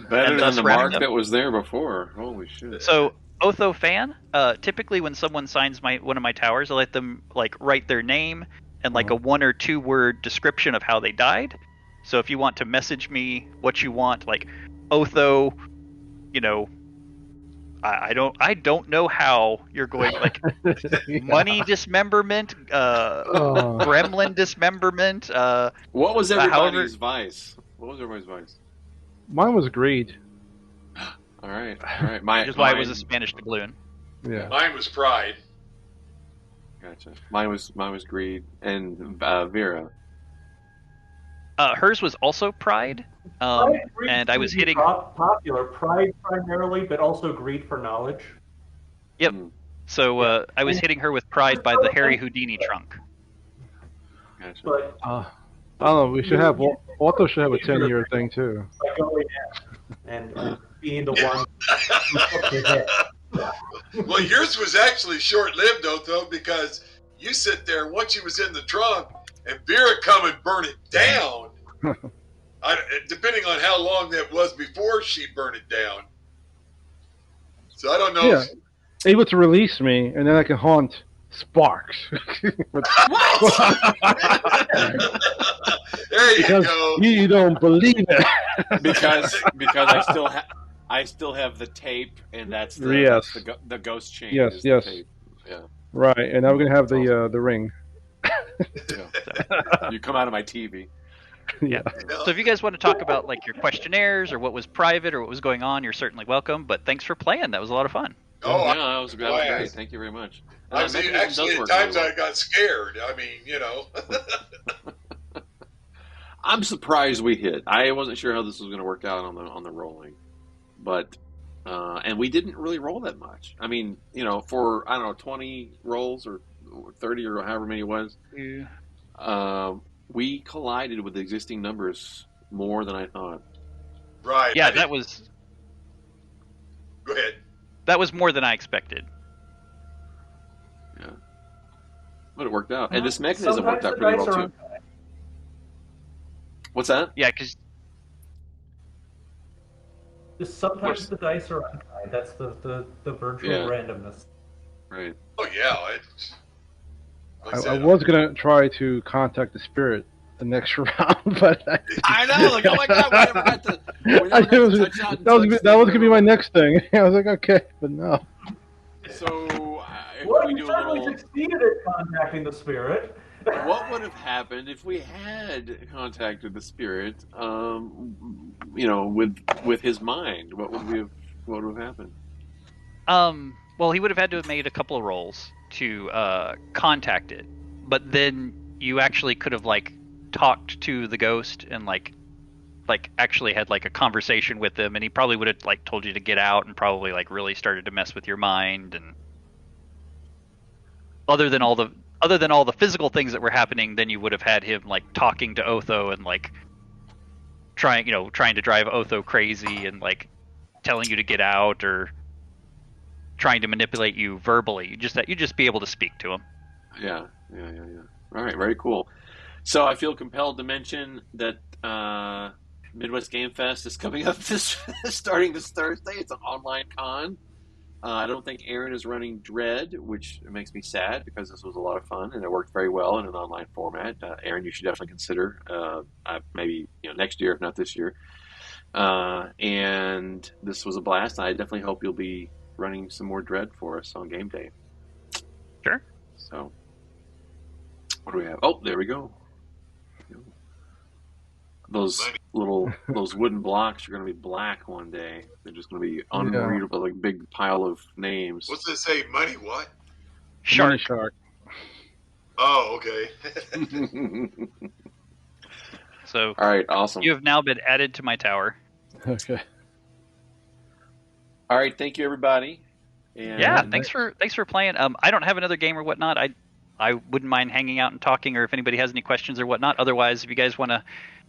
Better And than thus the wrapping mark up. that was there before. Holy shit! So Otho fan, typically when someone signs one of my towers, I let them like write their name and like a 1 or 2 word description of how they died. So if you want to message me what you want, like Otho, you know, I don't know how you're going like money dismemberment, Oh, gremlin dismemberment, What was however. everybody's vice? What was everybody's vice? mine was greed. All right, all right. Which is why it was a Spanish doubloon. Yeah. Mine was pride. Gotcha. Mine was greed and Vera. Hers was also pride, and I was hitting. Popular pride primarily, but also greed for knowledge. Yep. Mm, So I was hitting her with pride by the Harry Houdini trunk. gotcha. But I don't know. We should have Otto should have a 10-year thing too. by going in and being the one who took the hit. Well, yours was actually short-lived, though, because you sit there once you was in the trunk, and Vera come and burn it down. Depending on how long that was before she burned it down. So I don't know. Yeah. Able to release me, and then I can haunt Sparks. There you Because go. you don't believe it. because I still have the tape, and that's the Yes. the ghost chain. Yes, is the yes. tape. Yeah. Right, and now we're gonna have the ring. Yeah. You come out of my TV. Yeah. So if you guys want to talk about like your questionnaires or what was private or what was going on, you're certainly welcome. But thanks for playing. That was a lot of fun. Oh, yeah, that was great. glad. Thank you very much. I was Mechanism actually does at work times really I got scared. I mean, you know. well. I'm surprised we hit. I wasn't sure how this was going to work out on the rolling, but and we didn't really roll that much. I mean, you know, for I don't know 20 rolls or 30 or however many it was, we collided with existing numbers more than I thought. Right. Yeah, that was Go ahead. more than I expected. Yeah, but it worked out, and this mechanism worked out pretty well too. What's that? Yeah, because Sometimes the dice are unkind. That's the virtual Yeah. randomness. Right. Oh yeah. I was gonna try to contact the spirit the next round, but I know. Like, oh my god, we never got to. We never got to touch on that was gonna be my next thing. I was like, okay, but no. So, if Well, we you do a certainly little, succeeded at contacting the spirit. what would have happened if we had contacted the spirit? You know, with his mind, what would have happened? well, he would have had to have made a couple of rolls to contact it, but then you actually could have like talked to the ghost and like actually had like a conversation with him, and he probably would have like told you to get out and probably like really started to mess with your mind. And other than all the physical things that were happening, then you would have had him like talking to Otho and like trying to drive Otho crazy and like telling you to get out or trying to manipulate you verbally. You just be able to speak to him. Yeah. All right, very cool. So I feel compelled to mention that Midwest Game Fest is coming up starting this Thursday. It's an online con. I don't think Aaron is running Dread, which makes me sad because this was a lot of fun and it worked very well in an online format. Aaron, you should definitely consider maybe next year, if not this year. And this was a blast. I definitely hope you'll be running some more Dread for us on game day. Sure. So, what do we have? Oh, there we go. Those wooden blocks are going to be black one day. They're just going to be unreadable, like big pile of names. What's this say? Money what? Shark. Money shark. Oh, okay. So, all right, awesome. You have now been added to my tower. Okay. All right, thank you, everybody. And yeah, thanks for playing. I don't have another game or whatnot. I wouldn't mind hanging out and talking, or if anybody has any questions or whatnot. Otherwise, if you guys want to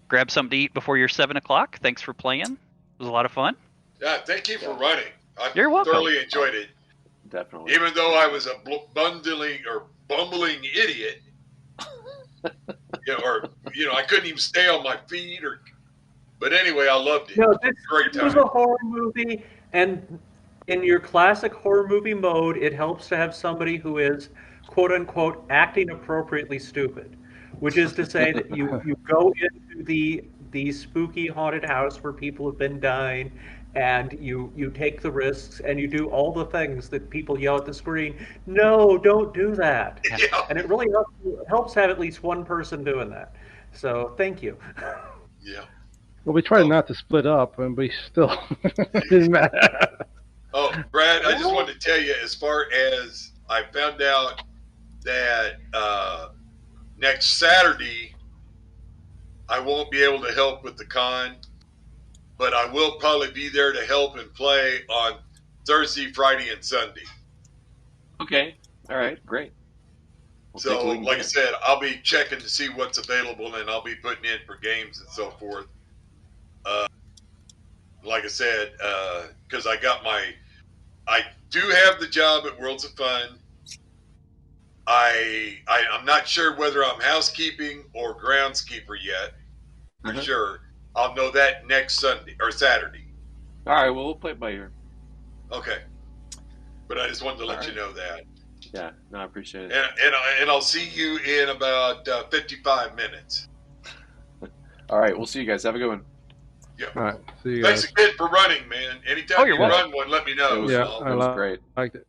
grab something to eat before your 7 o'clock, thanks for playing. It was a lot of fun. Yeah, thank you for running. You're welcome. Thoroughly enjoyed it. Definitely. Even though I was a bumbling idiot, I couldn't even stay on my feet. But anyway, I loved it. No, Great this time. was a horror movie, and in your classic horror movie mode, it helps to have somebody who is, quote unquote, acting appropriately stupid, which is to say that you go into the spooky haunted house where people have been dying, and you take the risks and you do all the things that people yell at the screen, no, don't do that. Yeah. And it really helps have at least one person doing that. So thank you. Yeah. Well, we tried not to split up, and we still didn't matter. Oh, Brad, I just wanted to tell you, as far as I found out that next Saturday I won't be able to help with the con, but I will probably be there to help and play on Thursday, Friday, and Sunday. Okay. All right. Great. So, like I said, I'll be checking to see what's available, and I'll be putting in for games and so forth. Like I said, because I do have the job at Worlds of Fun. I'm not sure whether I'm housekeeping or groundskeeper yet. For sure, I'll know that next Sunday or Saturday. All right, well, we'll play it by ear. Okay, but I just wanted to let you know that. Yeah, no, I appreciate it. And I'll see you in about 55 minutes. All right, we'll see you guys. Have a good one. Yeah. All right. See you Thanks guys. again for running, man. Anytime you welcome. run one, let me know. It was, Yeah, it was great. Liked it.